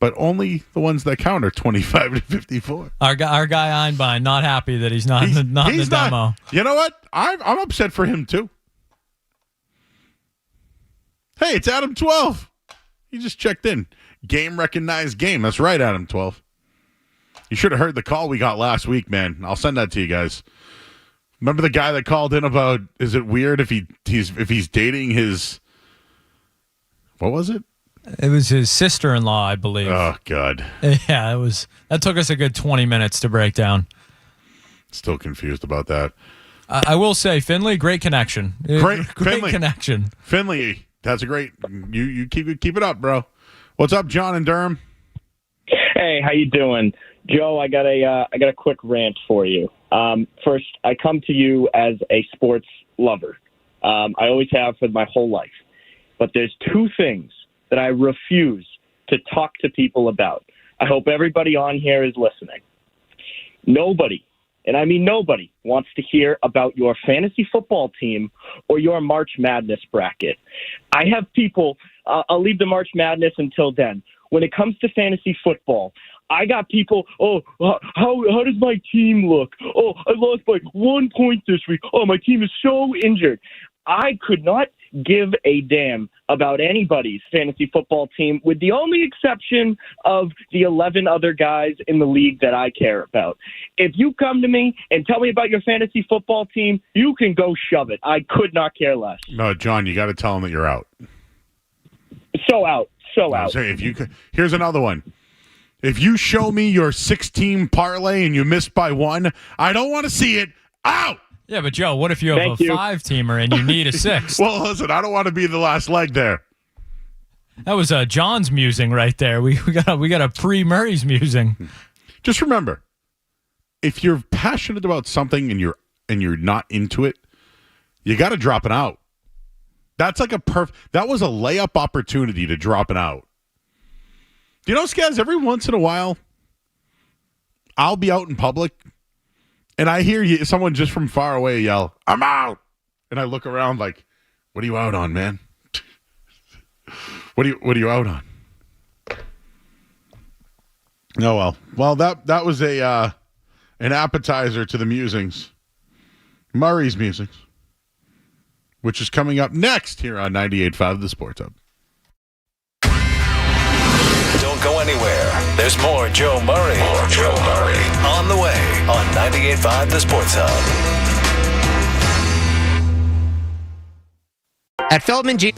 but only the ones that count are 25 to 54. Our guy Einbein not happy that he's not in the demo. You know what? I'm upset for him too. Hey, it's Adam 12. He just checked in. Game recognized game. That's right, Adam 12. You should have heard the call we got last week, man. I'll send that to you guys. Remember the guy that called in about, is it weird if he's dating his, what was it? It was his sister-in-law, I believe. Oh, God. Yeah, that took us a good 20 minutes to break down. Still confused about that. I will say, Finley, great connection. Great Finley. connection. Finley, that's a great, you keep it up, bro. What's up, John in Durham? Hey, how you doing? Joe, I got a quick rant for you. First, I come to you as a sports lover. I always have for my whole life. But there's two things that I refuse to talk to people about. I hope everybody on here is listening. Nobody, and I mean nobody, wants to hear about your fantasy football team or your March Madness bracket. I have people, I'll leave the March Madness until then. When it comes to fantasy football, I got people, how does my team look? Oh, I lost by 1 point this week. Oh, my team is so injured. I could not give a damn about anybody's fantasy football team with the only exception of the 11 other guys in the league that I care about. If you come to me and tell me about your fantasy football team, you can go shove it. I could not care less. No, John, you got to tell him that you're out. So out. Here's another one. If you show me your 6-team parlay and you missed by 1, I don't want to see it. Out! Yeah, but Joe, what if you have a 5-teamer and you need a 6th? Well, listen, I don't want to be the last leg there. That was John's musing right there. We got a pre-Murray's musing. Just remember, if you're passionate about something and you're not into it, you got to drop it out. That's like that was a layup opportunity to drop it out. You know, Skaz, every once in a while, I'll be out in public, and I hear someone just from far away yell, "I'm out!" And I look around like, "What are you out on, man? What are you out on?" Oh well, that was an appetizer to the musings, Murray's musings, which is coming up next here on 98.5 The Sports Hub. Don't go anywhere. There's more Joe Murray. On the way on 98.5 The Sports Hub. At Feldman G.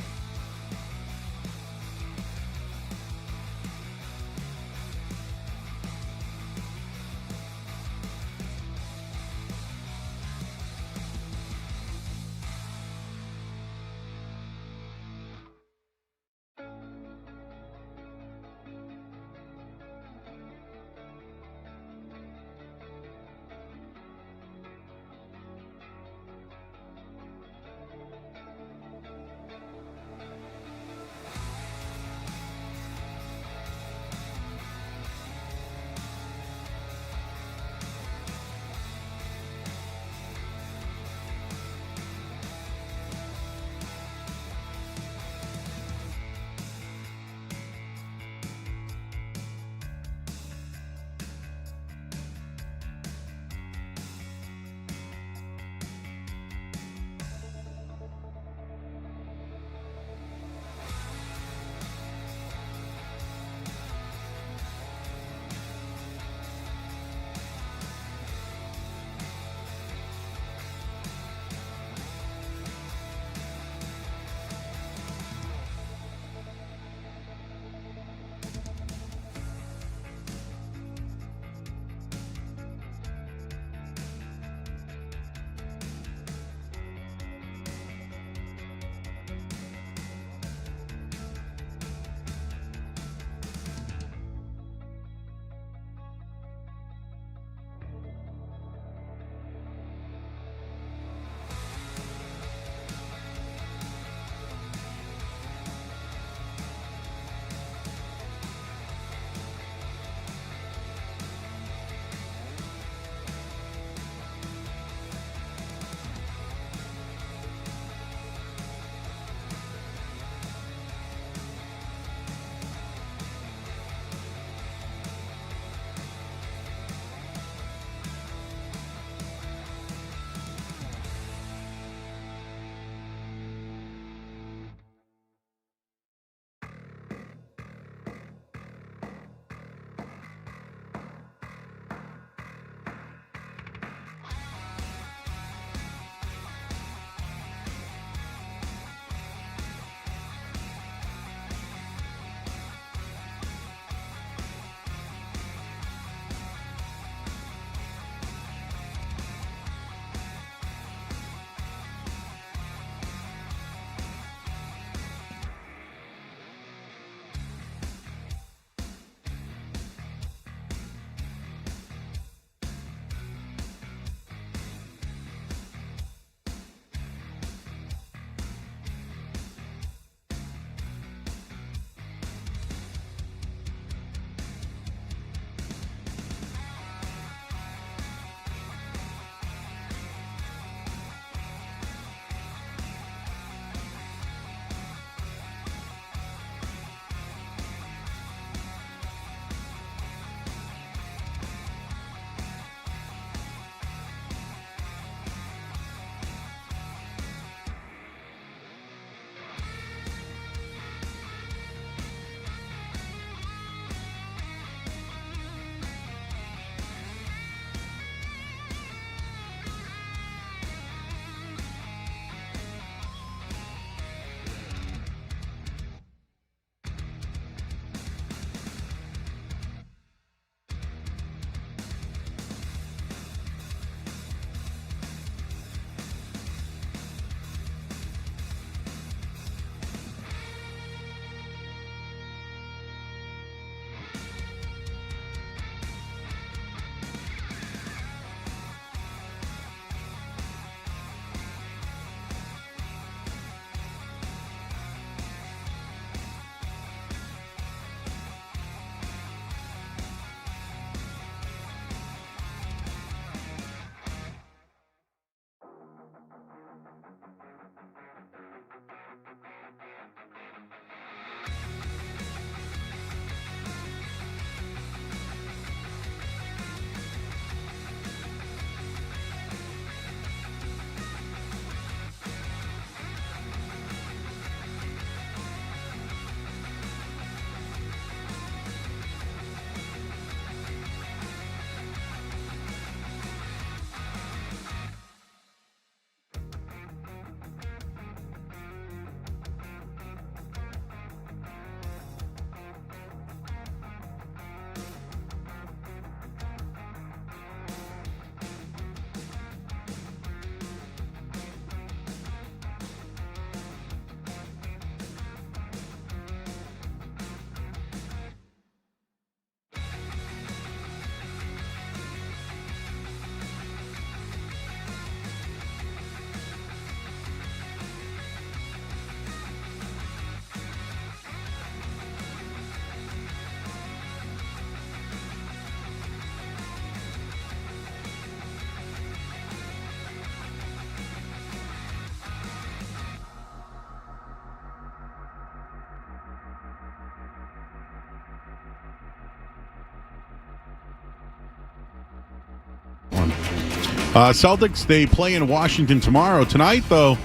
Celtics, they play in Washington tomorrow. Tonight, though,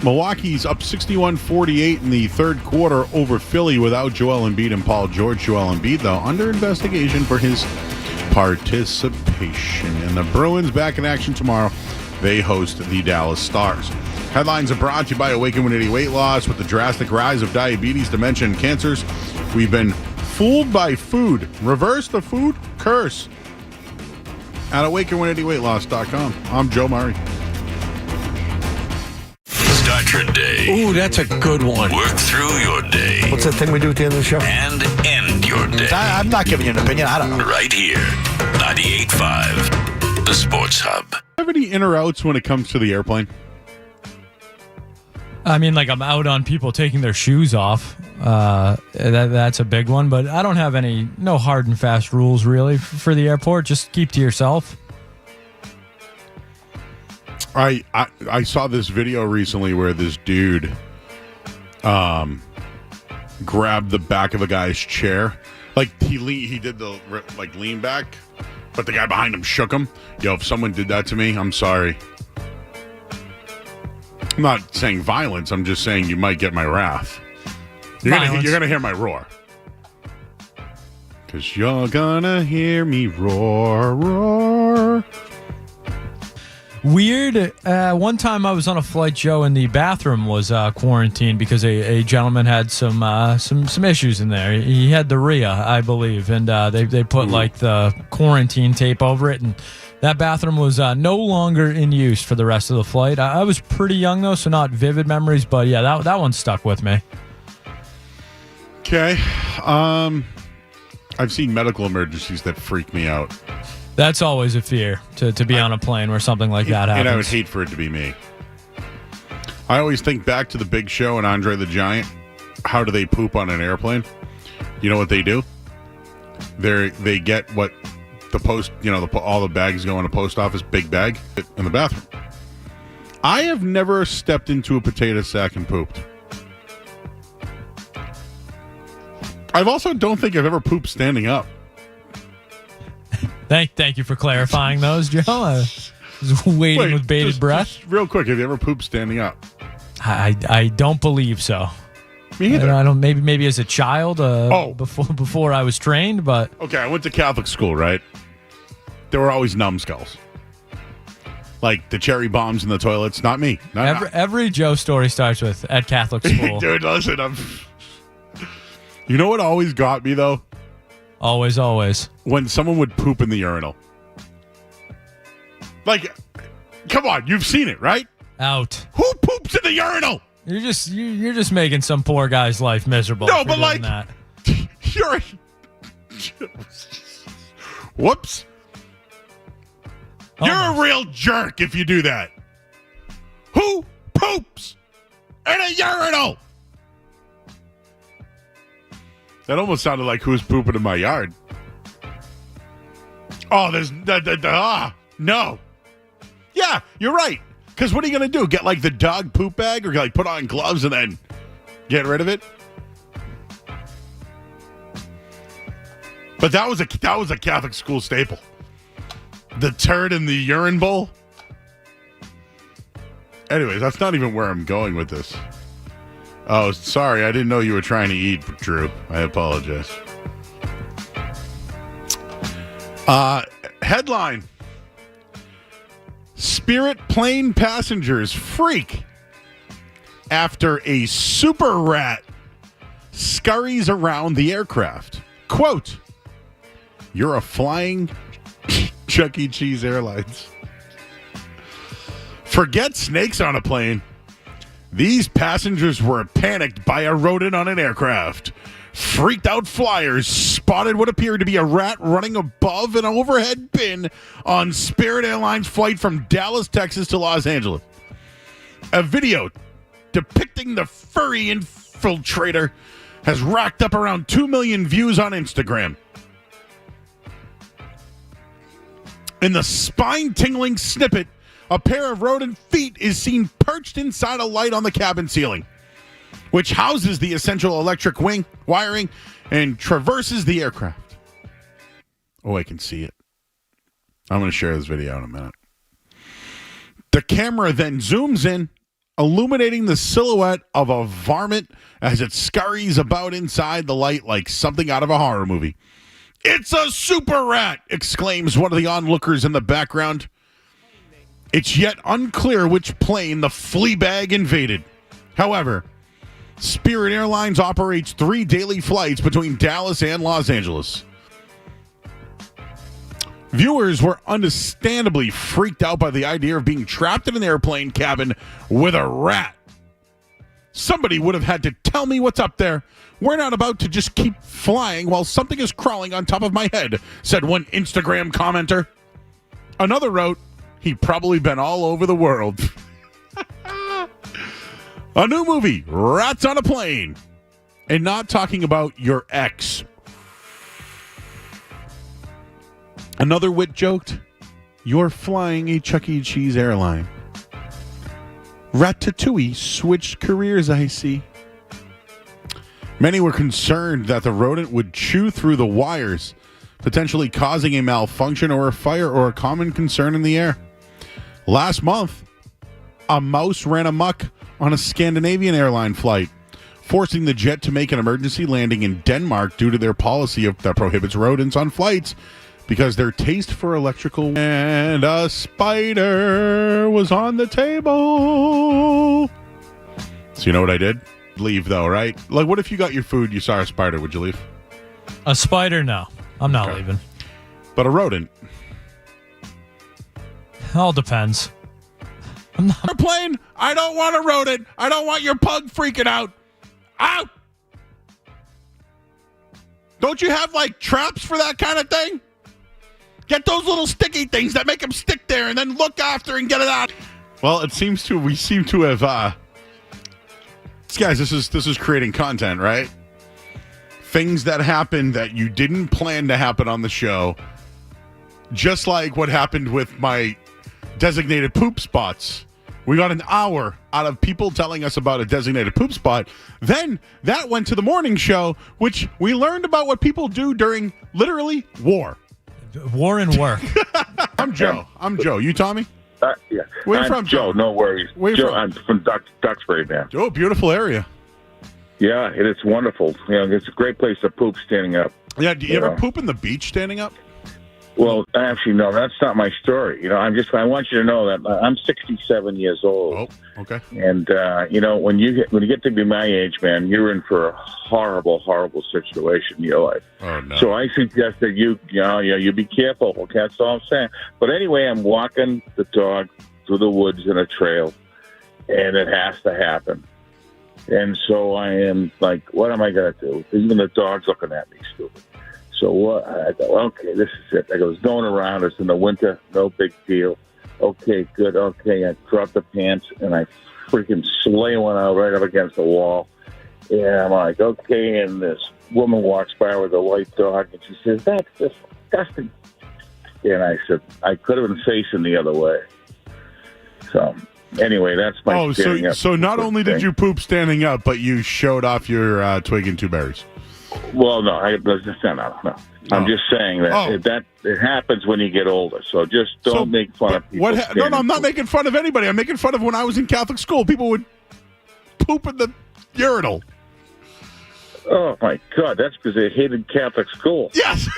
Milwaukee's up 61-48 in the third quarter over Philly without Joel Embiid and Paul George. Joel Embiid, though, under investigation for his participation. And the Bruins back in action tomorrow. They host the Dallas Stars. Headlines are brought to you by Awaken 180 Weight Loss. With the drastic rise of diabetes, dementia, and cancers, we've been fooled by food. Reverse the food curse at awaken180weightloss.com. I'm Joe Murray. Start your day. Ooh, that's a good one. Work through your day. What's that thing we do at the end of the show? And end your day. I'm not giving you an opinion. I don't know. Right here. 98.5. The Sports Hub. Have any in or outs when it comes to the airplane? I mean, like, I'm out on people taking their shoes off. That's a big one, but I don't have no hard and fast rules really for the airport. Just keep to yourself. I saw this video recently where this dude grabbed the back of a guy's chair. Like, he did the lean back, but the guy behind him shook him. Yo, if someone did that to me, I'm sorry. I'm not saying violence. I'm just saying you might get my wrath. You're gonna hear my roar. Because you're gonna hear me roar, roar. Weird. One time I was on a flight, Joe, and the bathroom was quarantined because a gentleman had some issues in there. He had the RIA, I believe, and they put like the quarantine tape over it, and that bathroom was no longer in use for the rest of the flight. I was pretty young though, so not vivid memories, but yeah, that one stuck with me. Okay. I've seen medical emergencies that freak me out. That's always a fear to be on a plane where something like that happens. And I would hate for it to be me. I always think back to the Big Show and Andre the Giant. How do they poop on an airplane? You know what they do? They get what the post, all the bags go in a post office, big bag, in the bathroom. I have never stepped into a potato sack and pooped. I also don't think I've ever pooped standing up. Thank you for clarifying those, Joe. I was waiting with bated breath. Just real quick, have you ever pooped standing up? I don't believe so. Me either. I don't. Maybe as a child. Before I was trained, but okay. I went to Catholic school, right? There were always numbskulls, like the cherry bombs in the toilets. Not me. Every Joe story starts with at Catholic school. Dude, listen. You know what always got me though? Always. When someone would poop in the urinal. Like, come on, you've seen it, right? Out. Who poops in the urinal? You're just making some poor guy's life miserable. No, but like, that. You're. Whoops. You're a real jerk if you do that. Who poops in a urinal? That almost sounded like who's pooping in my yard. Oh, there's no. Yeah, you're right. Because what are you going to do? Get like the dog poop bag or like put on gloves and then get rid of it? But that was a Catholic school staple. The turd in the urine bowl. Anyways, that's not even where I'm going with this. Oh, sorry. I didn't know you were trying to eat, Drew. I apologize. Headline. Spirit plane passengers freak after a super rat scurries around the aircraft. Quote, you're a flying Chuck E. Cheese Airlines. Forget snakes on a plane. These passengers were panicked by a rodent on an aircraft. Freaked out flyers spotted what appeared to be a rat running above an overhead bin on Spirit Airlines flight from Dallas, Texas to Los Angeles. A video depicting the furry infiltrator has racked up around 2 million views on Instagram. In the spine-tingling snippet, a pair of rodent feet is seen perched inside a light on the cabin ceiling, which houses the essential electric wiring and traverses the aircraft. Oh, I can see it. I'm going to share this video in a minute. The camera then zooms in, illuminating the silhouette of a varmint as it scurries about inside the light like something out of a horror movie. "It's a super rat!" exclaims one of the onlookers in the background. It's yet unclear which plane the flea bag invaded. However, Spirit Airlines operates 3 daily flights between Dallas and Los Angeles. Viewers were understandably freaked out by the idea of being trapped in an airplane cabin with a rat. "Somebody would have had to tell me what's up there. We're not about to just keep flying while something is crawling on top of my head," said one Instagram commenter. Another wrote, "He probably been all over the world." A new movie, Rats on a Plane. And not talking about your ex. Another wit joked, "You're flying a Chuck E. Cheese airline." Ratatouille switched careers, I see. Many were concerned that the rodent would chew through the wires, potentially causing a malfunction or a fire or a common concern in the air. Last month, a mouse ran amok on a Scandinavian airline flight, forcing the jet to make an emergency landing in Denmark due to their policy that prohibits rodents on flights because their taste for electrical. And a spider was on the table. So you know what I did? Leave, though, right? Like, what if you got your food, you saw a spider, would you leave? A spider? No. I'm not leaving. But a rodent? All depends. Airplane, I don't want a rodent. I don't want your pug freaking out. Out! Don't you have, like, traps for that kind of thing? Get those little sticky things that make them stick there and then look after and get it out. Well, we seem to have, guys, this is creating content, right? Things that happen that you didn't plan to happen on the show. Just like what happened with my designated poop spots. We got an hour out of people telling us about a designated poop spot. Then that went to the morning show, which we learned about what people do during literally war. War and work. I'm Joe. You, Tommy? Yeah. Where you I'm from, Joe? No worries. Where you Joe, from? I'm from Duxbury, man. Oh, beautiful area. Yeah, it is wonderful. You know, it's a great place to poop standing up. Yeah, do you ever poop in the beach standing up? Well, actually, no, that's not my story. You know, I want you to know that I'm 67 years old. Oh, okay. And you know, when you get to be my age, man, you're in for a horrible, horrible situation in your life. Oh no. So I suggest that you be careful. Okay, that's all I'm saying. But anyway, I'm walking the dog through the woods in a trail, and it has to happen. And so I am like, what am I going to do? Even the dog's looking at me stupid. So what? I go, okay, this is it. I go, it's going around. It's in the winter. No big deal. Okay, good. Okay, I drop the pants, and I freaking slay one out right up against the wall. And I'm like, okay, and this woman walks by with a white dog, and she says, that's disgusting. And I said, I could have been facing the other way. So anyway, that's my standing up. So not only did you poop standing up, but you showed off your twig and two berries. Well, no. I'm just saying that it happens when you get older. So just don't make fun of people. No, I'm not making fun of anybody. I'm making fun of when I was in Catholic school. People would poop in the urinal. Oh, my God. That's because they hated Catholic school. Yes.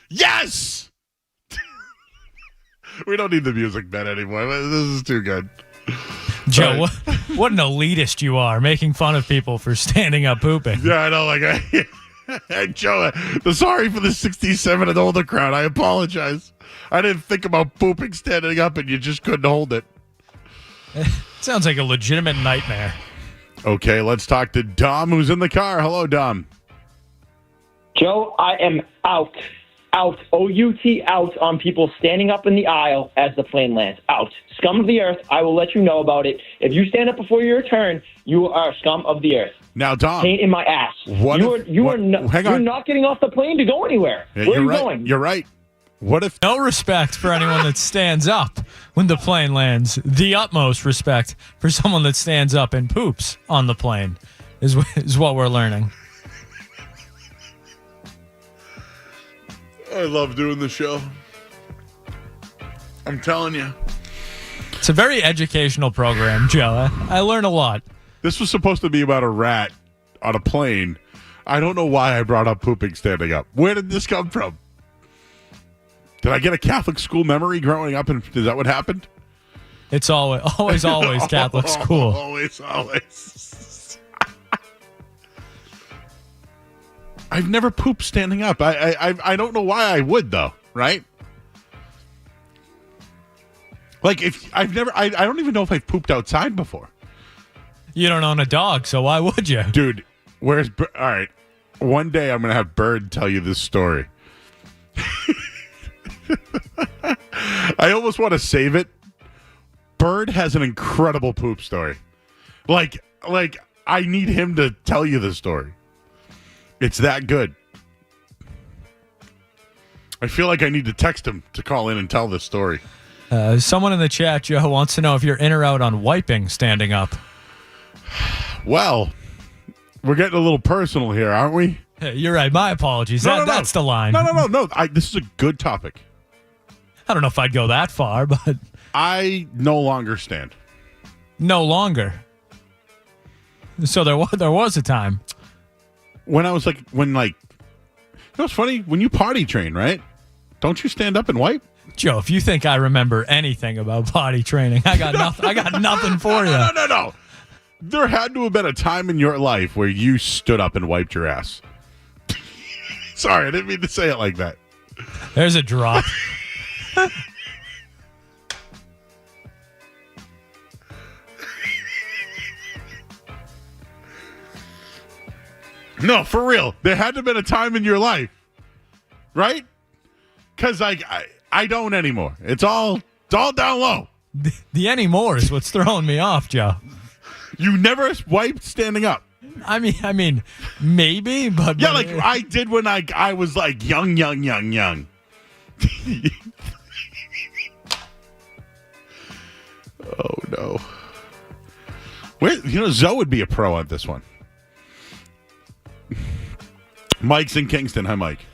Yes. We don't need the music bed anymore. This is too good. Joe, what an elitist you are, making fun of people for standing up pooping. Yeah, I know. Joe, sorry for the 67 and older crowd. I apologize. I didn't think about pooping standing up, and you just couldn't hold it. Sounds like a legitimate nightmare. Okay, let's talk to Dom, who's in the car. Hello, Dom. Joe, I am out, O-U-T, out on people standing up in the aisle as the plane lands. Out. Scum of the earth. I will let you know about it. If you stand up before your turn, you are scum of the earth. Now, Dom. Pain in my ass. You're not getting off the plane to go anywhere. Yeah, Where are you right. going? You're right. What if... No respect for anyone that stands up when the plane lands. The utmost respect for someone that stands up and poops on the plane is what we're learning. I love doing the show. I'm telling you. It's a very educational program, Joe. I learn a lot. This was supposed to be about a rat on a plane. I don't know why I brought up pooping standing up. Where did this come from? Did I get a Catholic school memory growing up, and is that what happened? It's always Catholic school. Always. I've never pooped standing up. I don't know why I would, though, right? Like, if I've never, I don't even know if I've pooped outside before. You don't own a dog, so why would you? Dude, all right. One day I'm going to have Bird tell you this story. I almost want to save it. Bird has an incredible poop story. Like I need him to tell you the story. It's that good. I feel like I need to text him to call in and tell this story. Someone in the chat, Joe, wants to know if you're in or out on wiping standing up. Well, we're getting a little personal here, aren't we? Hey, you're right. My apologies. That's the line. No. This is a good topic. I don't know if I'd go that far, but I no longer stand. No longer. So there was a time when I was like, you know what's funny? When you potty train, right? Don't you stand up and wipe? Joe, if you think I remember anything about potty training, I got nothing. I got nothing for you. No. There had to have been a time in your life where you stood up and wiped your ass. Sorry, I didn't mean to say it like that. There's a drop. No, for real. There had to have been a time in your life, right? Because I don't anymore. It's all down low. The anymore is what's throwing me off, Joe. You never wiped standing up. I mean, maybe, but yeah, like I did when I was like young. Oh no. Zoe would be a pro at this one. Mike's in Kingston. Hi, Mike.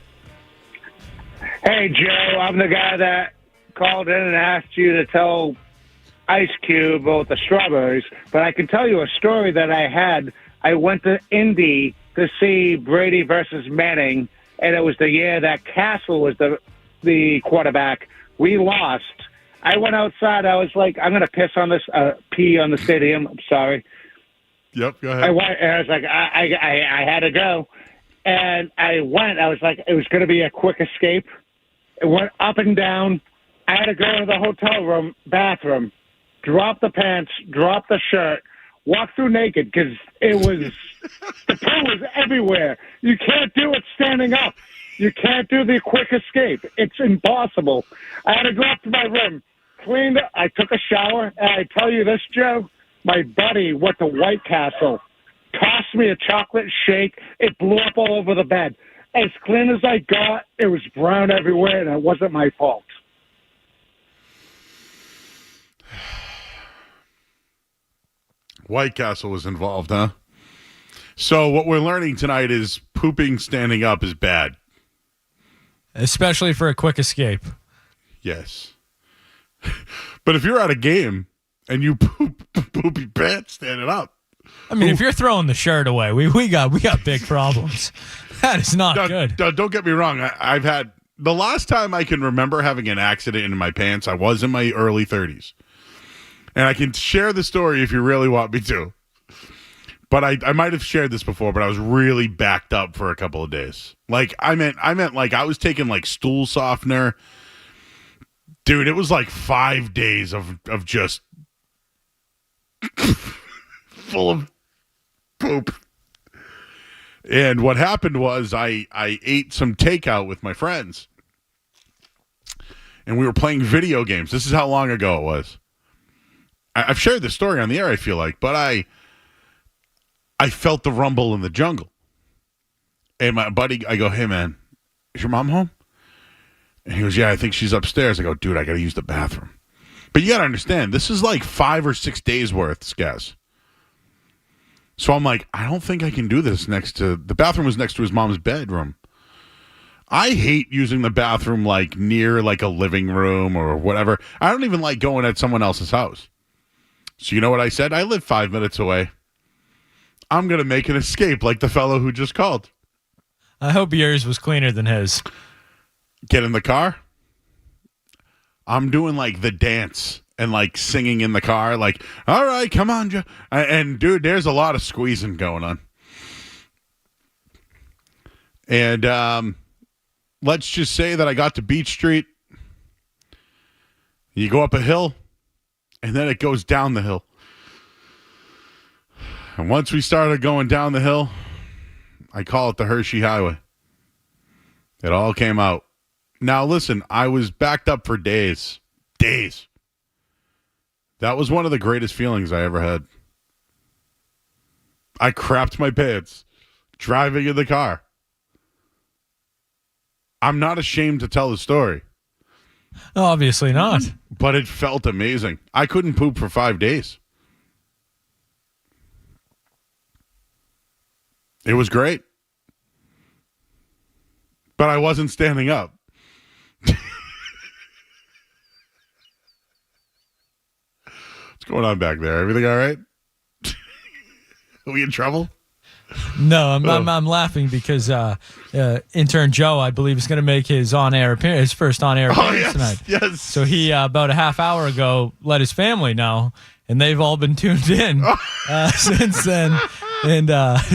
Hey, Joe. I'm the guy that called in and asked you to tell Ice Cube about the strawberries, but I can tell you a story that I had. I went to Indy to see Brady versus Manning, and it was the year that Castle was the quarterback. We lost. I went outside. I was like, I'm going to pee on the stadium. I'm sorry. Yep, go ahead. I was like, I had to go. And I went. I was like, it was going to be a quick escape. It went up and down. I had to go to the hotel room, bathroom, drop the pants, drop the shirt, walk through naked because the poo was everywhere. You can't do it standing up. You can't do the quick escape. It's impossible. I had to go up to my room, cleaned it. I took a shower, and I tell you this, Joe, my buddy went to White Castle, tossed me a chocolate shake. It blew up all over the bed. As clean as I got, it was brown everywhere, and it wasn't my fault. White Castle was involved, huh? So what we're learning tonight is pooping standing up is bad. Especially for a quick escape. Yes. But if you're at a game and you poopy pants standing up. I mean, if you're throwing the shirt away, we got big problems. That is not good. Don't get me wrong. I've had the last time I can remember having an accident in my pants, I was in my early 30s. And I can share the story if you really want me to. But I might have shared this before, but I was really backed up for a couple of days. Like I meant like I was taking like stool softener. Dude, it was like 5 days of just full of poop. And what happened was I ate some takeout with my friends. And we were playing video games. This is how long ago it was. I've shared this story on the air, I feel like, but I felt the rumble in the jungle. And my buddy, I go, hey, man, is your mom home? And he goes, yeah, I think she's upstairs. I go, dude, I got to use the bathroom. But you got to understand, this is like 5 or 6 days worth, guys. So I'm like, I don't think I can do this the bathroom was next to his mom's bedroom. I hate using the bathroom like near like a living room or whatever. I don't even like going at someone else's house. So you know what I said? I live 5 minutes away. I'm going to make an escape like the fellow who just called. I hope yours was cleaner than his. Get in the car. I'm doing like the dance and like singing in the car. Like, all right, come on, Joe. And dude, there's a lot of squeezing going on. And let's just say that I got to Beach Street. You go up a hill, and then it goes down the hill. And once we started going down the hill, I call it the Hershey Highway. It all came out. Now, listen, I was backed up for days. Days. That was one of the greatest feelings I ever had. I crapped my pants driving in the car. I'm not ashamed to tell the story. Obviously not. But it felt amazing. I couldn't poop for 5 days. It was great. But I wasn't standing up. What's going on back there? Everything all right? Are we in trouble? No, I'm laughing because intern Joe, I believe, is going to make his on-air appearance, his first on-air appearance tonight. Yes. So he about a half hour ago let his family know, and they've all been tuned in since then. And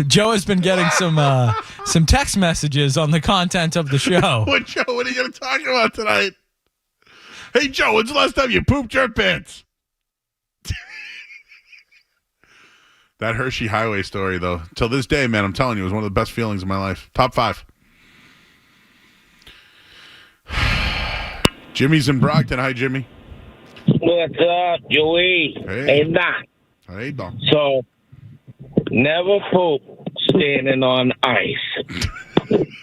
Joe has been getting some text messages on the content of the show. Joe, what are you going to talk about tonight? Hey, Joe, when's the last time you pooped your pants? That Hershey Highway story, though, till this day, man, I'm telling you, it was one of the best feelings of my life. Top 5. Jimmy's in Brockton. Hi, Jimmy. What's up, Joey? Hey, Doc. Hey, Doc. So, never poop standing on ice.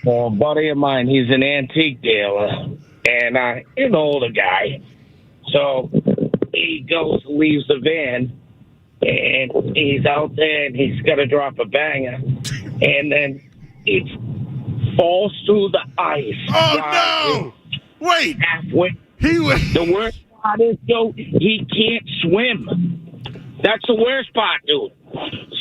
Well, a buddy of mine, he's an antique dealer, and an older guy. So, he leaves the van, and he's out there, and he's got to drop a banger, and then it falls through the ice. Oh, no! Wait! Halfway. The worst part is, Joe, he can't swim. That's the worst part, dude.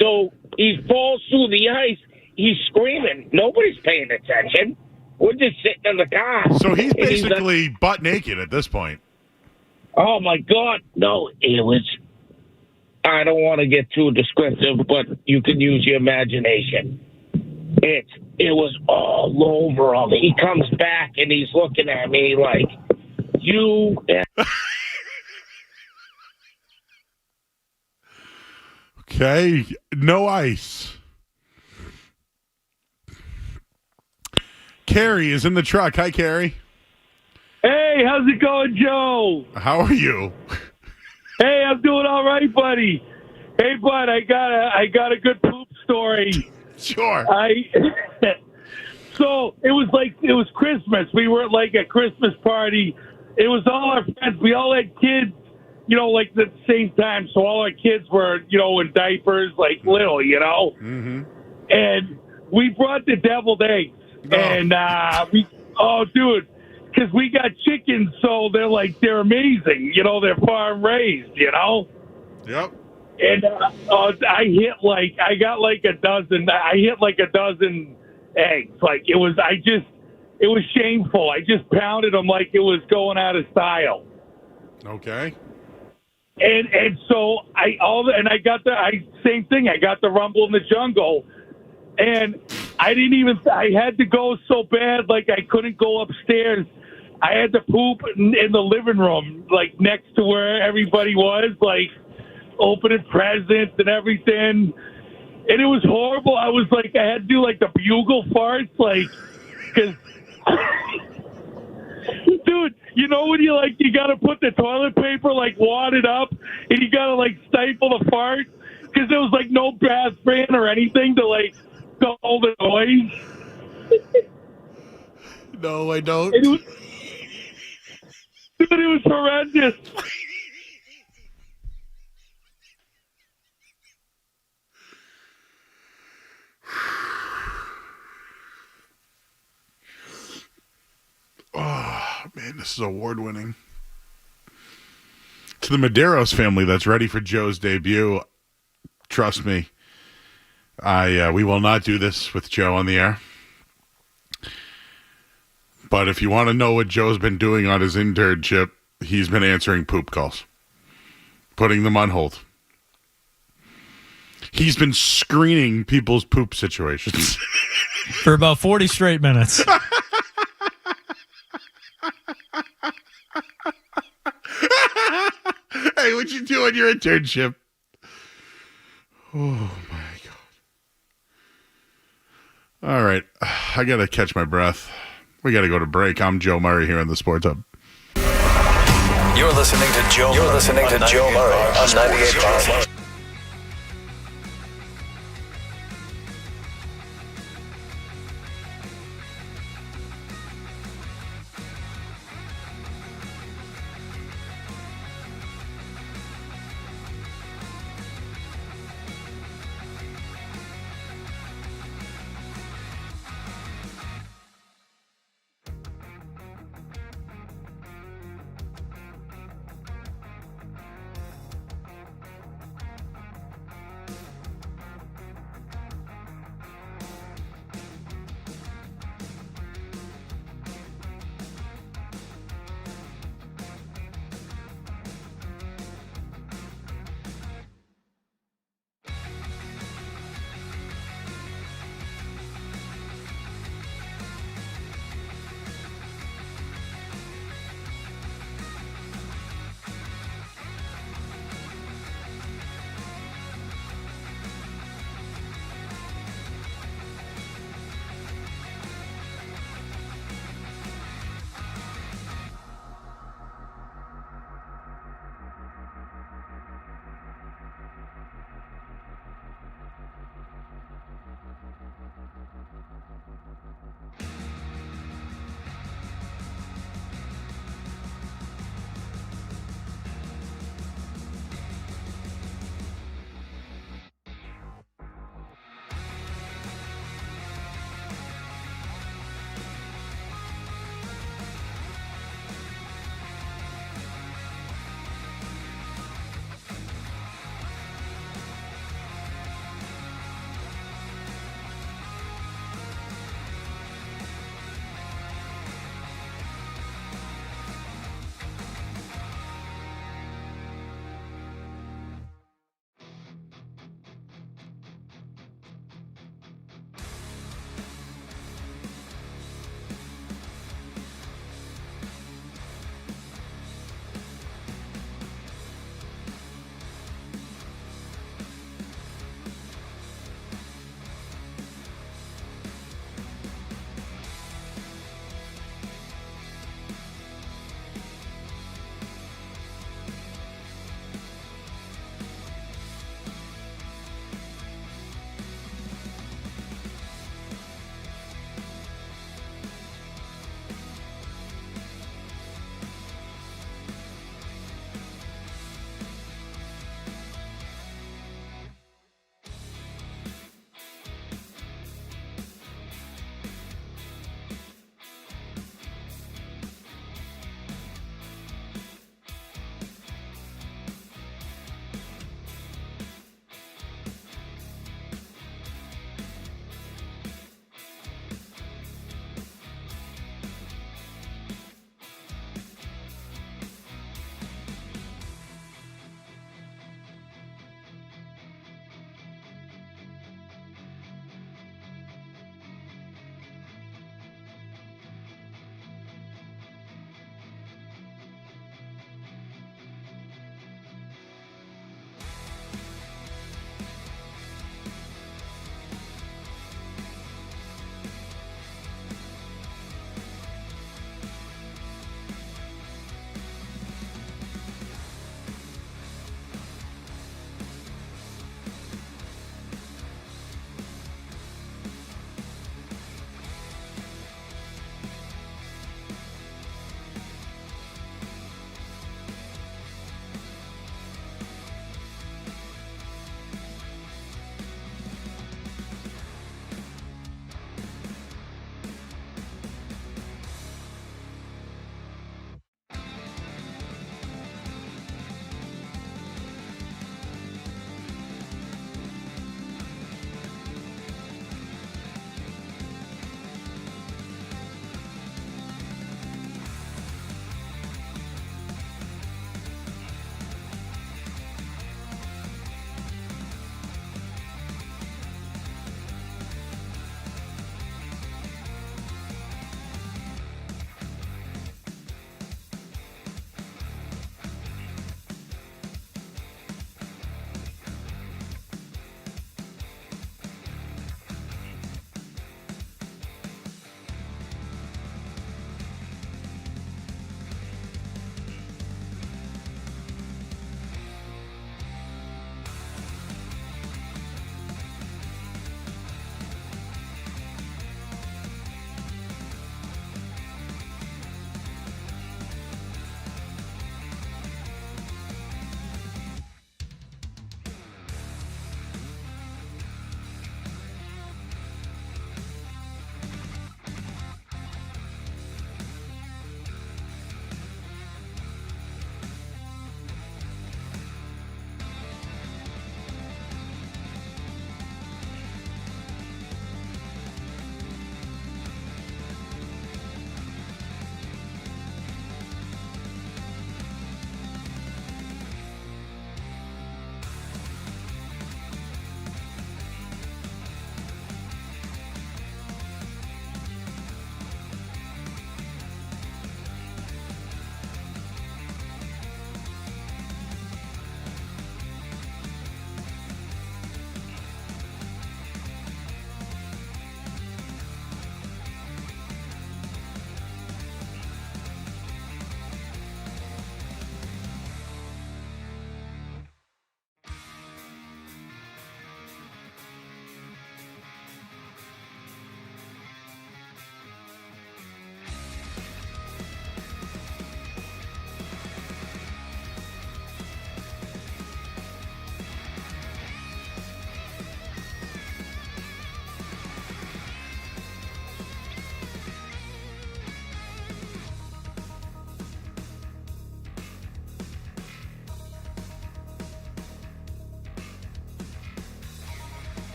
So he falls through the ice. He's screaming. Nobody's paying attention. We're just sitting in the car. So he's basically butt naked at this point. Oh, my God. No, it was... I don't want to get too descriptive, but you can use your imagination. It was all over him. He comes back and he's looking at me like, you... Okay, no ice. Carrie is in the truck. Hi, Carrie. Hey, how's it going, Joe? How are you? Hey, I'm doing all right, buddy. Hey, bud, I got a good poop story. Sure. So it was Christmas. We were at like a Christmas party. It was all our friends. We all had kids, like at the same time. So all our kids were, in diapers, like little, Mm-hmm. And we brought the deviled eggs. Oh. And dude. Because we got chickens, so they're amazing. They're farm raised, Yep. And I got like a dozen. I hit like a dozen eggs. It was shameful. I just pounded them like it was going out of style. Okay. And so same thing. I got the Rumble in the Jungle, and I had to go so bad, I couldn't go upstairs. I had to poop in the living room, next to where everybody was, opening presents and everything. And it was horrible. I was I had to do the bugle farts, because, dude, when you got to put the toilet paper, wad it up, and you got to, stifle the fart, because there was, no bath fan or anything to, dull the noise. No, I don't. Dude, it was horrendous. This is award-winning. To the Medeiros family that's ready for Joe's debut, trust me, we will not do this with Joe on the air. But if you want to know what Joe's been doing on his internship, he's been answering poop calls, putting them on hold. He's been screening people's poop situations. For about 40 straight minutes. Hey, what'd you do on your internship? Oh, my God. All right. I got to catch my breath. We got to go to break. I'm Joe Murray here on the Sports Hub. You're listening to Joe Murray on 98.5.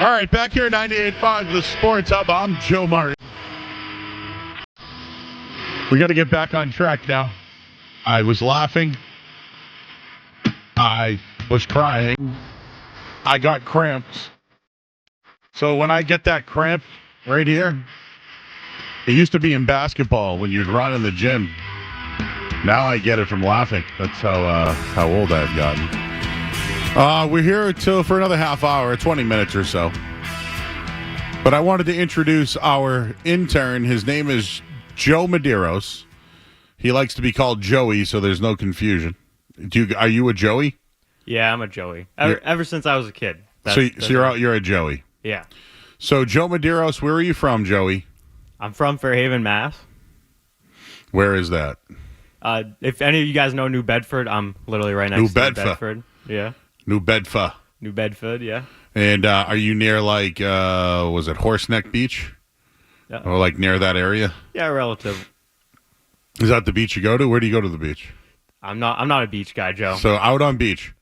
All right, back here at 98.5, the Sports Hub. I'm Joe Murray. We got to get back on track now. I was laughing. I was crying. I got cramps. So when I get that cramp right here, it used to be in basketball when you'd run in the gym. Now I get it from laughing. That's how old I've gotten. We're here for another half hour, 20 minutes or so. But I wanted to introduce our intern. His name is Joe Medeiros. He likes to be called Joey, so there's no confusion. Are you a Joey? Yeah, I'm a Joey. Ever since I was a kid. So you're a Joey. Yeah. So Joe Medeiros, where are you from, Joey? I'm from Fairhaven, Mass. Where is that? If any of you guys know New Bedford, I'm literally right next to New Bedford. Yeah. New Bedford. New Bedford, yeah. And are you near, like, was it Horseneck Beach? Yeah. Or, like, near that area? Yeah, relative. Is that the beach you go to? Where do you go to the beach? I'm not a beach guy, Joe. So out on beach?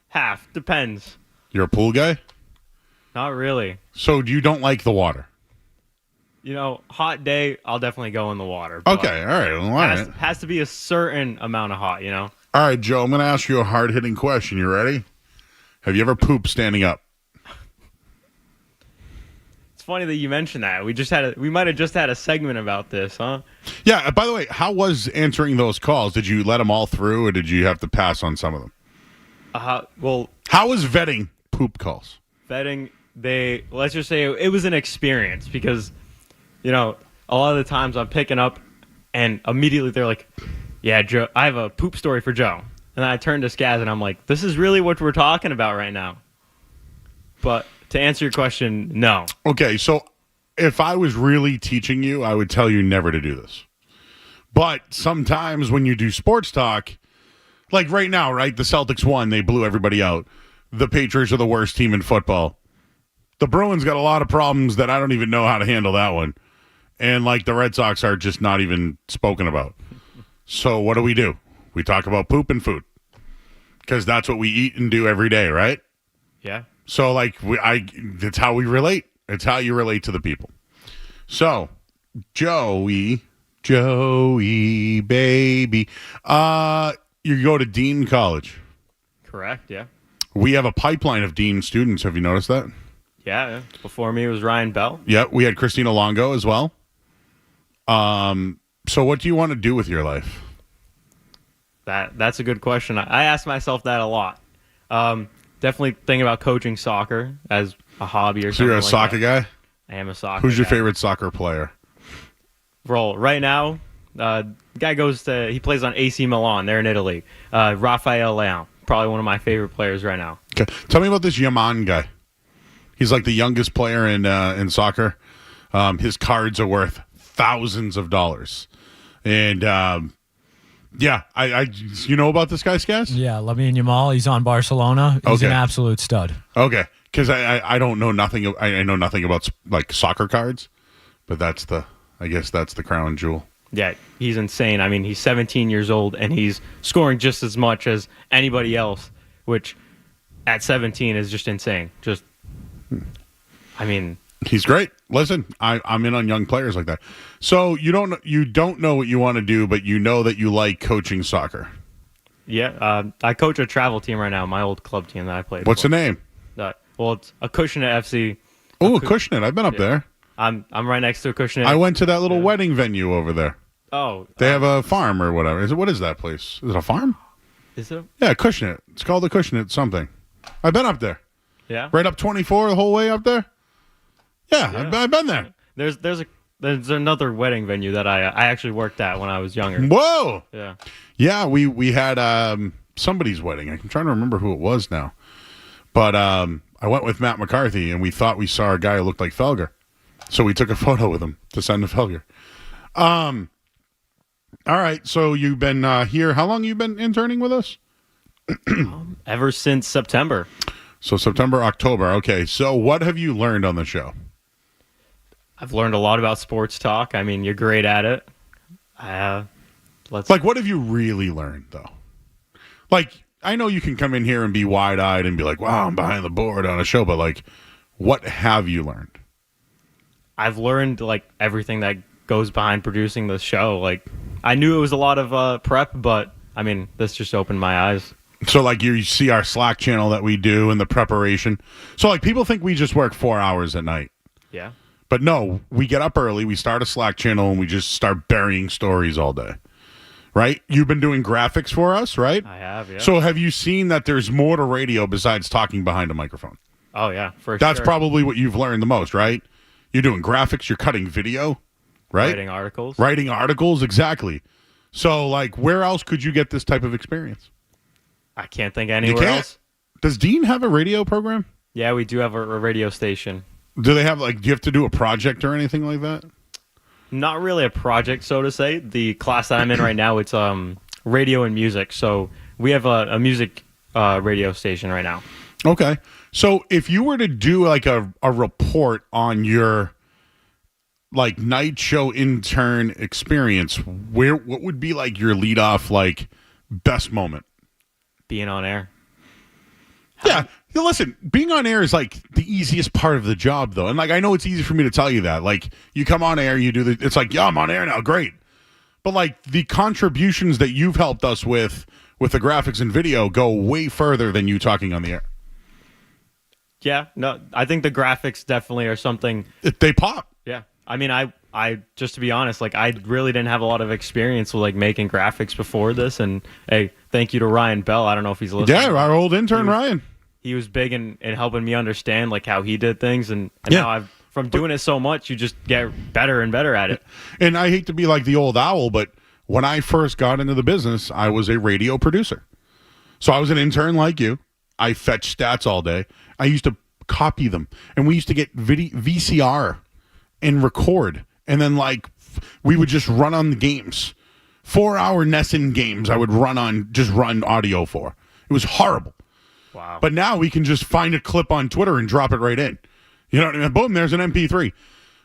Half. Depends. You're a pool guy? Not really. So you don't like the water? Hot day, I'll definitely go in the water. Okay, all right. Well, all right. Has to be a certain amount of hot, All right, Joe, I'm going to ask you a hard-hitting question. You ready? Have you ever pooped standing up? It's funny that you mentioned that. We might have just had a segment about this, huh? Yeah, by the way, how was answering those calls? Did you let them all through, or did you have to pass on some of them? Well, how was vetting poop calls? Vetting, let's just say it was an experience because, a lot of the times I'm picking up and immediately they're like, yeah, Joe, I have a poop story for Joe. And then I turn to Skaz and I'm like, this is really what we're talking about right now. But to answer your question, no. Okay, so if I was really teaching you, I would tell you never to do this. But sometimes when you do sports talk, like right now, right? The Celtics won. They blew everybody out. The Patriots are the worst team in football. The Bruins got a lot of problems that I don't even know how to handle that one. And, like, the Red Sox are just not even spoken about. So what do? We talk about poop and food. Because that's what we eat and do every day, right? Yeah. So, like, that's how we relate. It's how you relate to the people. So, Joey, baby. You go to Dean College. Correct, yeah. We have a pipeline of Dean students. Have you noticed that? Yeah. Before me was Ryan Bell. Yeah, we had Christina Longo as well. So what do you want to do with your life? That's a good question. I ask myself that a lot. Definitely thinking about coaching soccer as a hobby or something. So you're a like soccer that. guy? I am a soccer Who's your guy. favorite soccer player? Right now, guy he plays on AC Milan. They're in Italy. Rafael Leão, probably one of my favorite players right now. Okay, tell me about this Yaman guy. He's like the youngest player in soccer. His cards are worth thousands of dollars, and yeah, you know about this guy, Skaz? Yeah, Lamine Yamal. He's on Barcelona. He's an absolute stud. Okay, because I don't know nothing. I know nothing about like soccer cards, but I guess that's the crown jewel. Yeah, he's insane. I mean, he's 17 years old, and he's scoring just as much as anybody else, which at 17 is just insane. I mean... He's great. Listen, I'm in on young players like that. So you don't know what you want to do, but you know that you like coaching soccer. Yeah, I coach a travel team right now, my old club team that I played What's for. the name? Well, it's Acushnet FC. Oh, Acushnet. I've been up there. I'm right next to Acushnet. I went to that little wedding venue over there. Oh. They have a farm or whatever. What is that place? Is it a farm? Is it? Yeah, Acushnet. It's called Acushnet something. I've been up there. Yeah. Right up 24 the whole way up there? Yeah. I've been there. There's another wedding venue that I actually worked at when I was younger. Whoa. Yeah. Yeah, we had somebody's wedding. I'm trying to remember who it was now. But I went with Matt McCarthy, and we thought we saw a guy who looked like Felger. So we took a photo with him to send to Felger. All right, so you've been here. How long have you been interning with us? Ever since September. So September, October. Okay, so what have you learned on the show? I've learned a lot about sports talk. I mean, you're great at it. Like, what have you really learned, though? Like, I know you can come in here and be wide-eyed and be like, wow, I'm behind the board on a show, but, like, What have you learned? I've learned like everything that goes behind producing the show. Like I knew it was a lot of prep, but I mean, this just opened my eyes. So, like, you see our Slack channel that we do and the preparation. So, like, people think we just work 4 hours at night. Yeah. But no, we get up early, we start a Slack channel, and we just start burying stories all day. Right? You've been doing graphics for us, right? I have, yeah. So, have you seen that there's more to radio besides talking behind a microphone? Oh, yeah, for That's sure. probably what you've learned the most, right? You're doing graphics, you're cutting video, right? Writing articles. Writing articles, exactly. So, like, where else could you get this type of experience? I can't think You anywhere can't? else. Does Dean have a radio program? Yeah, we do have a radio station. Do they have, like, do you have to do a project or anything like that? Not really a project, so to say. The class that I'm in right now, it's radio and music. So we have a music radio station right now. Okay. So if you were to do, like, a report on your, like, night show intern experience, what would be, like, your lead-off, like, best moment? Being on air. Yeah. Listen, being on air is like the easiest part of the job, though. And like, I know it's easy for me to tell you that. Like, you come on air, you do it's like, yeah, I'm on air now. Great. But like the contributions that you've helped us with the graphics and video go way further than you talking on the air. Yeah. No, I think the graphics definitely are something. They pop. Yeah. I mean, I just to be honest, like I really didn't have a lot of experience with like making graphics before this. And hey, thank you to Ryan Bell. I don't know if he's listening. Yeah, our old intern Ryan. He was big in helping me understand like how he did things, and Yeah. now from doing it so much, you just get better and better at it. And I hate to be like the old owl, but when I first got into the business, I was a radio producer. So I was an intern like you. I fetched stats all day. I used to copy them, and we used to get VCR and record, and then like we would just run on the games. 4-hour Nesson games I would run audio for. It was horrible. Wow. But now we can just find a clip on Twitter and drop it right in. You know what I mean? Boom, there's an MP3.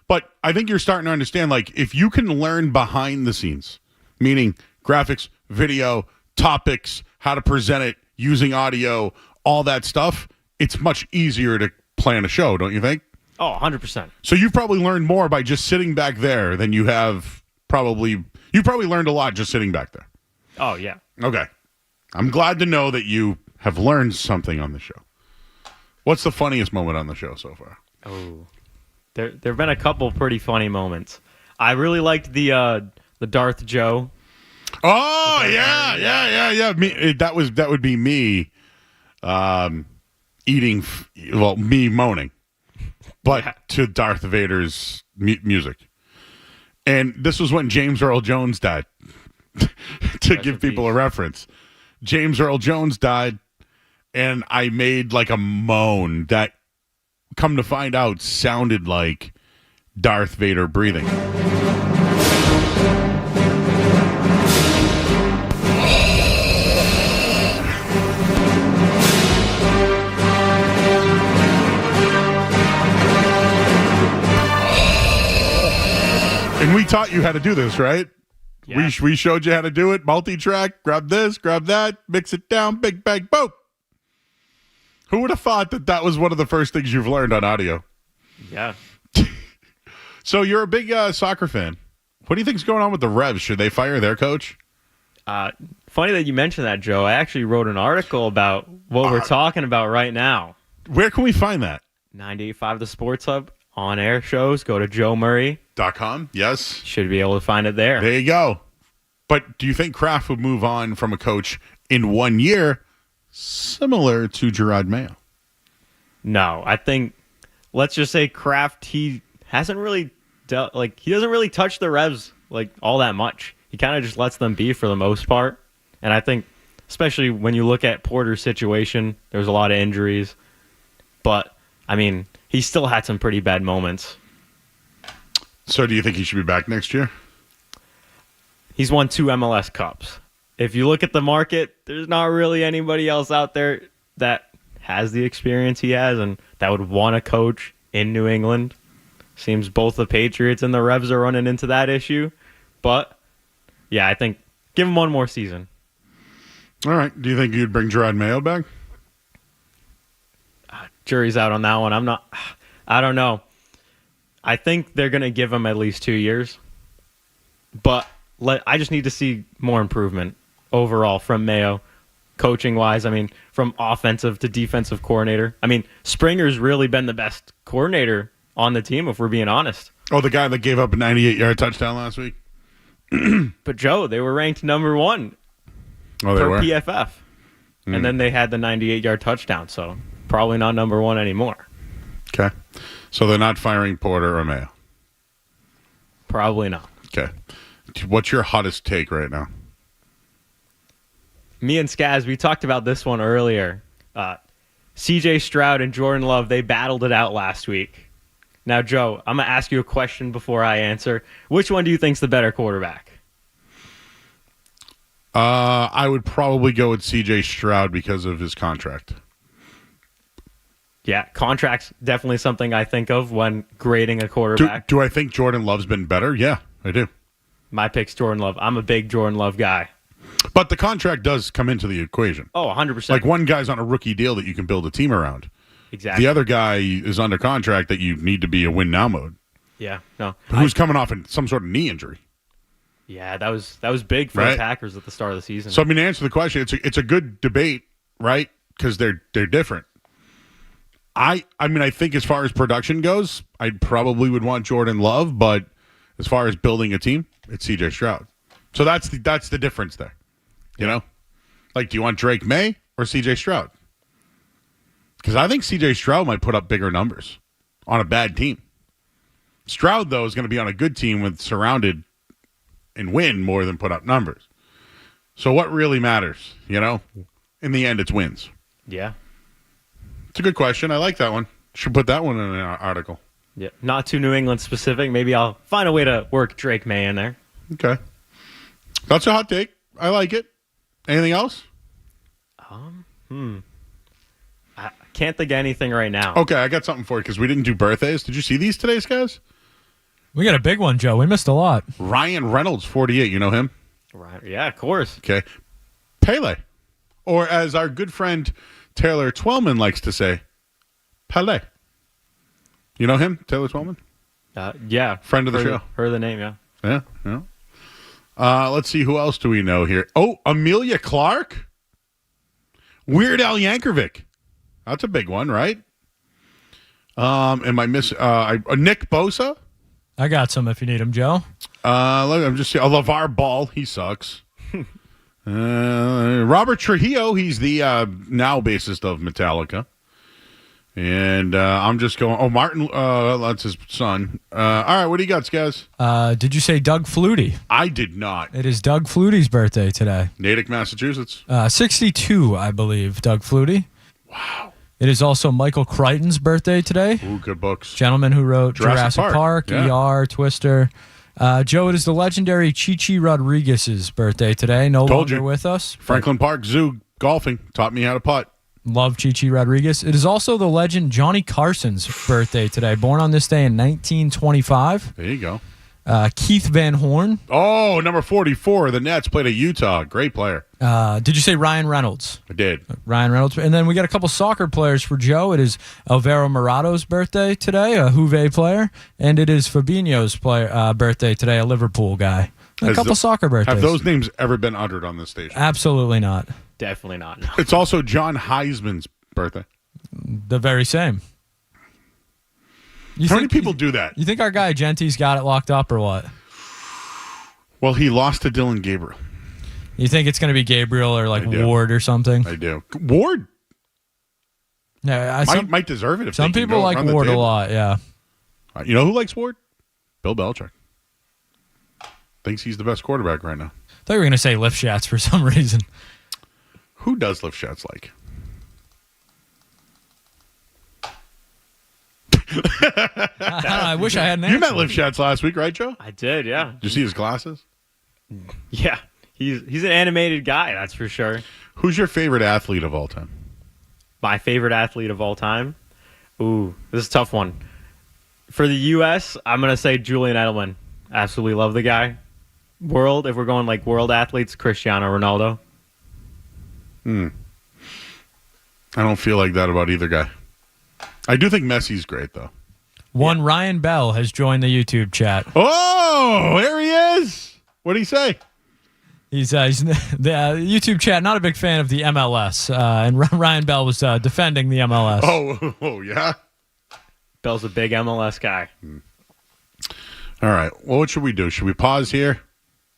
But I think you're starting to understand, like, if you can learn behind the scenes, meaning graphics, video, topics, how to present it, using audio, all that stuff, it's much easier to plan a show, don't you think? Oh, 100%. So you've probably learned more by just sitting back there than you have you probably learned a lot just sitting back there. Oh, yeah. Okay. I'm glad to know that you have learned something on the show. What's the funniest moment on the show so far? Oh, there have been a couple pretty funny moments. I really liked the Darth Joe. Oh yeah. That would be me, me moaning, but to Darth Vader's music. And this was when James Earl Jones died. To give people a reference, James Earl Jones died. And I made like a moan that, come to find out, sounded like Darth Vader breathing. And we taught you how to do this, right? Yeah. We showed you how to do it. Multi-track, grab this, grab that, mix it down, big bang, boom. Who would have thought that was one of the first things you've learned on audio? Yeah. So you're a big soccer fan. What do you think's going on with the Revs? Should they fire their coach? Funny that you mentioned that, Joe. I actually wrote an article about what we're talking about right now. Where can we find that? 98.5 The Sports Hub on air shows. Go to joemurray.com. Yes. Should be able to find it there. There you go. But do you think Kraft would move on from a coach in 1 year? Similar to Gerard Mayo. No, I think, let's just say Kraft, he hasn't really he doesn't really touch the Revs like all that much. He kind of just lets them be for the most part. And I think, especially when you look at Porter's situation, there's a lot of injuries. But I mean, he still had some pretty bad moments. So do you think he should be back next year? He's won 2 MLS Cups. If you look at the market, there's not really anybody else out there that has the experience he has and that would want to coach in New England. Seems both the Patriots and the Revs are running into that issue. But, yeah, I think give him one more season. All right. Do you think you'd bring Gerard Mayo back? Jury's out on that one. I'm not. I don't know. I think they're going to give him at least 2 years. But I just need to see more improvement overall from Mayo, coaching-wise. I mean, from offensive to defensive coordinator. I mean, Springer's really been the best coordinator on the team, if we're being honest. Oh, the guy that gave up a 98-yard touchdown last week? But, Joe, they were ranked number 1 per PFF. And then they had the 98-yard touchdown, so probably not number 1 anymore. Okay. So they're not firing Porter or Mayo? Probably not. Okay. What's your hottest take right now? Me and Skaz, we talked about this one earlier. C.J. Stroud and Jordan Love, they battled it out last week. Now, Joe, I'm going to ask you a question before I answer. Which one do you think's the better quarterback? I would probably go with C.J. Stroud because of his contract. Yeah, contract's definitely something I think of when grading a quarterback. Do I think Jordan Love's been better? Yeah, I do. My pick's Jordan Love. I'm a big Jordan Love guy. But the contract does come into the equation. Oh, 100%. Like one guy's on a rookie deal that you can build a team around. Exactly. The other guy is under contract that you need to be a win now mode. Yeah, no. Who's coming off some sort of knee injury? Yeah, that was big for the Packers at the start of the season. So I mean, to answer the question, it's a good debate, right? Because they're different. I mean, I think as far as production goes, I probably would want Jordan Love, but as far as building a team, it's C.J. Stroud. So that's the difference there. You know, like, do you want Drake May or C.J. Stroud? Because I think C.J. Stroud might put up bigger numbers on a bad team. Stroud, though, is going to be on a good team with surrounded and win more than put up numbers. So what really matters, you know? In the end, it's wins. Yeah. It's a good question. I like that one. Should put that one in an article. Yeah, not too New England specific. Maybe I'll find a way to work Drake May in there. Okay. That's a hot take. I like it. Anything else? I can't think of anything right now. Okay, I got something for you because we didn't do birthdays. Did you see these today, guys? We got a big one, Joe. We missed a lot. Ryan Reynolds, 48. You know him? Right. Yeah, of course. Okay. Pele. Or as our good friend Taylor Twellman likes to say, Pele. You know him, Taylor Twellman? Yeah. Friend of the show. Heard the name, yeah. Yeah. Let's see, who else do we know here? Oh, Amelia Clark? Weird Al Yankovic. That's a big one, right? Am I missing Nick Bosa? I got some if you need them, Joe. I'm just LeVar Ball. He sucks. Robert Trujillo. He's the now bassist of Metallica. And I'm just going. Oh, Martin. That's his son. All right, what do you got, Skaz? Did you say Doug Flutie? I did not. It is Doug Flutie's birthday today. Natick, Massachusetts. 62, I believe, Doug Flutie. Wow. It is also Michael Crichton's birthday today. Ooh, good books. Gentleman who wrote Jurassic Park, yeah. ER, Twister. Joe, it is the legendary Chichi Rodriguez's birthday today. No longer with us. Franklin Park Zoo golfing taught me how to putt. Love Chichi Rodriguez. It is also the legend Johnny Carson's birthday today. Born on this day in 1925. There you go. Keith Van Horn. Oh, number 44. The Nets played at Utah. Great player. Did you say Ryan Reynolds? I did. Ryan Reynolds. And then we got a couple soccer players for Joe. It is Alvaro Morato's birthday today, a Juve player. And it is Fabinho's birthday today, a Liverpool guy. A couple soccer birthdays. Have those names ever been uttered on this station? Absolutely not. Definitely not. No. It's also John Heisman's birthday. The very same. How many people do that? You think our guy Gentie's got it locked up or what? Well, he lost to Dylan Gabriel. You think it's going to be Gabriel or like Ward or something? I do. Ward? Yeah, might deserve it. If some people like Ward a lot, yeah. You know who likes Ward? Bill Belichick. Thinks he's the best quarterback right now. I thought you were going to say Lifshats for some reason. Who does Lifshats like? I wish I had an answer. You met Lifshats last week, right, Joe? I did, yeah. Did you see his glasses? Yeah. He's an animated guy, that's for sure. Who's your favorite athlete of all time? My favorite athlete of all time? Ooh, this is a tough one. For the U.S., I'm going to say Julian Edelman. Absolutely love the guy. World, if we're going like world athletes, Cristiano Ronaldo. I don't feel like that about either guy. I do think Messi's great, though. One Ryan Bell has joined the YouTube chat. Oh, there he is. What did he say? He's the YouTube chat, not a big fan of the MLS. And Ryan Bell was defending the MLS. Oh, yeah? Bell's a big MLS guy. All right. Well, what should we do? Should we pause here?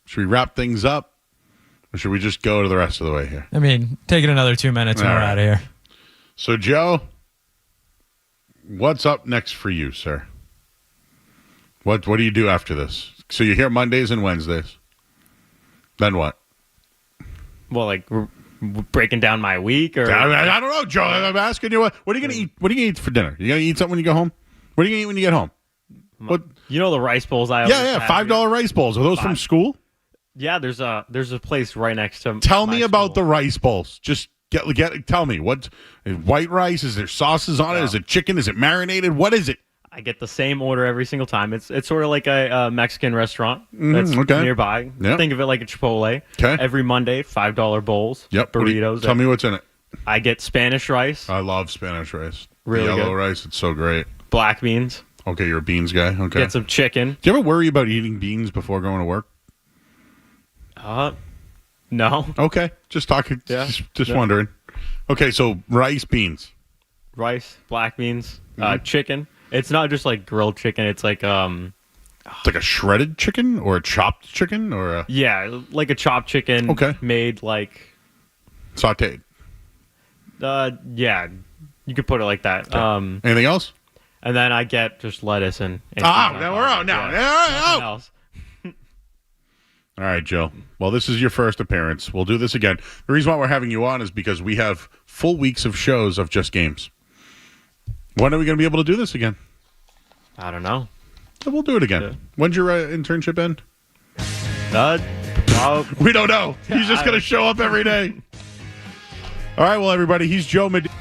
Should we wrap things up? Or should we just go to the rest of the way here? I mean, take it another 2 minutes and we're out of here. So, Joe, what's up next for you, sir? What do you do after this? So you're here Mondays and Wednesdays. Then what? Well, like we're breaking down my week, or I don't know, Joe. I'm asking you what are you gonna eat? What are you gonna eat for dinner? You gonna eat something when you go home? What are you gonna eat when you get home? What? You know the rice bowls I $5 rice bowls. Are those from school? Yeah, there's a place right next to. Tell me about the rice bowls. Just tell me what white rice. Is there sauces on it? Is it chicken? Is it marinated? What is it? I get the same order every single time. It's sort of like a Mexican restaurant that's nearby. Yep. Think of it like a Chipotle. Okay. Every Monday, $5 bowls. Yep. Burritos. Tell me what's in it. I get Spanish rice. I love Spanish rice. Really Yellow good. rice. It's so great. Black beans. Okay, you're a beans guy. Okay. Get some chicken. Do you ever worry about eating beans before going to work? No. Okay. Just talking. Yeah. Just wondering. Okay, so rice, beans. Rice, black beans, chicken. It's not just like grilled chicken. It's like It's like a shredded chicken or a chopped chicken or a yeah, like a chopped chicken. Okay. Made like sautéed. Yeah, you could put it like that. Okay. Anything else? And then I get just lettuce and now we're out now. Nothing else. All right, Joe. Well, this is your first appearance. We'll do this again. The reason why we're having you on is because we have full weeks of shows of just games. When are we going to be able to do this again? I don't know. We'll do it again. Yeah. When's your internship end? We don't know. He's just going to show up every day. All right, well, everybody, he's Joe Medina.